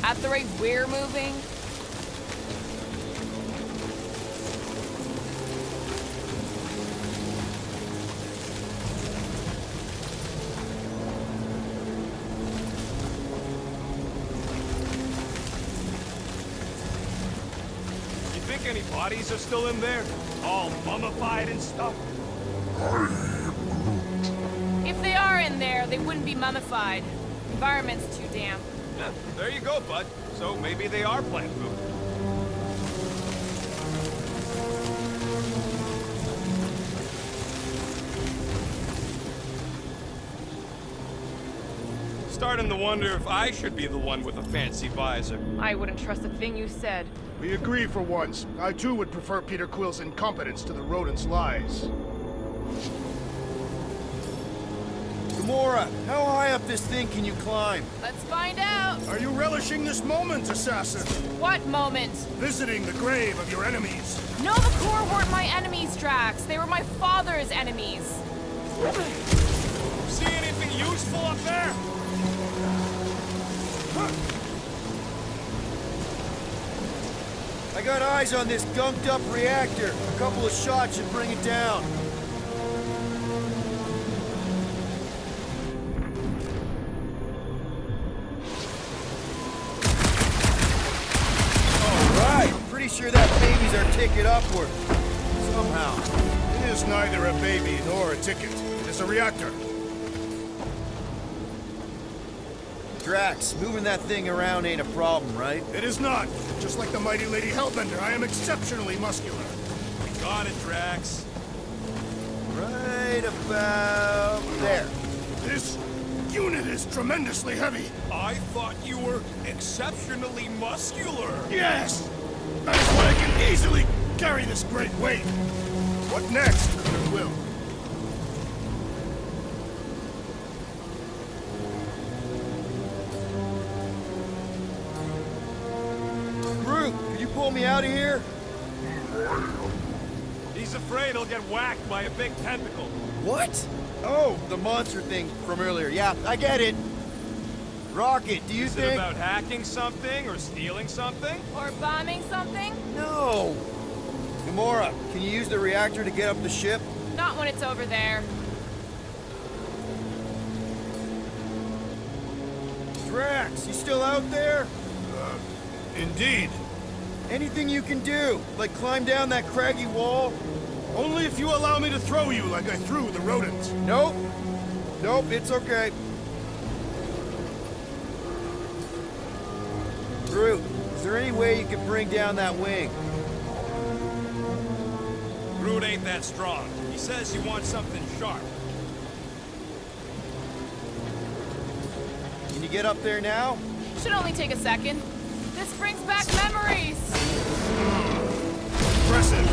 At the rate we're moving, You think any bodies are still in there? All mummified and stuff? if they are in there, they wouldn't be mummified. Environment's too damp. Yeah, there you go, bud. So maybe they are plant food. Starting to wonder if I should be the one with a fancy visor. I wouldn't trust a thing you said. We agree for once. I too would prefer Peter Quill's incompetence to the rodent's lies. Gamora, how high up this thing can you climb? Let's find out. Are you relishing this moment, assassin? What moment? Visiting the grave of your enemies. Nova Corps weren't my enemies, Drax. They were my father's enemies. See anything useful up there? I got eyes on this gunked up reactor. A couple of shots should bring it down. Alright, pretty sure that baby's our ticket upward. Somehow. It is neither a baby nor a ticket. It is a reactor. Drax, moving that thing around ain't a problem, right? It is not. Just like the mighty Lady Hellbender, I am exceptionally muscular. We got it, Drax. Right about there. This unit is tremendously heavy. I thought you were exceptionally muscular. Yes! That is why I can easily carry this great weight. What next, Peter Quill? Groot, can you pull me out of here? He's afraid he'll get whacked by a big tentacle. What? Oh, the monster thing from earlier. Yeah, I get it. Rocket, do you Is think... it about hacking something or stealing something? Or bombing something? No! Gamora, can you use the reactor to get up the ship? Not when it's over there. Drax, you still out there? Indeed. Anything you can do, like climb down that craggy wall? Only if you allow me to throw you like I threw the rodents. Nope. Nope, it's okay. Groot, is there any way you can bring down that wing? Groot ain't that strong. He says he wants something sharp. Can you get up there now? Should only take a second. This brings back memories. Impressive.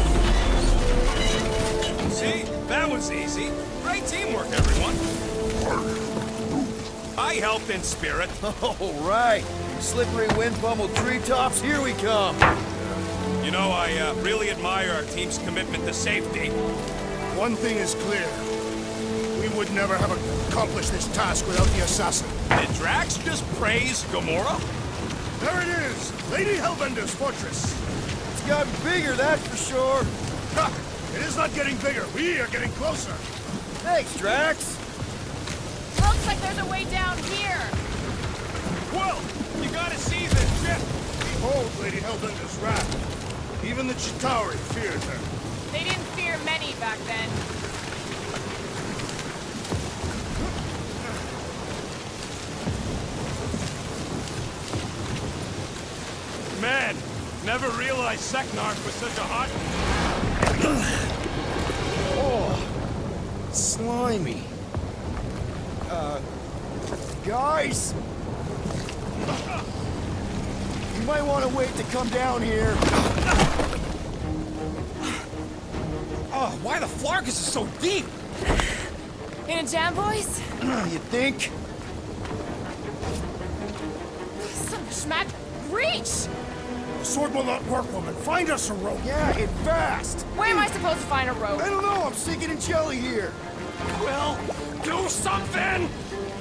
See? That was easy. Great teamwork, everyone. I helped in spirit. All right. Slippery wind-pummeled treetops, here we come. You know, I really admire our team's commitment to safety. One thing is clear. would never have accomplished this task without the assassin. Did Drax just praise Gamora? There it is! Lady Hellbender's fortress! It's gotten bigger, that's for sure. Ha! It is not getting bigger. We are getting closer. Thanks, Drax. Looks like there's a way down here. Quill, you gotta see this ship. Behold Lady Hellbender's wrath. Even the Chitauri feared her. They didn't fear many back then. Man, never realized Seknarf was such a hot... Oh, slimy. Guys? You might want to wait to come down here. Oh, why the Flarkus is so deep? In a jam, boys? You think? Son of a schmack. Reach! The sword will not work, woman. Find us a rope. Yeah, and fast. Where am I supposed to find a rope? I don't know, I'm sinking in jelly here. Quill, do something!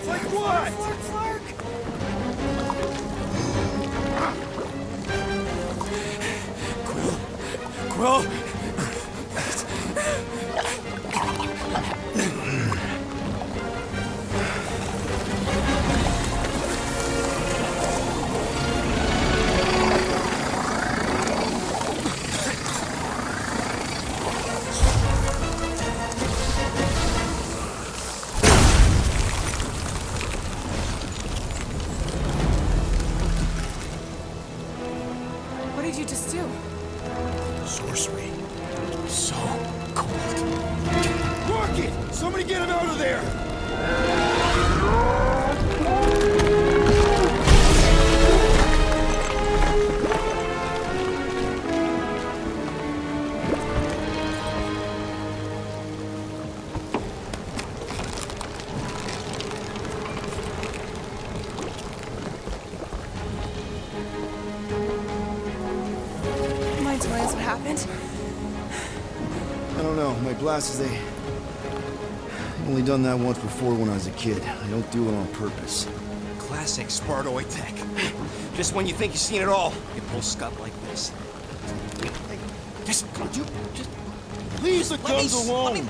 Like what? Quill? What did you just do? Sorcery. So cold. Rocket! Somebody get him out of there! Mind telling us what happened? I don't know. My blast is I've only done that once before when I was a kid. I don't do it on purpose. Classic Spartoid tech. Just when you think you've seen it all, you pull scut like this. Just, Leave the guns alone!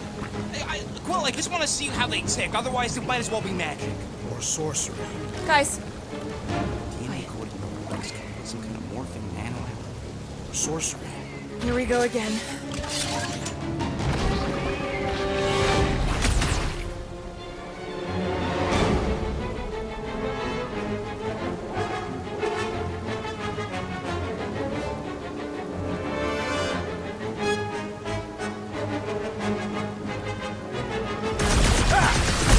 Quill, I just want to see how they tick. Otherwise, it might as well be magic. Or sorcery. Guys, DNA coding bugs can put some kind of morphing nano. Or sorcery. here we go again.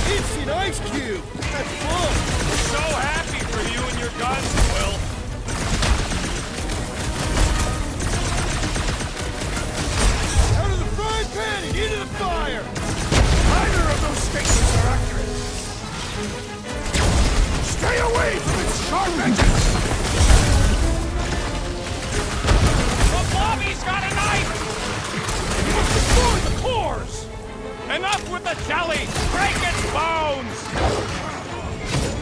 It's an ice cube! That's fun! So happy for you and your guns, Quill. Out of the frying pan and into the fire! Neither of those statements are accurate. Stay away from its sharp edges! The Blobby's got a knife! You must destroy the cores! Enough with the jelly! Break its bones!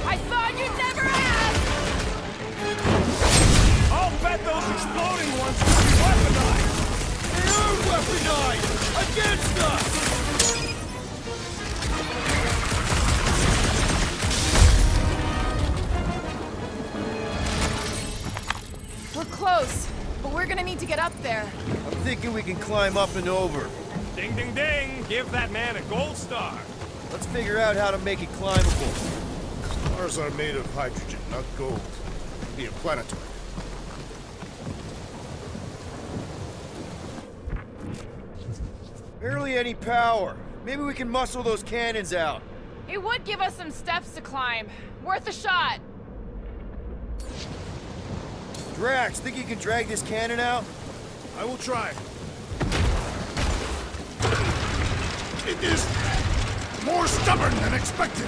I thought you'd never ask! I'll bet those exploding ones will be weaponized! They are weaponized! Against us! We're close, but we're gonna need to get up there. I'm thinking we can climb up and over. Ding, ding, ding! Give that man a gold star! Let's figure out how to make it climbable. Stars are made of hydrogen, not gold. Be a planetoid. Barely any power. Maybe we can muscle those cannons out. It would give us some steps to climb. Worth a shot. Drax, think you can drag this cannon out? I will try. It is more stubborn than expected.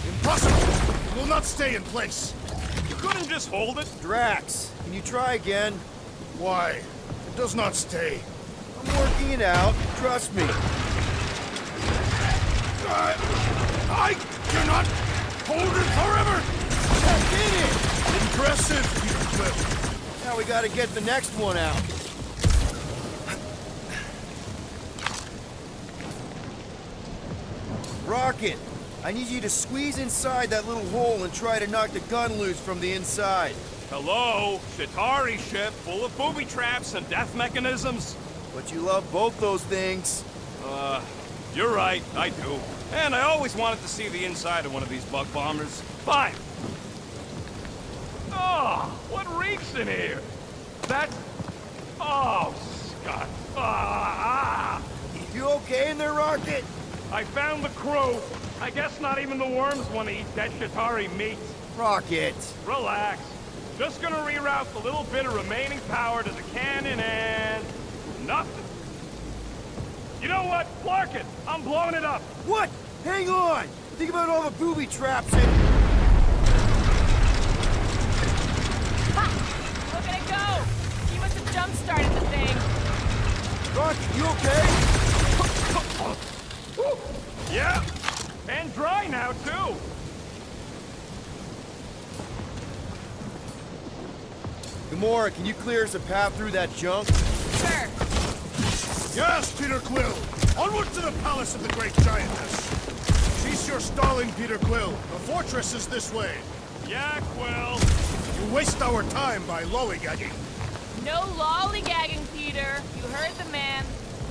Impossible! It will not stay in place. You couldn't just hold it? Drax, can you try again? Why? It does not stay. I'm working it out. Trust me. I cannot hold it forever! I did it! Impressive, Peter Quill. Now we gotta get the next one out. Rocket, I need you to squeeze inside that little hole and try to knock the gun loose from the inside. Hello? Chitauri ship full of booby traps and death mechanisms? But you love both those things. You're right, I do. And I always wanted to see the inside of one of these bug bombers. Fine. Oh, what reeks in here? That's... Oh, Scott. You okay in there, Rocket? I found the crew. I guess not even the worms want to eat dead Chitauri meat. Rocket. Relax. Just gonna reroute the little bit of remaining power to the cannon and... nothing. You know what? Clark it! I'm blowing it up! What? Hang on! Think about all the booby traps and... Ha! Look at it go! He must have jump-started the thing. Rocket, you okay? Yeah! And dry now, too! Gamora, can you clear us a path through that junk? Sure. Yes, Peter Quill! Onward to the palace of the Great Giantess! Cease your stalling, Peter Quill. The fortress is this way. Yeah, Quill. You waste our time by lollygagging. No lollygagging, Peter. You heard the man.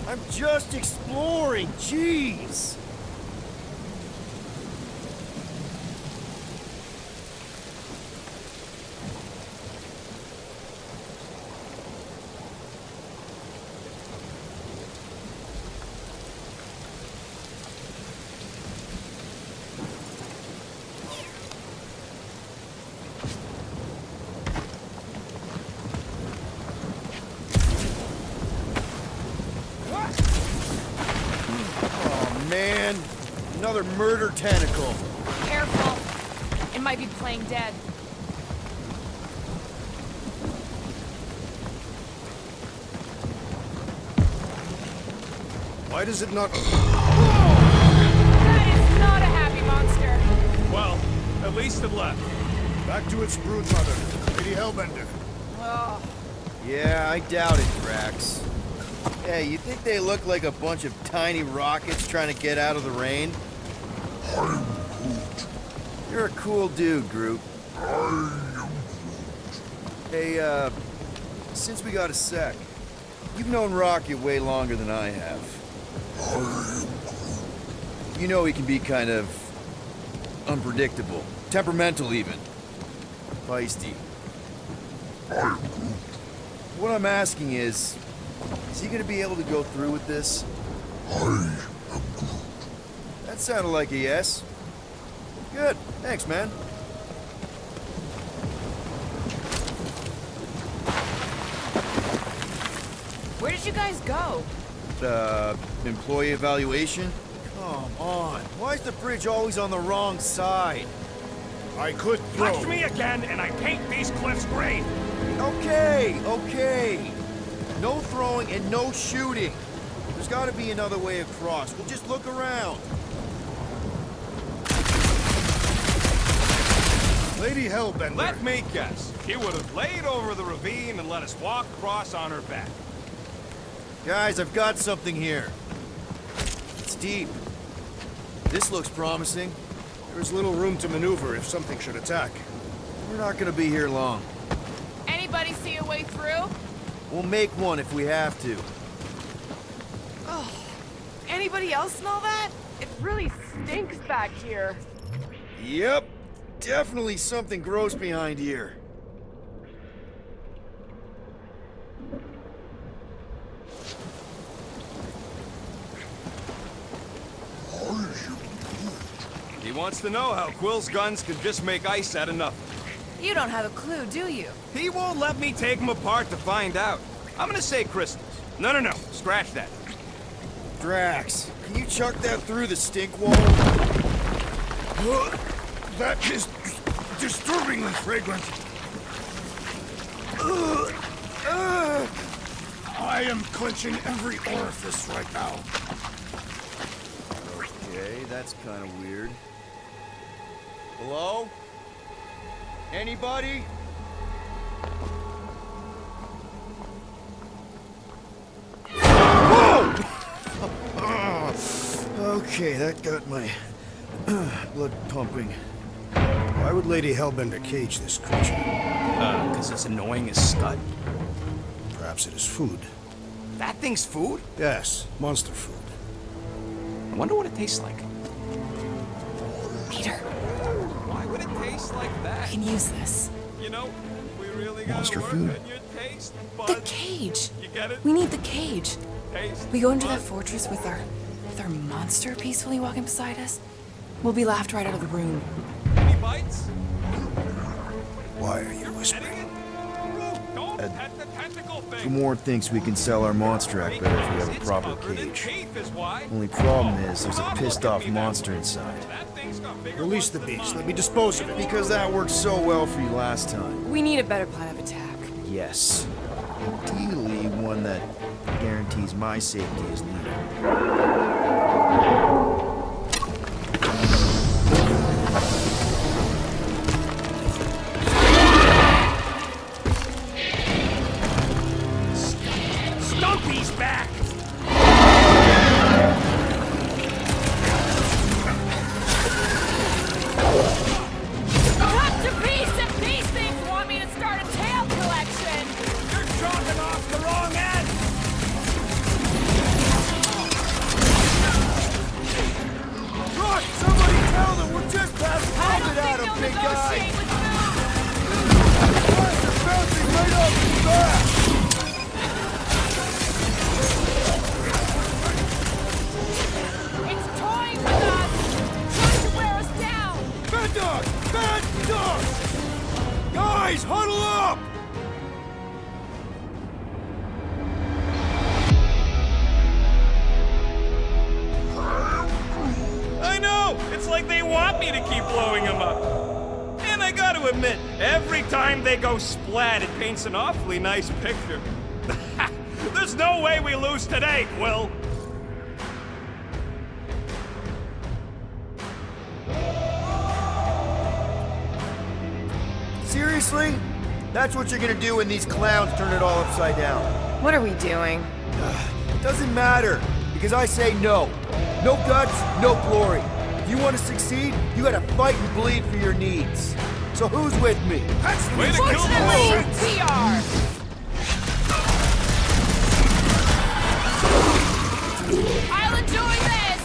I'm just exploring, jeez! Man, another murder tentacle. Careful. It might be playing dead. Why does it not... That is not a happy monster. Well, at least it left. Back to its brood mother, Lady Hellbender. Oh. Yeah, I doubt it, Drax. Hey, you think they look like a bunch of tiny rockets trying to get out of the rain? I'm Groot. You're a cool dude, Groot. I am Groot. Hey, since we got a sec, you've known Rocket way longer than I have. I am Groot. You know he can be kind of unpredictable, temperamental even, feisty. I am Groot. What I'm asking is he gonna be able to go through with this? I am Groot. That sounded like a yes. Good. Thanks, man. Where did you guys go? Employee evaluation? Come on. Why is the bridge always on the wrong side? I could throw... Touch me again, and I paint these cliffs green! Okay, okay. No throwing and no shooting. There's gotta be another way across. We'll just look around. Lady Hellbender. Let me guess. She would have laid over the ravine and let us walk across on her back. Guys, I've got something here. It's deep. This looks promising. There's little room to maneuver if something should attack. We're not gonna be here long. Anybody see a way through? We'll make one if we have to. Oh, anybody else smell that? It really stinks back here. Yep. Definitely something gross behind here. He wants to know how Quill's guns can just make ice out of nothing. You don't have a clue, do you? He won't let me take them apart to find out. I'm gonna say crystals. No. Scratch that. Drax, can you chuck that through the stink wall? That is disturbingly fragrant. I am clenching every orifice right now. Okay, that's kind of weird. Hello? Anybody? Whoa! Okay, that got my blood pumping. Why would Lady Hellbender cage this creature? Because it's annoying as scud. Perhaps it is food. That thing's food? Yes, monster food. I wonder what it tastes like. Peter, Why would it taste like that? we can use this. You know, we really gotta Monster work food? on your taste The buds. cage. You get it? We need the cage. Taste We go into that buds. fortress with our monster peacefully walking beside us. We'll be laughed right out of the room. Any bites? Why are you whispering? Don't pet the tentacle thing. Gamorrean thinks we can sell our monster act better if we have a proper cage. Only problem is there's a pissed off monster inside. Release the beast. Let me dispose of it. Because that worked so well for you last time. We need a better plan of attack. Yes. Ideally, one that guarantees my safety as leader. Stumpy's back! Cut to peace if these things want me to start a tail collection! You're chalking off the wrong end! Run! Somebody tell them we're just past I don't combat at think him, they'll big guy! negotiate with you! Guys are bouncing right off his back! It's toying with us! Trying to wear us down! Bad dog! Bad dog! Guys, huddle up! I know! It's like they want me to keep blowing them up. And I gotta admit, every time they go splat, it paints an awfully nice picture. There's no way we lose today, Quill. Seriously? That's what you're gonna do when these clowns turn it all upside down. What are we doing? Doesn't matter, because I say no. No guts, no glory. If you want to succeed, you gotta fight and bleed for your needs. So who's with me? Way to kill the Fortunately, moment! we are! I'll enjoy this!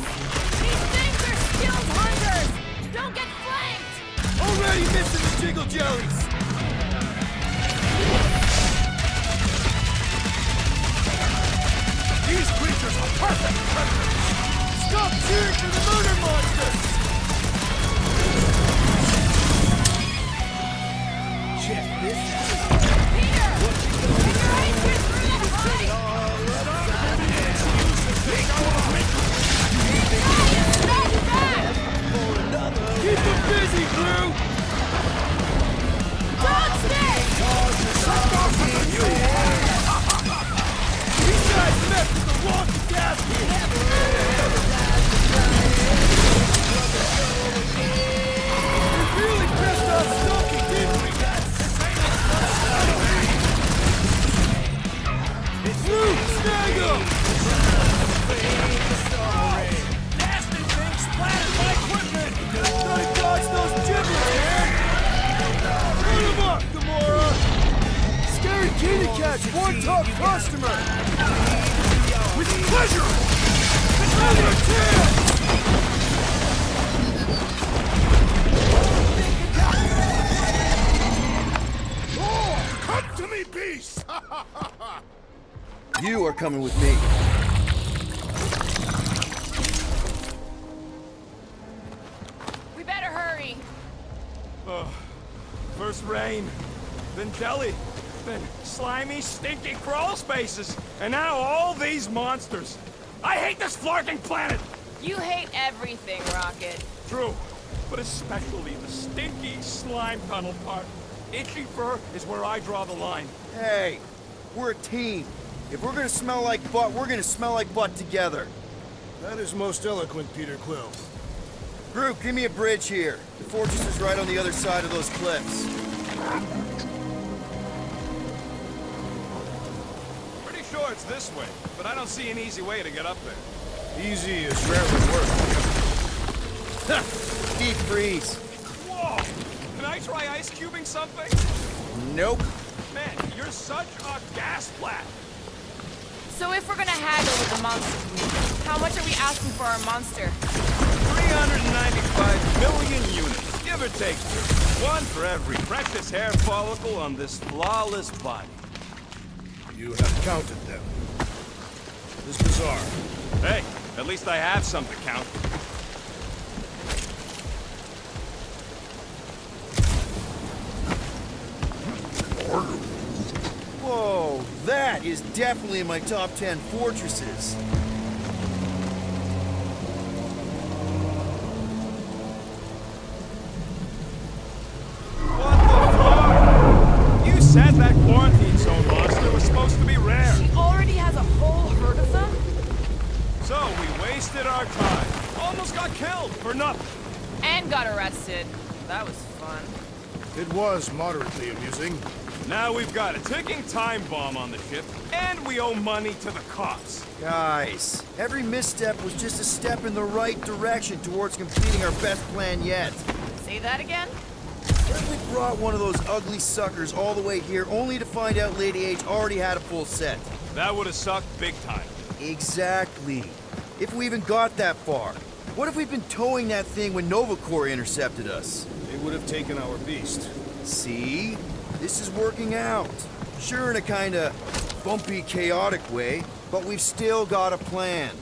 These things are skilled hunters! Don't get flanked! Already missing the jiggle jellies! These creatures are perfect predators. Stop cheering for the murder monster! Check this out. Peter! Can your ace get through that fight? Keep them busy, Drew! Don't stick! These guys messed with the wrong gasket! We really pissed off Stumpy, didn't we? It's Luke! Snag him! Nasty thing splattered my equipment! Gotta dodge those giblets, man! Put him up, Gamora! Scary kitty catch, one tough customer! With pleasure! Another chance! Come to me, beast! You are coming with me. We better hurry. First rain, then jelly, then slimy, stinky crawl spaces, and now all these monsters. I hate this flarking planet! You hate everything, Rocket. True, but especially the stinky slime tunnel part. Itchy fur is where I draw the line. Hey, we're a team. If we're gonna smell like butt, we're gonna smell like butt together. That is most eloquent, Peter Quill. Group, give me a bridge here. The fortress is right on the other side of those cliffs. Pretty sure it's this way, but I don't see an easy way to get up there. Easy is rarely worth. Deep freeze. Whoa! Can I try ice cubing something? Nope. Man, you're such a gas plat. So if we're gonna haggle with the monster, how much are we asking for our monster? 395 million units, give or take. One for every precious hair follicle on this flawless body. You have counted them. This bizarre. Hey, at least I have some to count. Whoa, that is definitely in my top 10 fortresses. What the fuck? You said that quarantine zone monster was supposed to be rare. She already has a whole herd of them? So we wasted our time. Almost got killed for nothing. And got arrested. That was fun. It was moderately amusing. Now we've got a ticking time bomb on the ship, and we owe money to the cops. Guys, every misstep was just a step in the right direction towards completing our best plan yet. Say that again? What if we brought one of those ugly suckers all the way here only to find out Lady H already had a full set? That would have sucked big time. Exactly. If we even got that far. What if we'd been towing that thing when Nova Corps intercepted us? They would have taken our beast. See? This is working out. Sure, in a kinda bumpy, chaotic way, but we've still got a plan.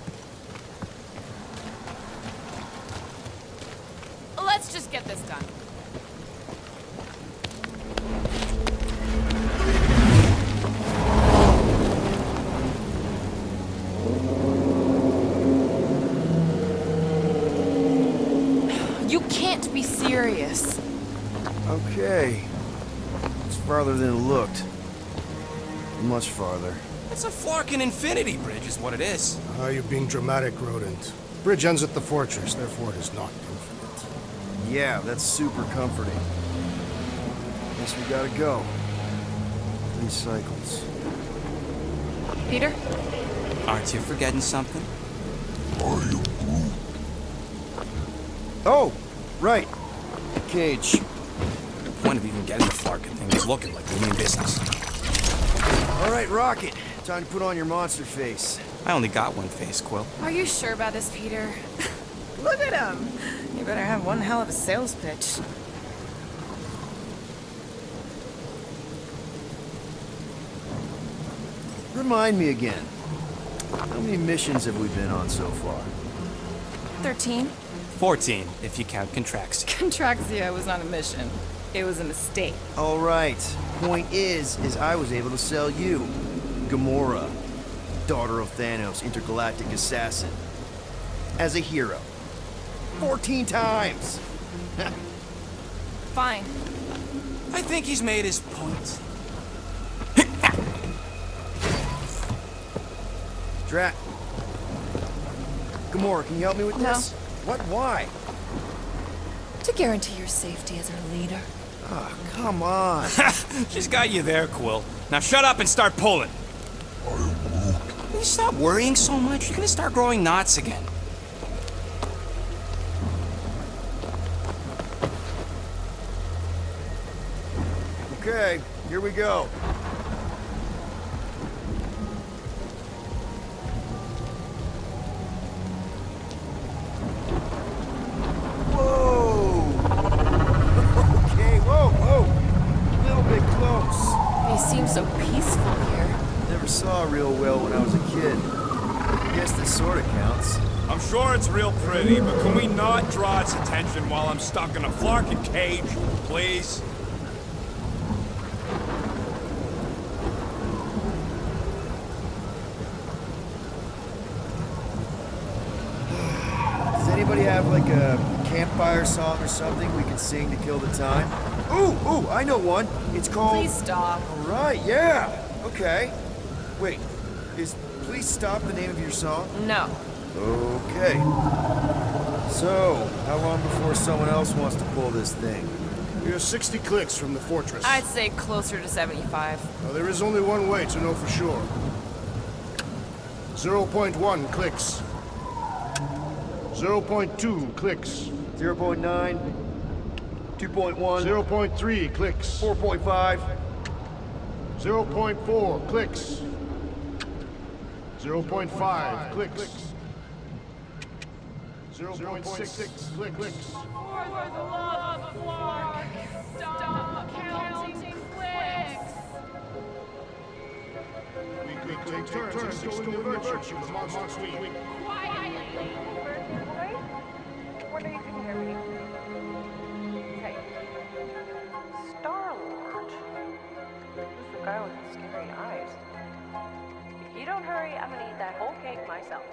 Let's just get this done. You can't be serious. Okay. It's farther than it looked. Much farther. It's a Flarkin Infinity Bridge is what it is. You're being dramatic, Rodent. Bridge ends at the fortress, therefore it is not infinite. Yeah, that's super comforting. Guess we gotta go. 3 cycles. Peter? Aren't you forgetting something? Oh, right. Cage. The point of even getting the Flarkin thing is looking like we mean business. All right, Rocket. Time to put on your monster face. I only got one face, Quill. Are you sure about this, Peter? Look at him. You better have one hell of a sales pitch. Remind me again. How many missions have we been on so far? 13? 14, if you count Contraxia. Contraxia was not a mission. It was a mistake. All right. Point is I was able to sell you, Gamora, daughter of Thanos, intergalactic assassin, as a hero. 14 times. Fine. I think he's made his point. Drat. Gamora, can you help me with this? What? Why? To guarantee your safety as our leader. Ah, come on. She's got you there, Quill. Now shut up and start pulling. Will you stop worrying so much? You're gonna start growing knots again. Okay, here we go. Whoa! Okay, whoa! A little bit close. They seem so peaceful here. Never saw real well when I was a kid. I guess this sort of counts. I'm sure it's real pretty, but can we not draw its attention while I'm stuck in a Flarkin cage, please? Does anybody have like a campfire song or something we can sing to kill the time? Ooh, I know one. It's called... Please stop. All right, yeah. Okay. Wait, Is Please Stop the name of your song? No. Okay. So, how long before someone else wants to pull this thing? We are 60 clicks from the fortress. I'd say closer to 75. Now, there is only one way to know for sure. 0.1 clicks. 0.2 clicks. 0.9. 2.1. 0.3 clicks. 4.5. 0.4 clicks. 0.5 clicks. 0.6 clicks. For the love of Clark, stop counting clicks. We take turns extolling the virtues of the Monster Suite. Quietly. What are you doing here? Hey. Star-Lord. Who's the guy with the scary eyes? If you don't hurry, I'm gonna eat that whole cake myself.